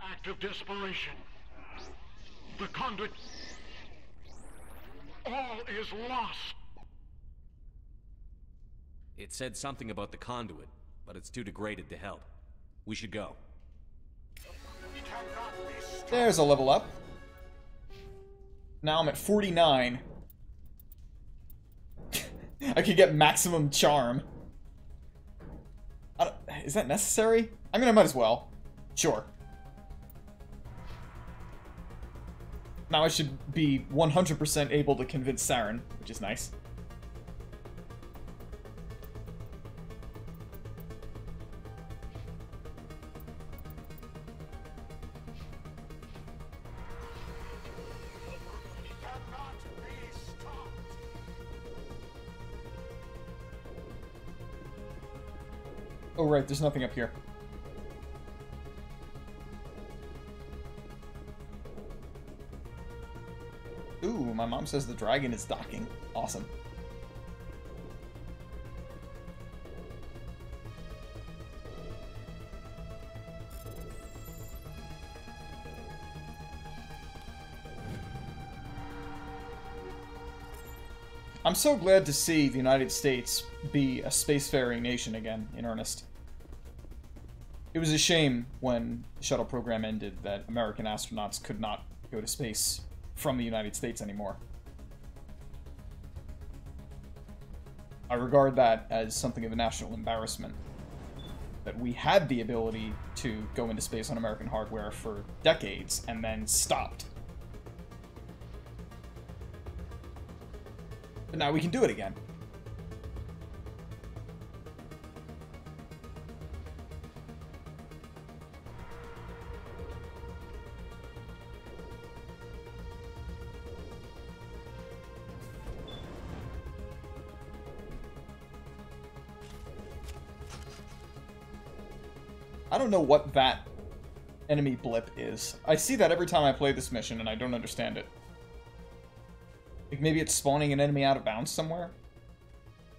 Act of desperation. The conduit. All is lost. It said something about the conduit, but it's too degraded to help. We should go. There's a level up. Now I'm at 49. I could get maximum charm. Is that necessary? I mean, I might as well. Sure. Now I should be 100% able to convince Saren, which is nice. Oh right, there's nothing up here. Ooh, my mom says the dragon is docking. Awesome. I'm so glad to see the United States be a spacefaring nation again, in earnest. It was a shame when the shuttle program ended that American astronauts could not go to space from the United States anymore. I regard that as something of a national embarrassment. That we had the ability to go into space on American hardware for decades and then stopped. But now we can do it again. I don't know what that enemy blip is. I see that every time I play this mission and I don't understand it. Like maybe it's spawning an enemy out of bounds somewhere?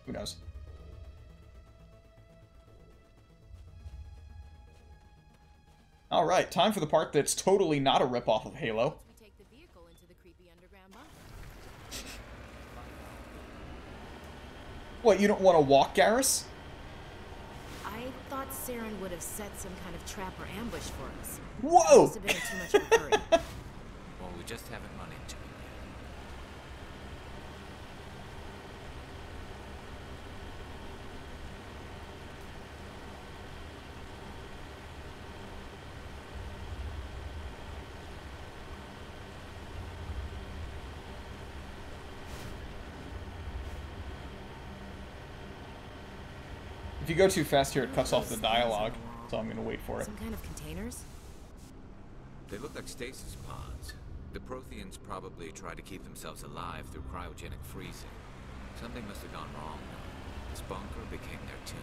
Who knows? Alright, time for the part that's totally not a ripoff of Halo. What, you don't want to walk, Garrus? I thought Saren would have set some kind of trap or ambush for us. Whoa! Must have been in too much of a hurry. Well, we just haven't run into it you go too fast here, it cuts off the dialogue, so I'm gonna wait for it. Some kind of containers? They look like stasis pods. The Protheans probably try to keep themselves alive through cryogenic freezing. Something must have gone wrong. This bunker became their tomb.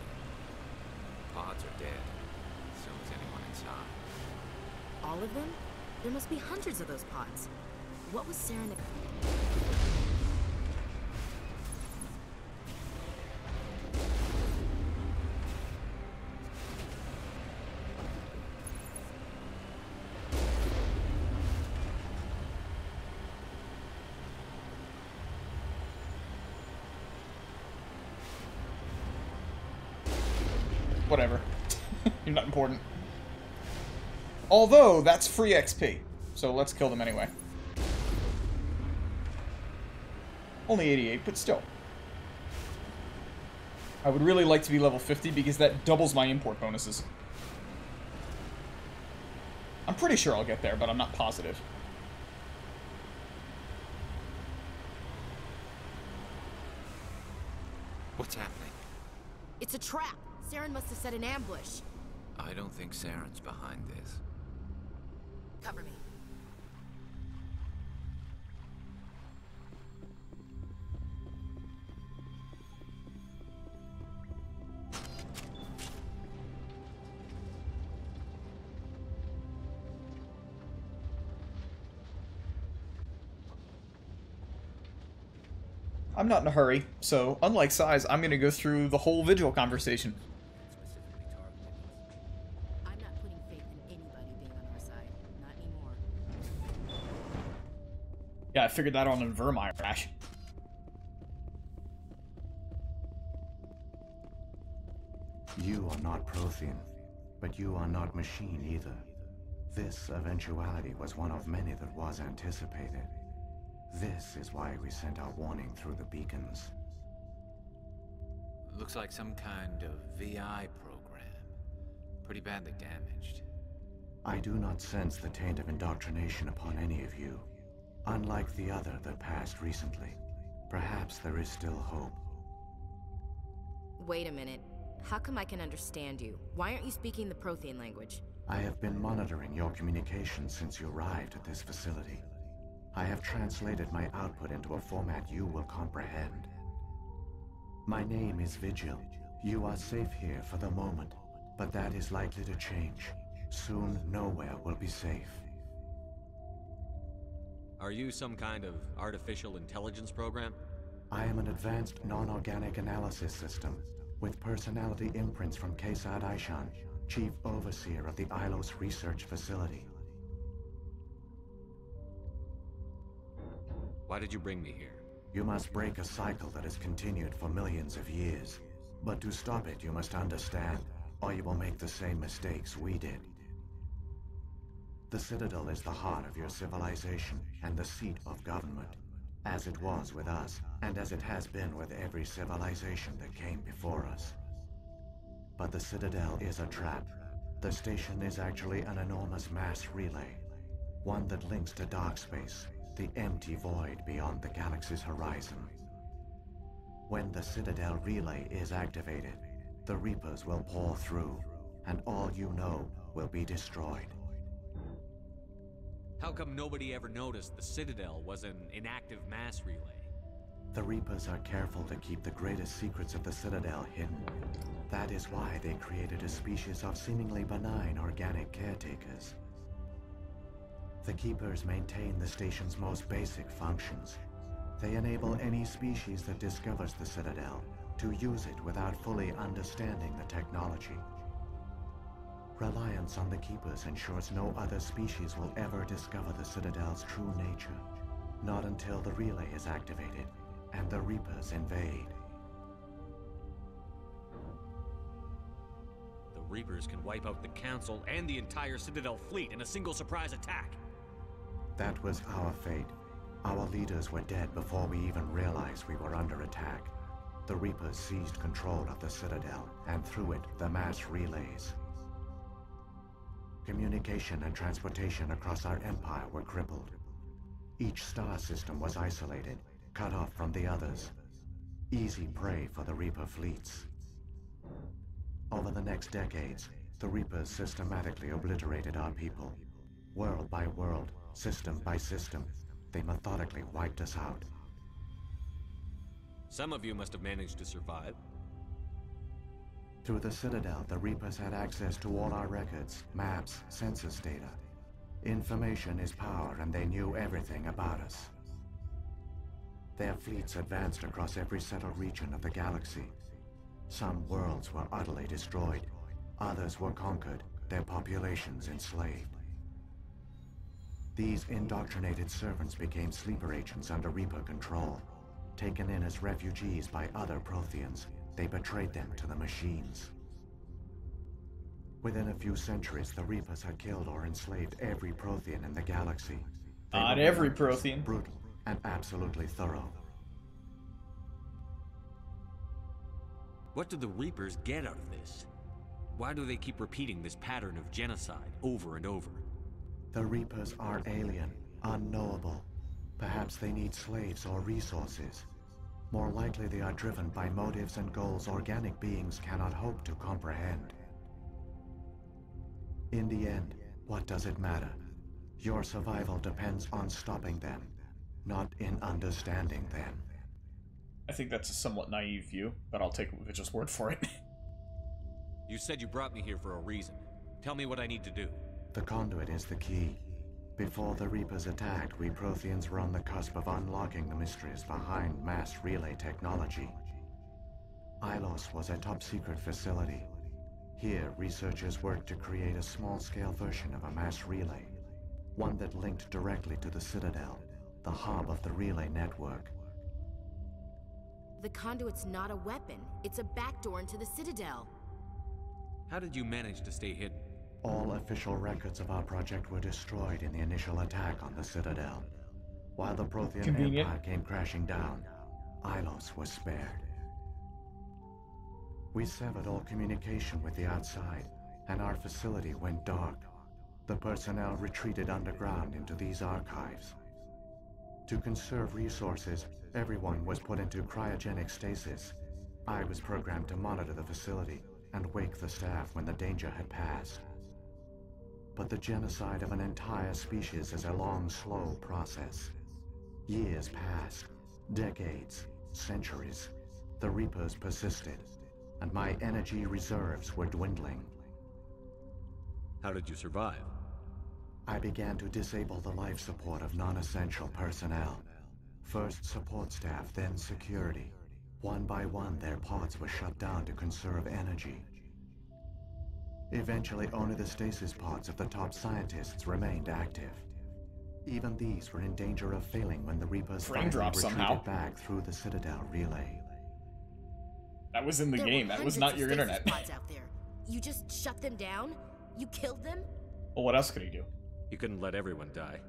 Pods are dead. So is anyone inside. All of them? There must be hundreds of those pods. What was Saren... Whatever. You're not important. Although, that's free XP. So let's kill them anyway. Only 88, but still. I would really like to be level 50 because that doubles my import bonuses. I'm pretty sure I'll get there, but I'm not positive. What's happening? It's a trap! Saren must have set an ambush. I don't think Saren's behind this. Cover me. I'm not in a hurry, so unlike Size, I'm going to go through the whole Vigil conversation. I'm not putting faith in anybody being on our side. Not anymore. Yeah, I figured that out on Vermeer, Ash. You are not Prothean, but you are not machine either. This eventuality was one of many that was anticipated. This is why we sent our warning through the beacons. Looks like some kind of VI program. Pretty badly damaged. I do not sense the taint of indoctrination upon any of you. Unlike the other that passed recently. Perhaps there is still hope. Wait a minute. How come I can understand you? Why aren't you speaking the Prothean language? I have been monitoring your communications since you arrived at this facility. I have translated my output into a format you will comprehend. My name is Vigil. You are safe here for the moment, but that is likely to change. Soon, nowhere will be safe. Are you some kind of artificial intelligence program? I am an advanced non-organic analysis system, with personality imprints from Kesad Aishan, Chief Overseer of the Ilos Research Facility. Why did you bring me here? You must break a cycle that has continued for millions of years. But to stop it, you must understand, or you will make the same mistakes we did. The Citadel is the heart of your civilization and the seat of government, as it was with us, and as it has been with every civilization that came before us. But the Citadel is a trap. The station is actually an enormous mass relay, one that links to dark space, the empty void beyond the galaxy's horizon. When the Citadel relay is activated, the Reapers will pour through, and all you know will be destroyed. How come nobody ever noticed the Citadel was an inactive mass relay? The Reapers are careful to keep the greatest secrets of the Citadel hidden. That is why they created a species of seemingly benign organic caretakers. The Keepers maintain the station's most basic functions. They enable any species that discovers the Citadel to use it without fully understanding the technology. Reliance on the Keepers ensures no other species will ever discover the Citadel's true nature. Not until the relay is activated and the Reapers invade. The Reapers can wipe out the Council and the entire Citadel fleet in a single surprise attack. That was our fate. Our leaders were dead before we even realized we were under attack. The Reapers seized control of the Citadel, and through it, the mass relays. Communication and transportation across our empire were crippled. Each star system was isolated, cut off from the others. Easy prey for the Reaper fleets. Over the next decades, the Reapers systematically obliterated our people. World by world, system by system, they methodically wiped us out. Some of you must have managed to survive. Through the Citadel, the Reapers had access to all our records, maps, census data. Information is power, and they knew everything about us. Their fleets advanced across every settled region of the galaxy. Some worlds were utterly destroyed. Others were conquered, their populations enslaved. These indoctrinated servants became sleeper agents under Reaper control. Taken in as refugees by other Protheans, they betrayed them to the machines. Within a few centuries, the Reapers had killed or enslaved every Prothean in the galaxy. Not every Prothean. Brutal and absolutely thorough. What do the Reapers get out of this? Why do they keep repeating this pattern of genocide over and over? The Reapers are alien, unknowable. Perhaps they need slaves or resources. More likely they are driven by motives and goals organic beings cannot hope to comprehend. In the end, what does it matter? Your survival depends on stopping them, not in understanding them. I think that's a somewhat naive view, but I'll take Witch's word for it. You said you brought me here for a reason. Tell me what I need to do. The conduit is the key. Before the Reapers attacked, we Protheans were on the cusp of unlocking the mysteries behind mass relay technology. Ilos was a top-secret facility. Here, researchers worked to create a small-scale version of a mass relay, one that linked directly to the Citadel, the hub of the relay network. The conduit's not a weapon. It's a backdoor into the Citadel. How did you manage to stay hidden? All official records of our project were destroyed in the initial attack on the Citadel. While the Prothean Empire came crashing down, Ilos was spared. We severed all communication with the outside, and our facility went dark. The personnel retreated underground into these archives. To conserve resources, everyone was put into cryogenic stasis. I was programmed to monitor the facility and wake the staff when the danger had passed. But the genocide of an entire species is a long, slow process. Years passed, decades, centuries. The Reapers persisted, and my energy reserves were dwindling. How did you survive? I began to disable the life support of non-essential personnel. First support staff, then security. One by one, their pods were shut down to conserve energy. Eventually, only the stasis pods of the top scientists remained active. Even these were in danger of failing when the Reapers finally retreated back through the Citadel relay. That was in the game. That was not your internet. Pods out there. You just shut them down? You killed them? Well, what else could he do? You couldn't let everyone die.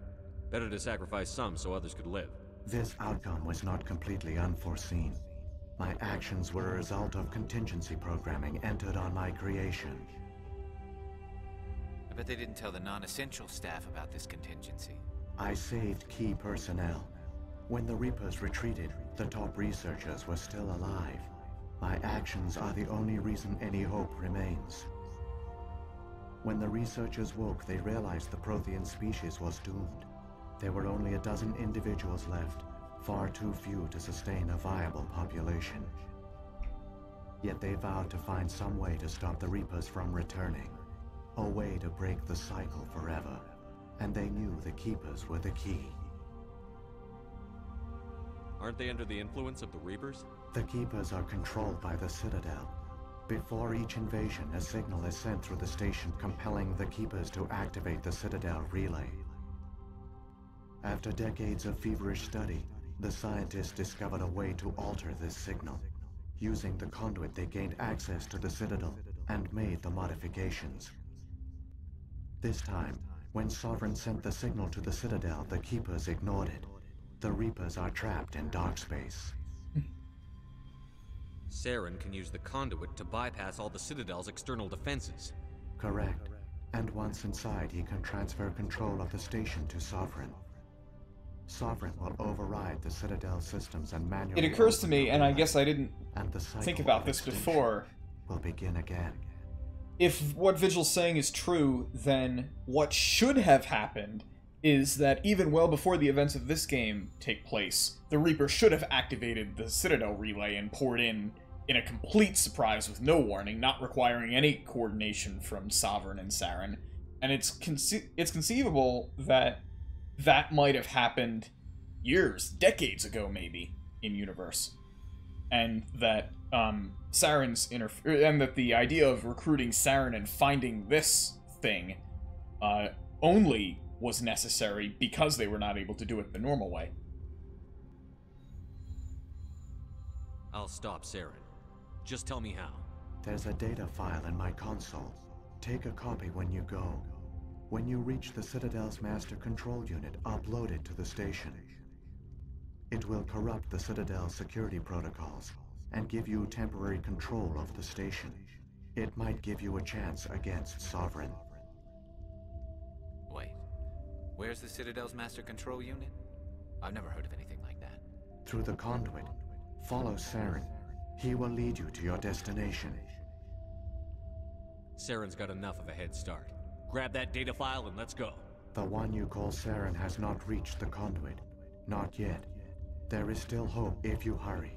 Better to sacrifice some so others could live. This outcome was not completely unforeseen. My actions were a result of contingency programming entered on my creation. I bet they didn't tell the non-essential staff about this contingency. I saved key personnel. When the Reapers retreated, the top researchers were still alive. My actions are the only reason any hope remains. When the researchers woke, they realized the Prothean species was doomed. There were only a dozen individuals left, far too few to sustain a viable population. Yet they vowed to find some way to stop the Reapers from returning. A way to break the cycle forever. And they knew the Keepers were the key. Aren't they under the influence of the Reapers? The Keepers are controlled by the Citadel. Before each invasion, a signal is sent through the station compelling the Keepers to activate the Citadel relay. After decades of feverish study, the scientists discovered a way to alter this signal. Using the conduit, they gained access to the Citadel and made the modifications. This time, when Sovereign sent the signal to the Citadel, the Keepers ignored it. The Reapers are trapped in dark space. Saren can use the conduit to bypass all the Citadel's external defenses. Correct. And once inside, he can transfer control of the station to Sovereign. Sovereign will override the Citadel systems and manually... It occurs to me, and I guess I didn't think about this before. Will begin again. if what Vigil's saying is true, then what should have happened is that even well before the events of this game take place, the Reaper should have activated the Citadel relay and poured in a complete surprise with no warning, not requiring any coordination from Sovereign and Saren. And it's conceivable that that might have happened years, decades ago maybe, in universe. And that Saren's and that the idea of recruiting Saren and finding this thing only was necessary because they were not able to do it the normal way. I'll stop Saren. Just tell me how. There's a data file in my console. Take a copy when you go. When you reach the Citadel's master control unit, upload it to the station. It will corrupt the Citadel's security protocols and give you temporary control of the station. It might give you a chance against Sovereign. Wait, where's the Citadel's master control unit? I've never heard of anything like that. Through the conduit, follow Saren. He will lead you to your destination. Saren's got enough of a head start. Grab that data file and let's go. The one you call Saren has not reached the conduit. Not yet. There is still hope if you hurry.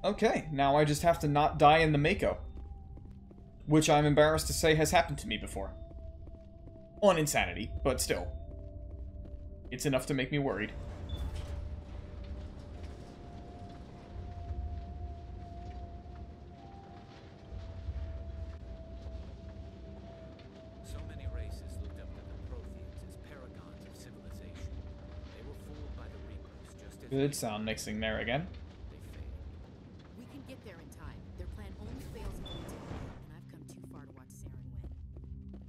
Okay, now I just have to not die in the Mako. Which I'm embarrassed to say has happened to me before. On insanity, but still. It's enough to make me worried. Good sound mixing there again. We can get there in time. Their plan only fails if we take it, and I've come too far to watch Saren win.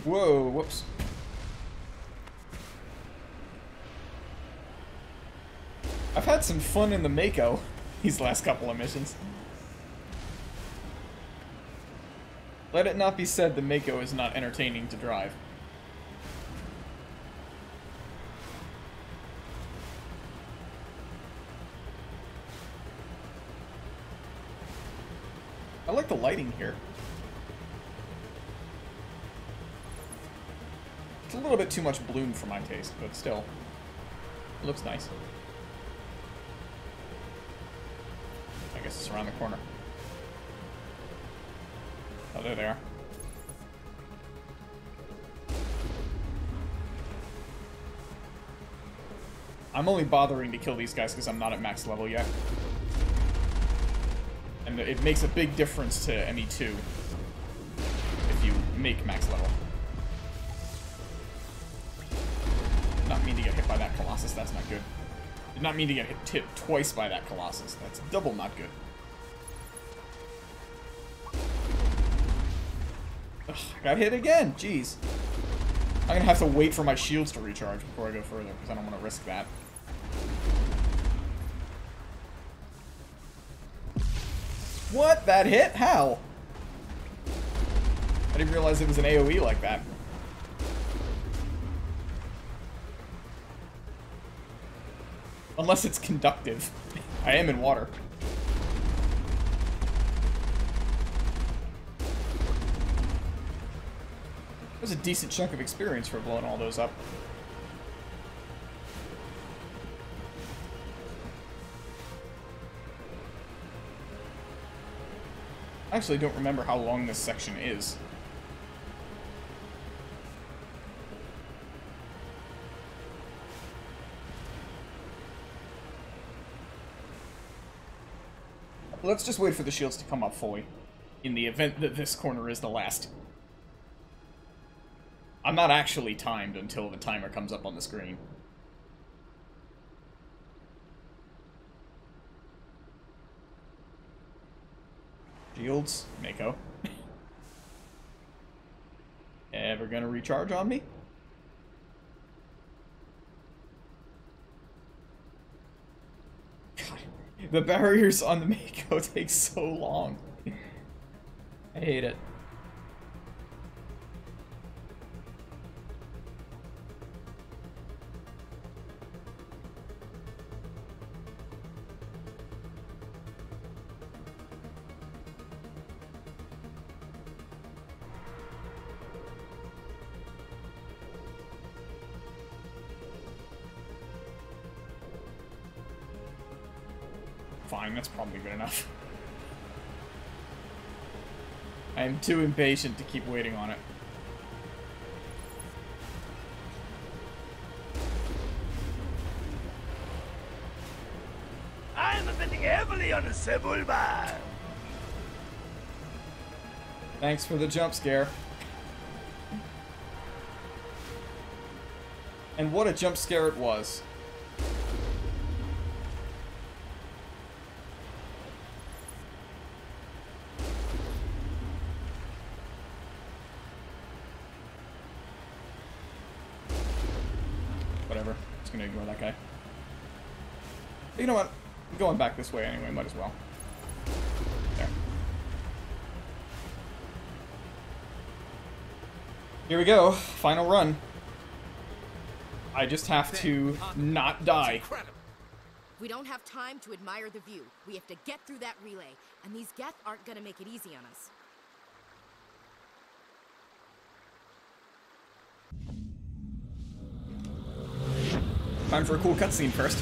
Whoa, whoops. I've had some fun in the Mako these last couple of missions. Let it not be said the Mako is not entertaining to drive. I like the lighting here. It's a little bit too much bloom for my taste, but still, it looks nice. I guess it's around the corner. Oh, there they are. I'm only bothering to kill these guys because I'm not at max level yet. And it makes a big difference to ME2 if you make max level. Did not mean to get hit by that Colossus, that's not good. Did not mean to get hit twice by that Colossus, that's double not good. Ugh, I got hit again, jeez. I'm gonna have to wait for my shields to recharge before I go further, because I don't want to risk that. What? That hit? How? I didn't realize it was an AoE like that. Unless it's conductive. I am in water. There's a decent chunk of experience for blowing all those up. I actually don't remember how long this section is. Let's just wait for the shields to come up fully, in the event that this corner is the last. I'm not actually timed until the timer comes up on the screen. Shields, Mako. Ever gonna recharge on me? The barriers on the Mako take so long. I hate it. Fine, that's probably good enough. I am too impatient to keep waiting on it. I am betting heavily on the Sebul bar. Thanks for the jump scare. And what a jump scare it was. Whatever. Just gonna ignore that guy. But you know what? I'm going back this way anyway, might as well. There. Here we go. Final run. I just have to not die. We don't have time to admire the view. We have to get through that relay, and these Geth aren't gonna make it easy on us. Time for a cool cutscene first.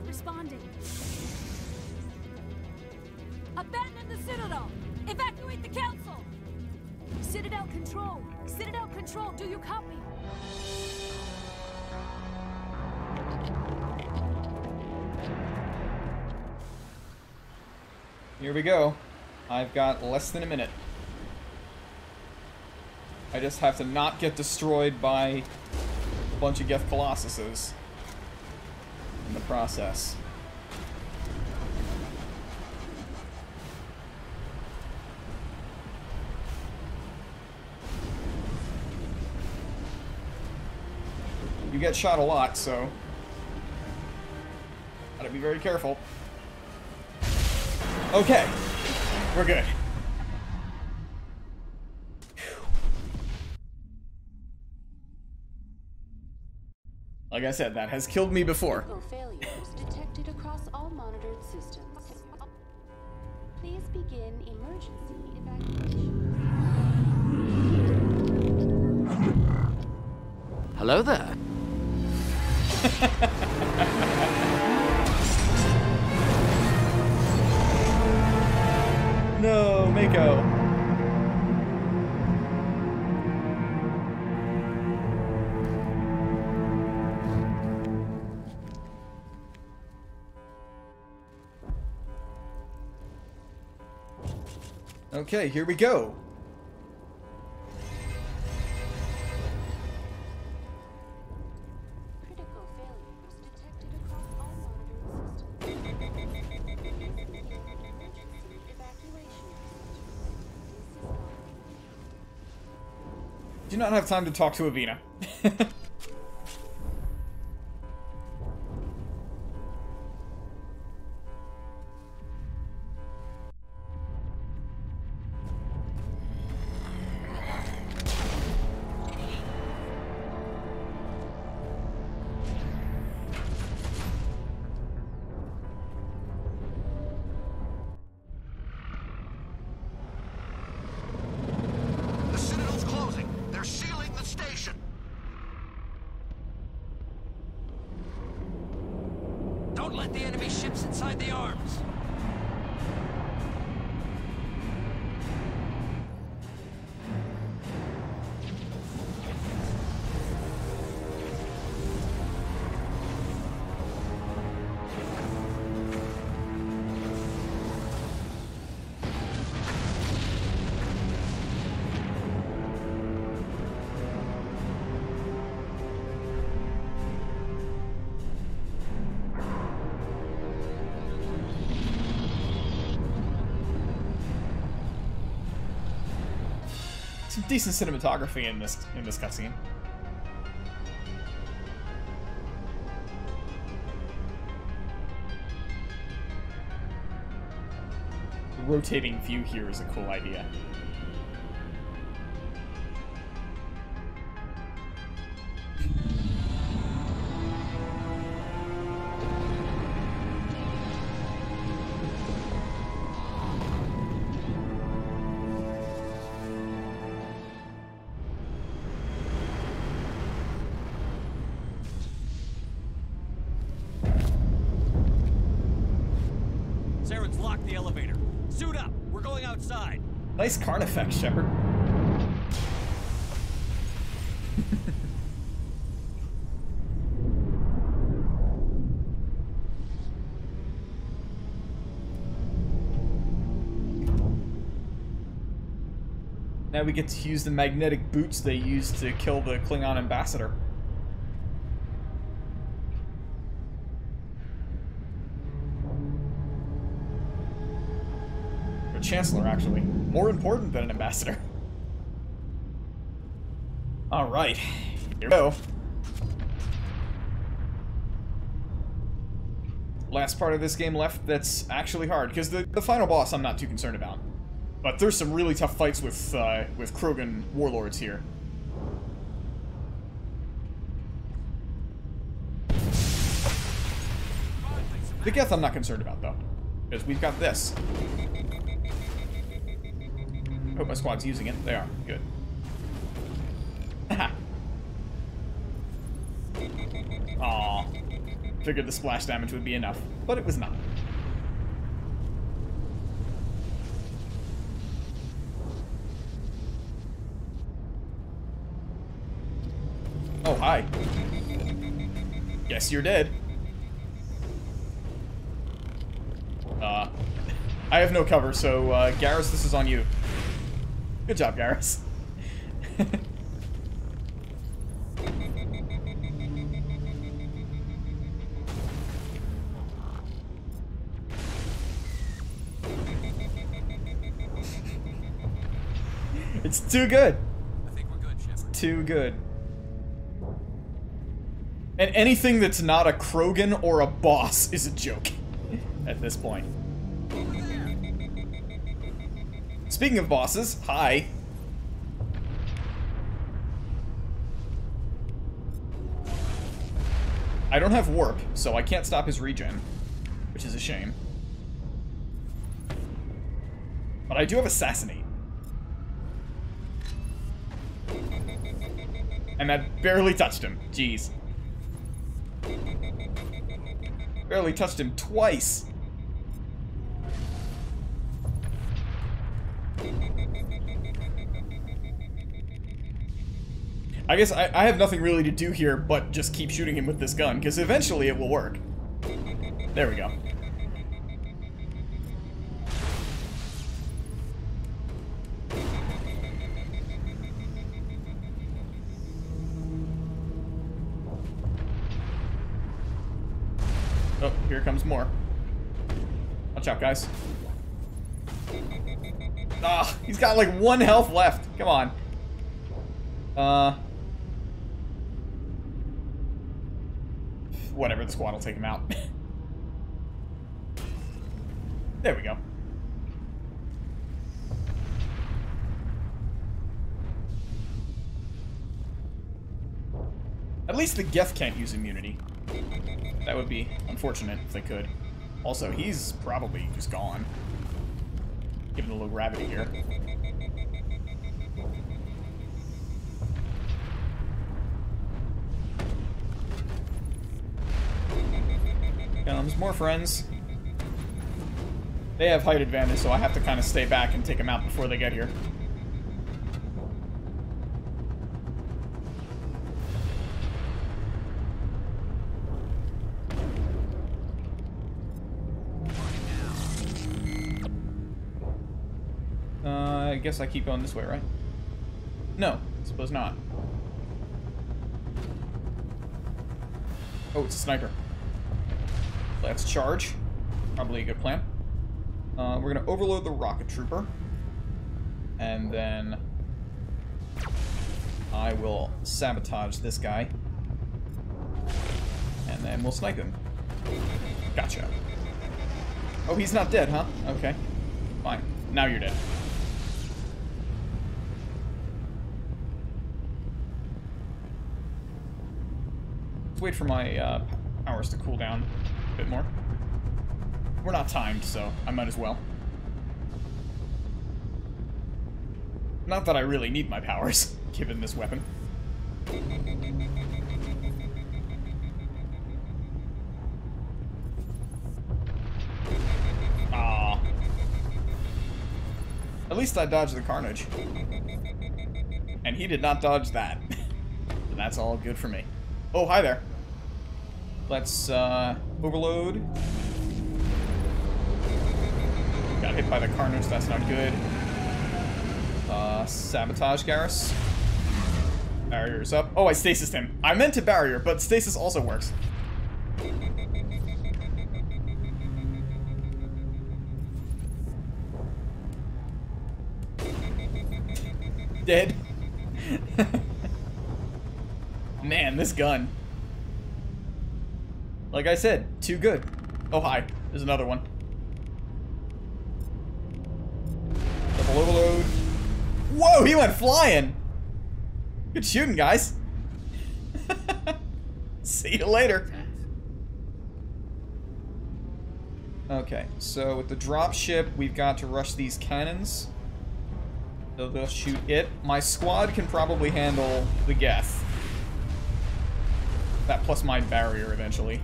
Responding. Abandon the Citadel! Evacuate the Council! Citadel Control! Citadel Control, do you copy? Here we go. I've got less than a minute. I just have to not get destroyed by a bunch of Geth Colossuses in the process. You get shot a lot, so gotta be very careful. Okay, we're good. Like I said, that has killed me before. Critical failures detected across all monitored systems. Please begin emergency evacuation. Hello there. No, Mako. Okay, here we go. Critical failures detected across all monitored systems. Evacuation. Do not have time to talk to Avina. The Citadel's closing. They're sealing the station. Don't let the enemy ships inside the arms. Some decent cinematography in this cutscene. The rotating view here is a cool idea. Saren's locked the elevator. Suit up. We're going outside. Nice card effect, Shepard. Now we get to use the magnetic boots they used to kill the Klingon ambassador. Or Chancellor, actually. More important than an ambassador. Alright, here we go. Last part of this game left that's actually hard, because the final boss I'm not too concerned about. But there's some really tough fights with Krogan warlords here. The Geth I'm not concerned about, though. Because we've got this. I hope my squad's using it. They are. Good. Aww. Figured the splash damage would be enough, but it was not. Oh, hi. Guess you're dead. I have no cover, so, Garrus, this is on you. Good job, Garrus. It's too good. I think we're good, Shepard. It's too good. And anything that's not a Krogan or a boss is a joke at this point. Speaking of bosses, hi. I don't have warp, so I can't stop his regen, which is a shame. But I do have assassinate. And that barely touched him. Jeez. Barely touched him twice. I guess I have nothing really to do here but just keep shooting him with this gun, because eventually it will work. There we go. Oh, here comes more. Watch out, guys. Ah, he's got like 1 health left. Come on. Whatever, the squad will take him out. There we go. At least the Geth can't use immunity. That would be unfortunate if they could. Also, he's probably just gone. Given the low gravity here. Comes more friends. They have height advantage, so I have to kind of stay back and take them out before they get here. I guess I keep going this way, right? No, I suppose not. Oh, it's a sniper. Let's charge. Probably a good plan. We're going to overload the rocket trooper. And then I will sabotage this guy. And then we'll snipe him. Gotcha. Oh, he's not dead, huh? Okay. Fine. Now you're dead. Let's wait for my powers to cool down a bit more. We're not timed, so I might as well. Not that I really need my powers, given this weapon. Ah. At least I dodged the carnage. And he did not dodge that. So that's all good for me. Oh, hi there. Let's, overload. Got hit by the carnage, that's not good. Sabotage Garrus. Barrier's up. Oh, I stasised him. I meant to barrier, but stasis also works. Dead. Man, this gun. Like I said, too good. Oh, hi. There's another one. Double overload. Whoa, he went flying. Good shooting, guys. See you later. Okay, so with the dropship, we've got to rush these cannons. So they'll shoot it. My squad can probably handle the Geth. That plus my barrier eventually.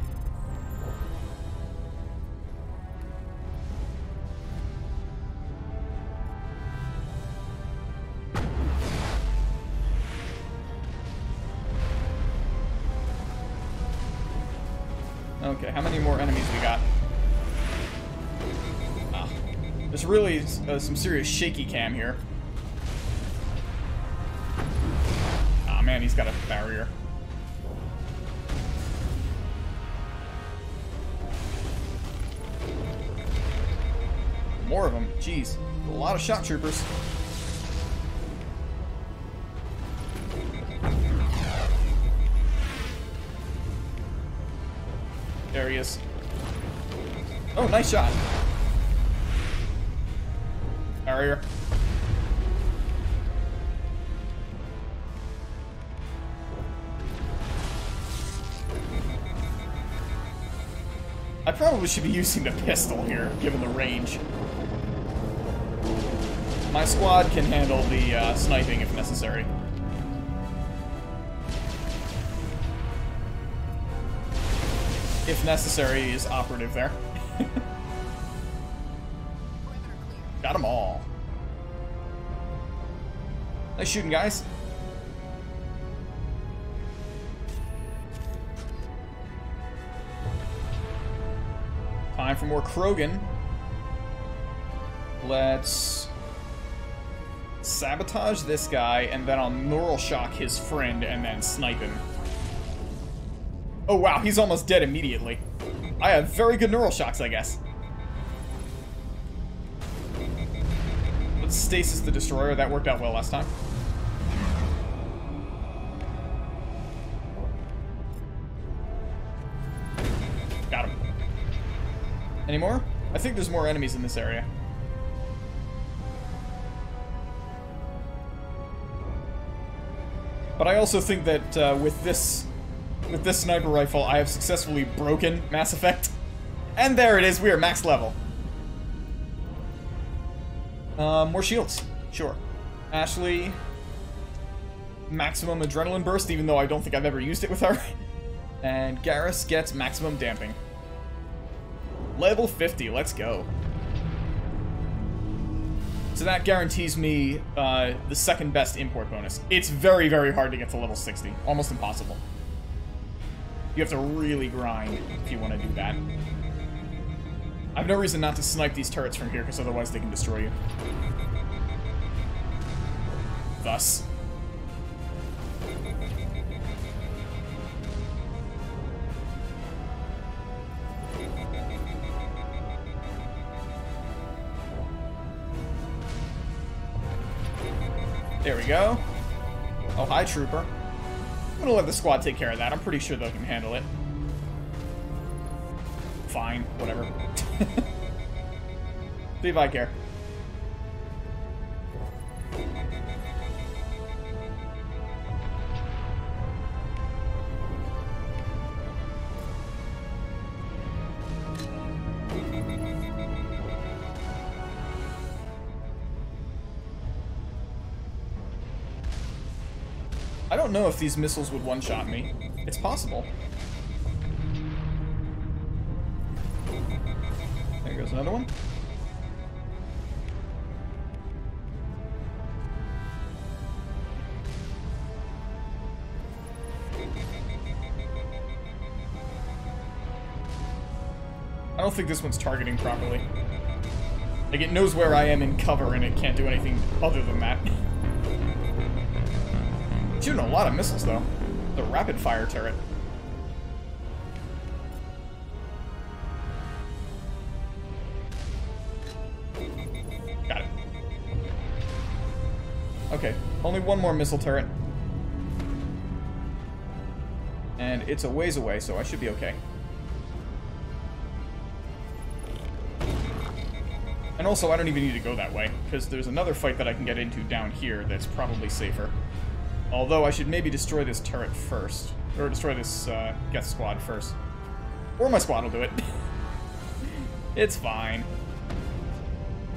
Okay, how many more enemies we got? Ah, there's really some serious shaky cam here. Ah, man, he's got a barrier. More of them. Jeez, a lot of shock troopers. There he is. Oh, nice shot. Barrier. I probably should be using the pistol here, given the range. My squad can handle the sniping if necessary. If necessary is operative there. Got them all. Nice shooting, guys. Time for more Krogan. Let's sabotage this guy, and then I'll neural shock his friend and then snipe him. Oh wow, he's almost dead immediately. I have very good neural shocks, I guess. Let's stasis the destroyer. That worked out well last time. Got him. Any more? I think there's more enemies in this area. But I also think that with this sniper rifle, I have successfully broken Mass Effect. And there it is, we are max level. More shields, sure. Ashley, maximum adrenaline burst, even though I don't think I've ever used it with her. And Garrus gets maximum damping. Level 50, let's go. So that guarantees me the second best import bonus. It's very, very hard to get to level 60. Almost impossible. You have to really grind if you want to do that. I have no reason not to snipe these turrets from here, because otherwise they can destroy you. Thus. There we go. Oh, hi, Trooper. I'm gonna let the squad take care of that. I'm pretty sure they can handle it. Fine, whatever. See if I care. I don't know if these missiles would one-shot me. It's possible. There goes another one. I don't think this one's targeting properly. Like, it knows where I am in cover and it can't do anything other than that. Shooting a lot of missiles, though. The rapid fire turret. Got it. Okay, only one more missile turret. And it's a ways away, so I should be okay. And also, I don't even need to go that way, because there's another fight that I can get into down here that's probably safer. Although, I should maybe destroy this turret first. Or destroy this Geth squad first. Or my squad will do it. It's fine.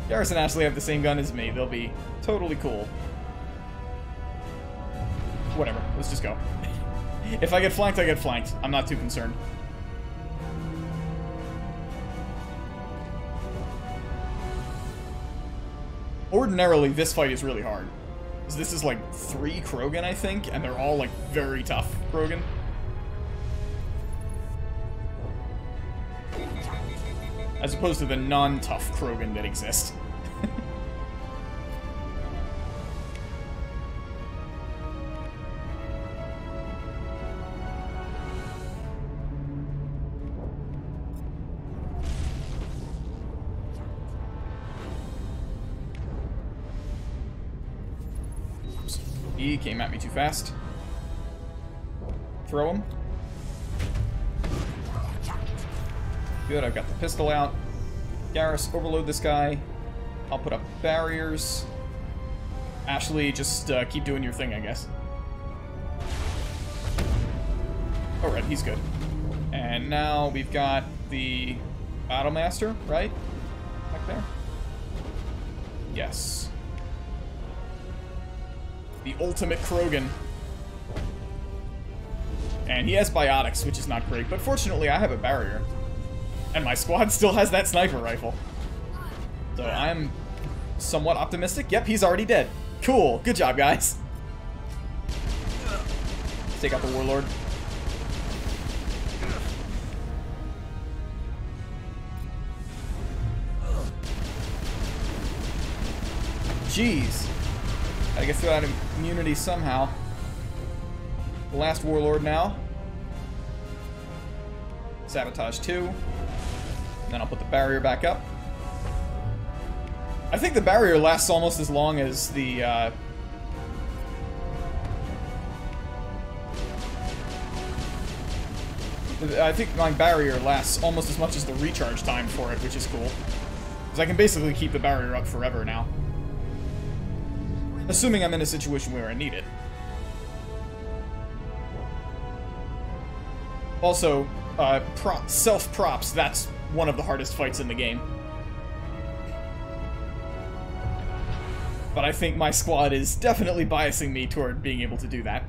Garrus and Ashley have the same gun as me. They'll be totally cool. Whatever. Let's just go. If I get flanked, I get flanked. I'm not too concerned. Ordinarily, this fight is really hard. This is like 3 Krogan, I think, and they're all like very tough Krogan. As opposed to the non-tough Krogan that exist. He came at me too fast. Throw him. Good, I've got the pistol out. Garrus, overload this guy. I'll put up barriers. Ashley, just keep doing your thing, I guess. Alright, he's good. And now we've got the Battlemaster, right? Back there? Yes. The ultimate Krogan. And he has biotics, which is not great, but fortunately I have a barrier. And my squad still has that sniper rifle. So I'm somewhat optimistic. Yep, he's already dead. Cool. Good job, guys. Let's take out the Warlord. Jeez. Gotta get through that immunity somehow. The last Warlord now. Sabotage 2. Then I'll put the barrier back up. I think the barrier lasts almost as long as the, I think my barrier lasts almost as much as the recharge time for it, which is cool. Because I can basically keep the barrier up forever now. Assuming I'm in a situation where I need it. Also, self-props, that's one of the hardest fights in the game. But I think my squad is definitely biasing me toward being able to do that.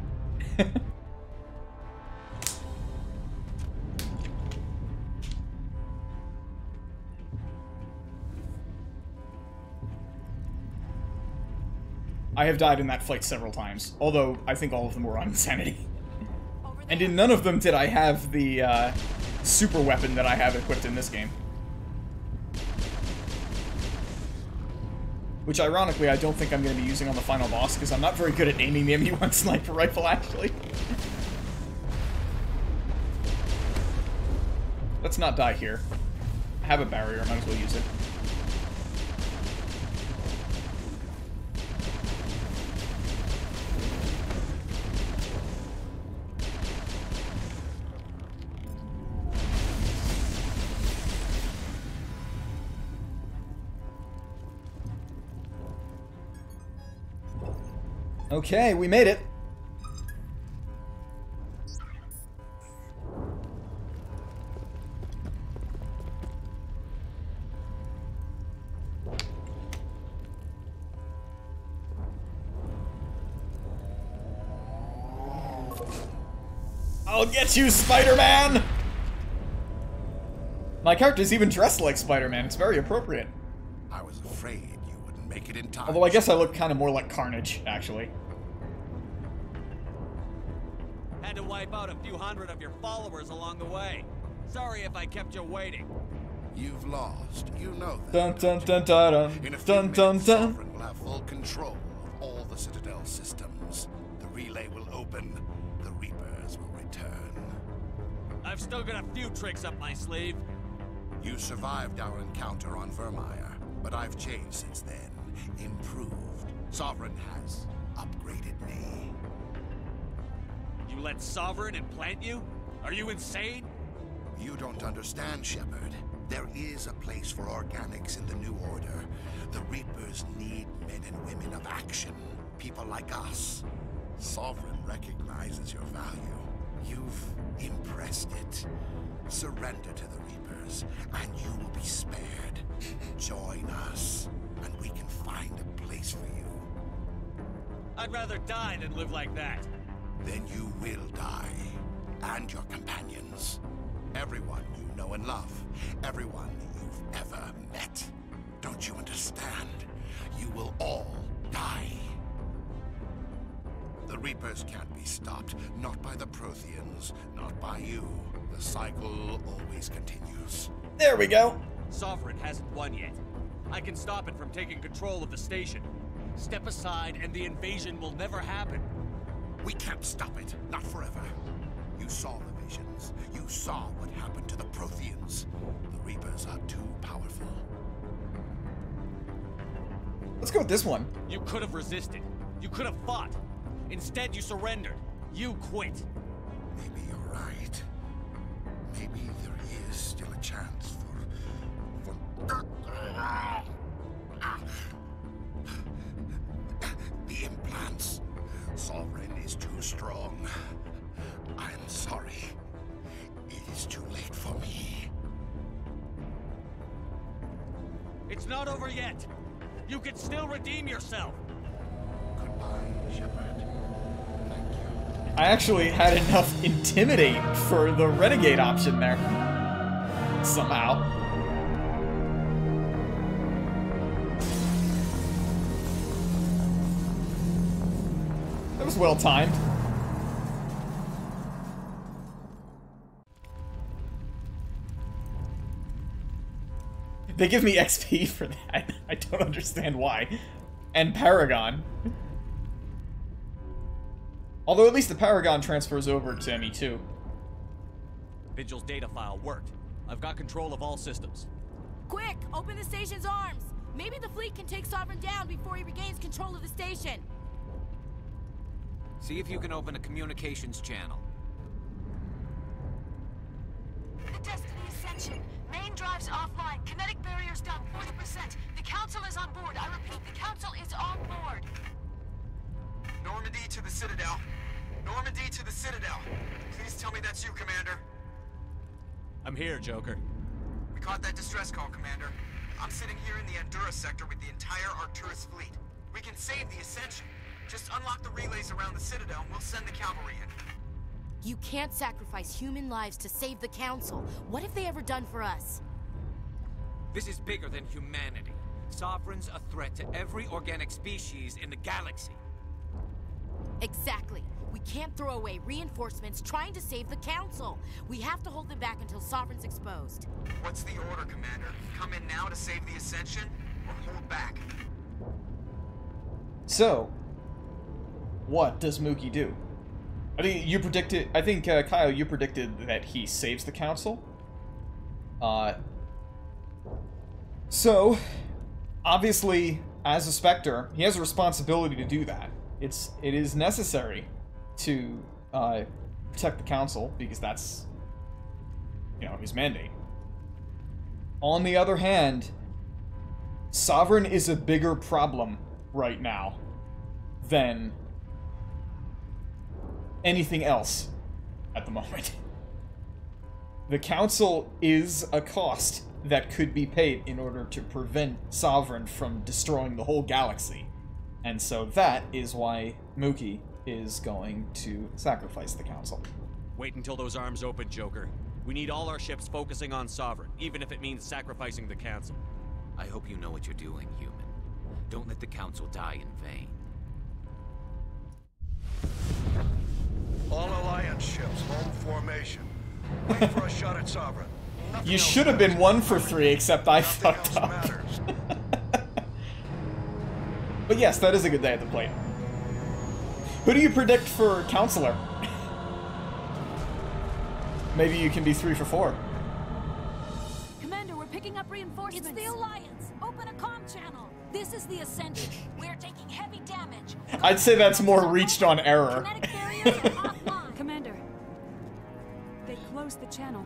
I have died in that fight several times, although I think all of them were on insanity. And in none of them did I have the super weapon that I have equipped in this game. Which, ironically, I don't think I'm going to be using on the final boss, because I'm not very good at aiming the MU1 sniper rifle, actually. Let's not die here. I have a barrier, I might as well use it. Okay, we made it. I'll get you, Spider-Man! My character's even dressed like Spider-Man. It's very appropriate. I was afraid you wouldn't make it in time. Although I guess I look kind of more like Carnage, actually. Had to wipe out a few hundred of your followers along the way. Sorry if I kept you waiting. You've lost. You know that. Dun dun dun dun dun. In a few Dun dun minutes, dun. Sovereign will have full control of all the Citadel systems. The relay will open. The Reapers will return. I've still got a few tricks up my sleeve. You survived our encounter on Vermeer, but I've changed since then. Improved. Sovereign has upgraded me. You let Sovereign implant you? Are you insane? You don't understand, Shepard. There is a place for organics in the New Order. The Reapers need men and women of action. People like us. Sovereign recognizes your value. You've impressed it. Surrender to the Reapers, and you will be spared. Join us, and we can find a place for you. I'd rather die than live like that. Then you will die. And your companions. Everyone you know and love. Everyone you've ever met. Don't you understand? You will all die. The Reapers can't be stopped. Not by the Protheans. Not by you. The cycle always continues. There we go. Sovereign hasn't won yet. I can stop it from taking control of the station. Step aside and the invasion will never happen. We can't stop it. Not forever. You saw the visions. You saw what happened to the Protheans. The Reapers are too powerful. Let's go with this one. You could have resisted. You could have fought. Instead, you surrendered. You quit. Maybe you're right. Maybe there is still a chance for... The implants. Sovereign is too strong. I'm sorry. It is too late for me. It's not over yet. You can still redeem yourself. Goodbye, Shepard. Thank you. I actually had enough Intimidate for the Renegade option there. Somehow. That was well timed. They give me XP for that. I don't understand why. And Paragon. Although at least the Paragon transfers over to me too. Vigil's data file worked. I've got control of all systems. Quick! Open the station's arms! Maybe the fleet can take Sovereign down before he regains control of the station. See if you can open a communications channel. The Destiny Ascension. Main drives offline. Kinetic barriers down 40%. The Council is on board. I repeat, the Council is on board. Normandy to the Citadel. Normandy to the Citadel. Please tell me that's you, Commander. I'm here, Joker. We caught that distress call, Commander. I'm sitting here in the Andurra sector with the entire Arcturus fleet. We can save the Ascension. Just unlock the relays around the Citadel and we'll send the cavalry in. You can't sacrifice human lives to save the Council. What have they ever done for us? This is bigger than humanity. Sovereign's a threat to every organic species in the galaxy. Exactly. We can't throw away reinforcements trying to save the Council. We have to hold them back until Sovereign's exposed. What's the order, Commander? Come in now to save the Ascension, or hold back? So, what does Mookie do? I think you predicted. I think Kyle, you predicted that he saves the Council. So, obviously, as a Spectre, he has a responsibility to do that. It is necessary to protect the Council because that's, you know, his mandate. On the other hand, Sovereign is a bigger problem right now than anything else at the moment. The Council is a cost that could be paid in order to prevent Sovereign from destroying the whole galaxy. And so that is why Mookie is going to sacrifice the Council. Wait until those arms open, Joker. We need all our ships focusing on Sovereign, even if it means sacrificing the Council. I hope you know what you're doing, human. Don't let the Council die in vain. All Alliance ships, home formation. Wait for a shot at Sovereign. You should have been 1 for 3, except I fucked up. But yes, that is a good day at the plate. Who do you predict for Counselor? Maybe you can be 3 for 4. Commander, we're picking up reinforcements. It's the Alliance. Open a comm channel. This is the Ascension. We're taking heavy damage. I'd say that's more reached on error. Kinetic barriers are offline. Commander, they closed the channel.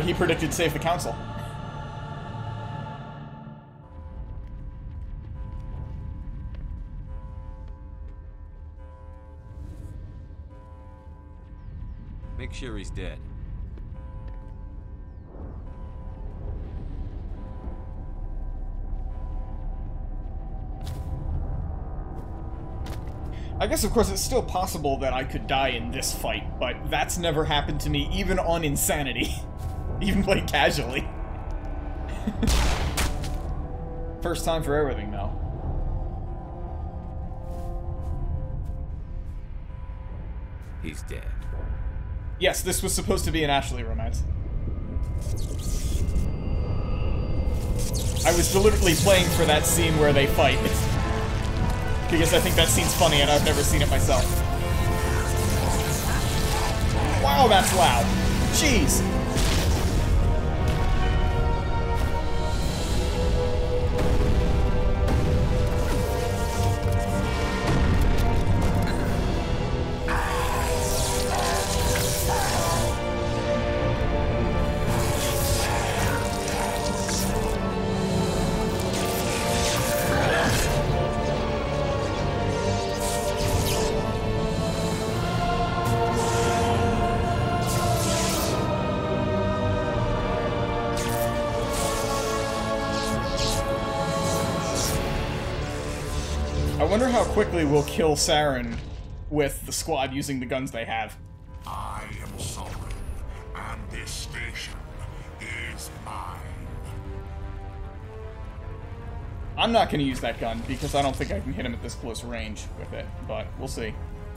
He predicted save the Council. Make sure he's dead. I guess, of course, it's still possible that I could die in this fight, but that's never happened to me, even on Insanity. Even played casually. First time for everything, though. He's dead. Yes, this was supposed to be an Ashley romance. I was deliberately playing for that scene where they fight. Because I think that scene's funny and I've never seen it myself. Wow, that's loud. Jeez. I wonder how quickly we'll kill Saren with the squad using the guns they have. I am Sovereign, and this station is mine. I'm not going to use that gun because I don't think I can hit him at this close range with it, but we'll see.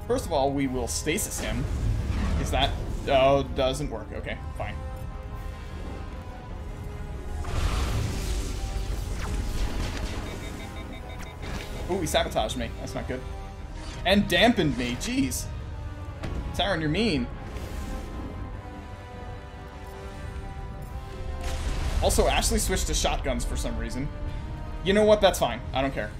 First of all, we will stasis him. Is that... Oh, doesn't work. Okay, fine. Ooh, he sabotaged me. That's not good. And dampened me. Jeez. Saren, you're mean. Also, Ashley switched to shotguns for some reason. You know what? That's fine. I don't care.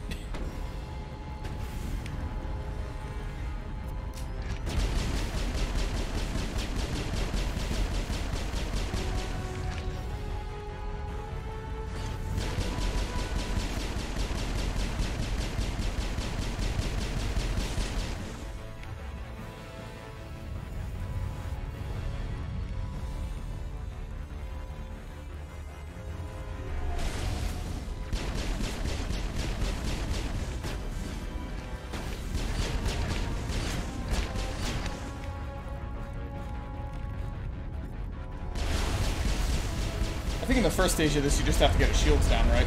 I think in the first stage of this, you just have to get his shields down, right?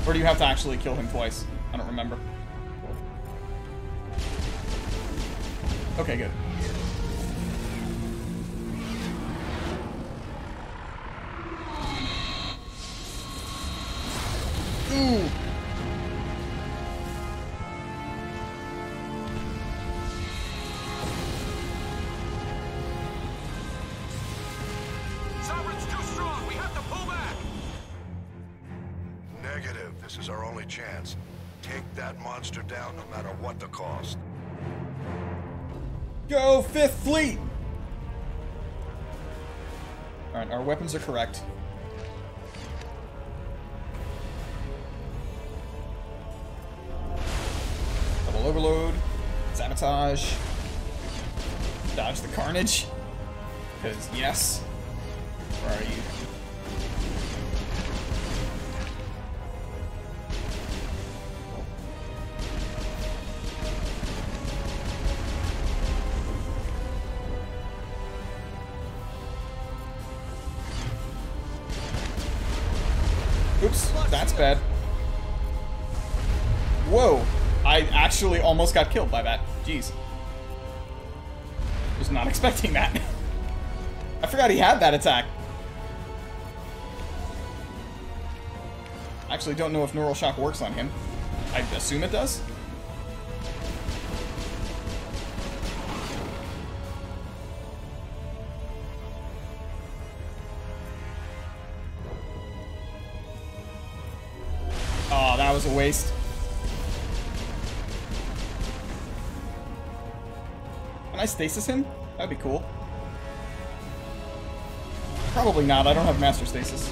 Or do you have to actually kill him twice? I don't remember. Okay, good. Ooh! Negative. This is our only chance. Take that monster down no matter what the cost. Go, 5th Fleet! Alright, our weapons are correct. Double overload. Sabotage. Dodge the carnage. Because, yes. Where are you? Oops, that's bad. Whoa, I actually almost got killed by that. Jeez. Was not expecting that. I forgot he had that attack. I actually don't know if Neural Shock works on him. I assume it does. Oh, that was a waste. Can I stasis him? That'd be cool. Probably not. I don't have master stasis.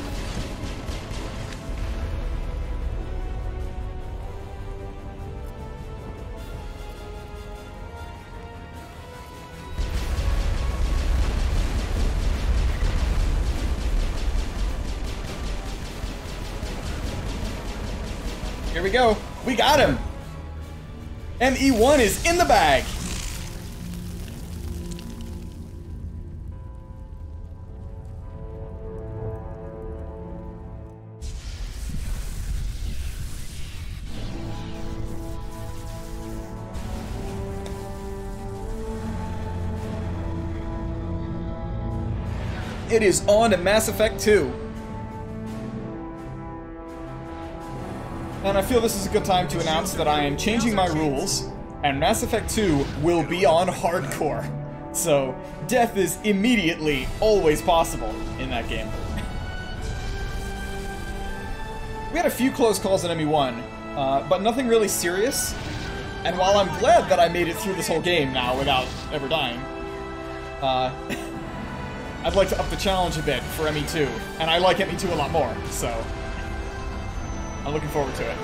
Here we go. We got him. ME1 is in the bag. It is on to Mass Effect 2. And I feel this is a good time to announce that I am changing my rules, and Mass Effect 2 will be on hardcore. So, death is immediately always possible in that game. We had a few close calls in ME1, but nothing really serious. And while I'm glad that I made it through this whole game now without ever dying, I'd like to up the challenge a bit for ME2, and I like ME2 a lot more, so I'm looking forward to it.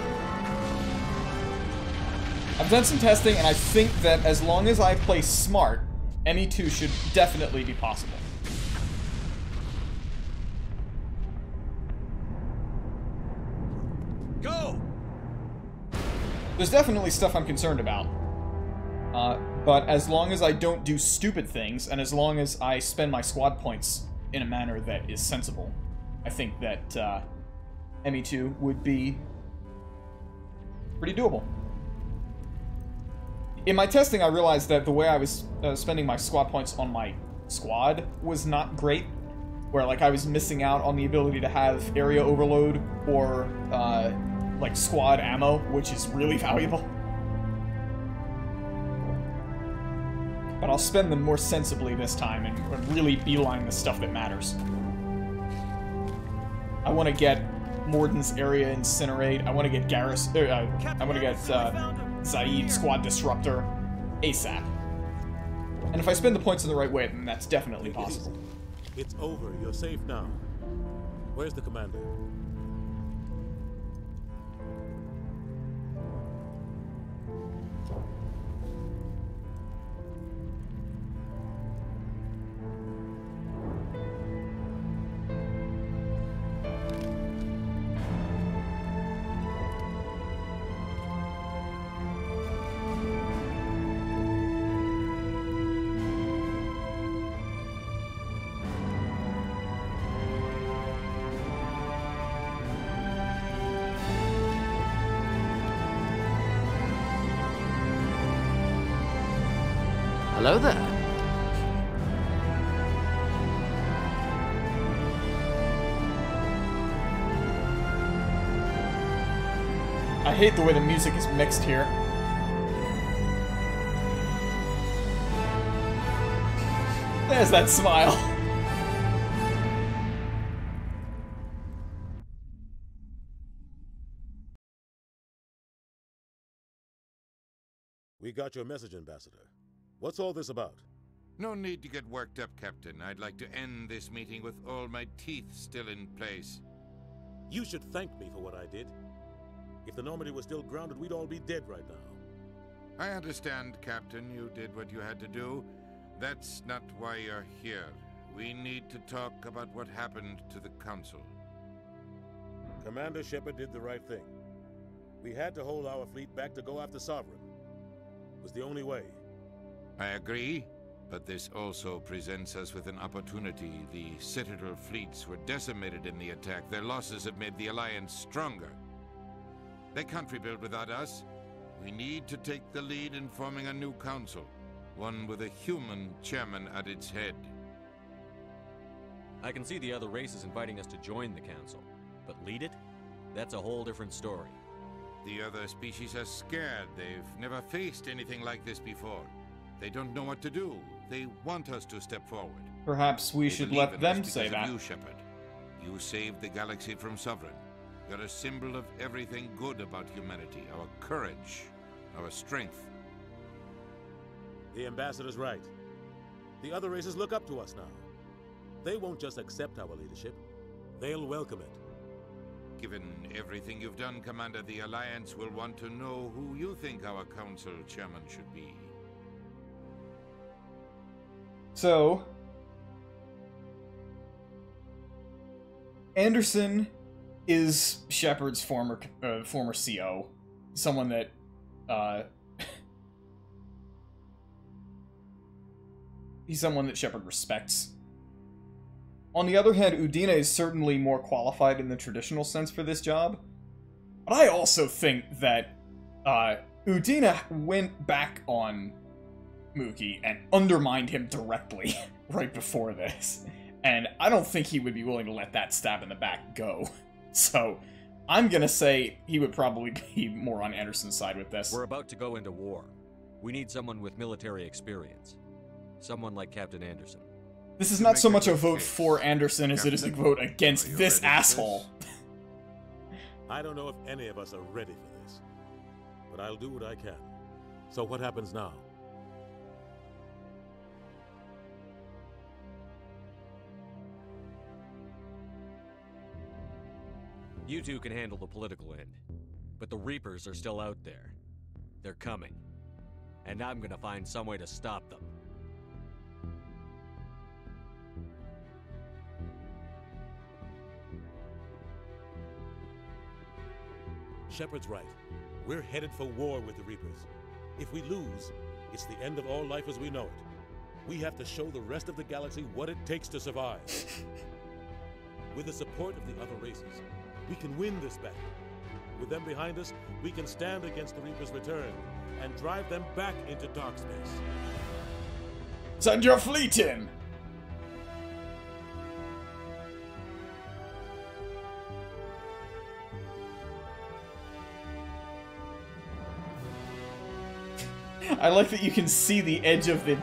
I've done some testing, and I think that as long as I play smart, ME2 should definitely be possible. Go! There's definitely stuff I'm concerned about. But as long as I don't do stupid things, and as long as I spend my squad points in a manner that is sensible, I think that ME2 would be pretty doable. In my testing, I realized that the way I was spending my squad points on my squad was not great, where like I was missing out on the ability to have area overload or like squad ammo, which is really valuable. But I'll spend them more sensibly this time and really beeline the stuff that matters. I want to get Morden's area incinerate. I want to get Garrus. I want to get Zaid Squad Disruptor ASAP. And if I spend the points in the right way, then that's definitely possible. It's over. You're safe now. Where's the commander? Hello there. I hate the way the music is mixed here. There's that smile. We got your message, Ambassador. What's all this about? No need to get worked up, Captain. I'd like to end this meeting with all my teeth still in place. You should thank me for what I did. If the Normandy was still grounded, we'd all be dead right now. I understand, Captain. You did what you had to do. That's not why you're here. We need to talk about what happened to the Council. Commander Shepard did the right thing. We had to hold our fleet back to go after Sovereign. It was the only way. I agree, but this also presents us with an opportunity. The Citadel fleets were decimated in the attack. Their losses have made the Alliance stronger. They can't rebuild without us. We need to take the lead in forming a new council, one with a human chairman at its head. I can see the other races inviting us to join the council, but lead it? That's a whole different story. The other species are scared. They've never faced anything like this before. They don't know what to do. They want us to step forward. Perhaps we should let them say that. You, Shepard. You saved the galaxy from Sovereign. You're a symbol of everything good about humanity. Our courage, our strength. The Ambassador's right. The other races look up to us now. They won't just accept our leadership. They'll welcome it. Given everything you've done, Commander, the Alliance will want to know who you think our council chairman should be. So, Anderson is Shepard's former CO, someone that he's someone that Shepard respects. On the other hand, Udina is certainly more qualified in the traditional sense for this job, but I also think that Udina went back on Mookie and undermined him directly right before this, and I don't think he would be willing to let that stab in the back go. So, I'm gonna say he would probably be more on Anderson's side with this. We're about to go into war. We need someone with military experience. Someone like Captain Anderson. This is not so much a vote for Anderson as it is a vote against this asshole. I don't know if any of us are ready for this, but I'll do what I can. So what happens now? You two can handle the political end, but the Reapers are still out there. They're coming, and I'm gonna find some way to stop them. Shepard's right. We're headed for war with the Reapers. If we lose, it's the end of all life as we know it. We have to show the rest of the galaxy what it takes to survive. With the support of the other races, we can win this battle. With them behind us, we can stand against the Reaper's return and drive them back into dark space. Send your fleet in! I like that you can see the edge of the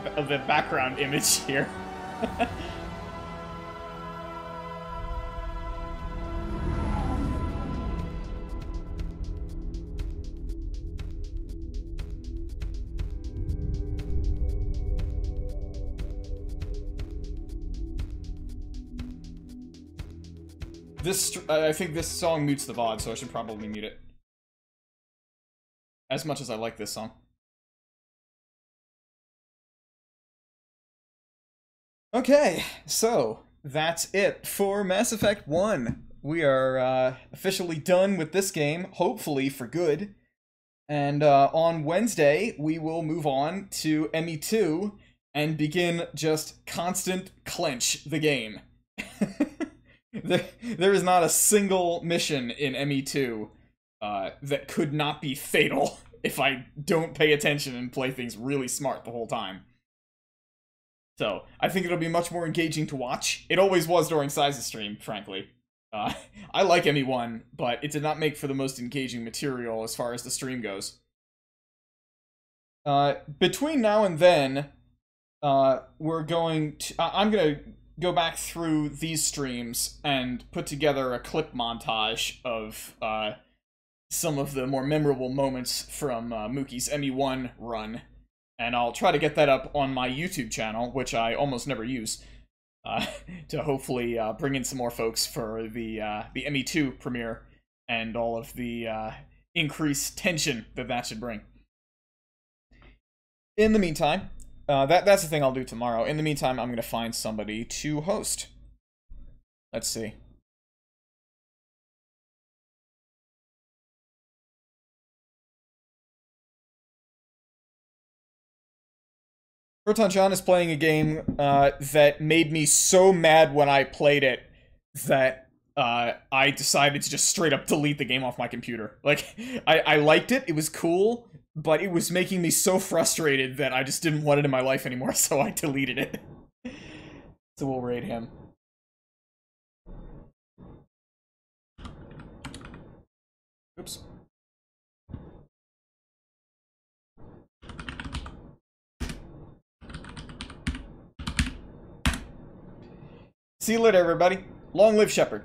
background image here. I think this song mutes the VOD, so I should probably mute it. As much as I like this song. Okay, so that's it for Mass Effect 1. We are officially done with this game, hopefully for good. And on Wednesday, we will move on to ME2 and begin just constant clench the game. There is not a single mission in ME2 that could not be fatal if I don't pay attention and play things really smart the whole time. So, I think it'll be much more engaging to watch. It always was during Size's stream, frankly. I like ME1, but it did not make for the most engaging material as far as the stream goes. Between now and then, we're going to... I'm going to go back through these streams and put together a clip montage of some of the more memorable moments from Mookie's ME1 run, and I'll try to get that up on my YouTube channel, which I almost never use, to hopefully bring in some more folks for the ME2 premiere and all of the increased tension that should bring. In the meantime, that's the thing I'll do tomorrow. In the meantime, I'm going to find somebody to host. Let's see. Proton John is playing a game that made me so mad when I played it that I decided to just straight up delete the game off my computer. Like, I liked it, it was cool, but it was making me so frustrated that I just didn't want it in my life anymore, so I deleted it. So we'll raid him. Oops. See you later, everybody. Long live Shepard.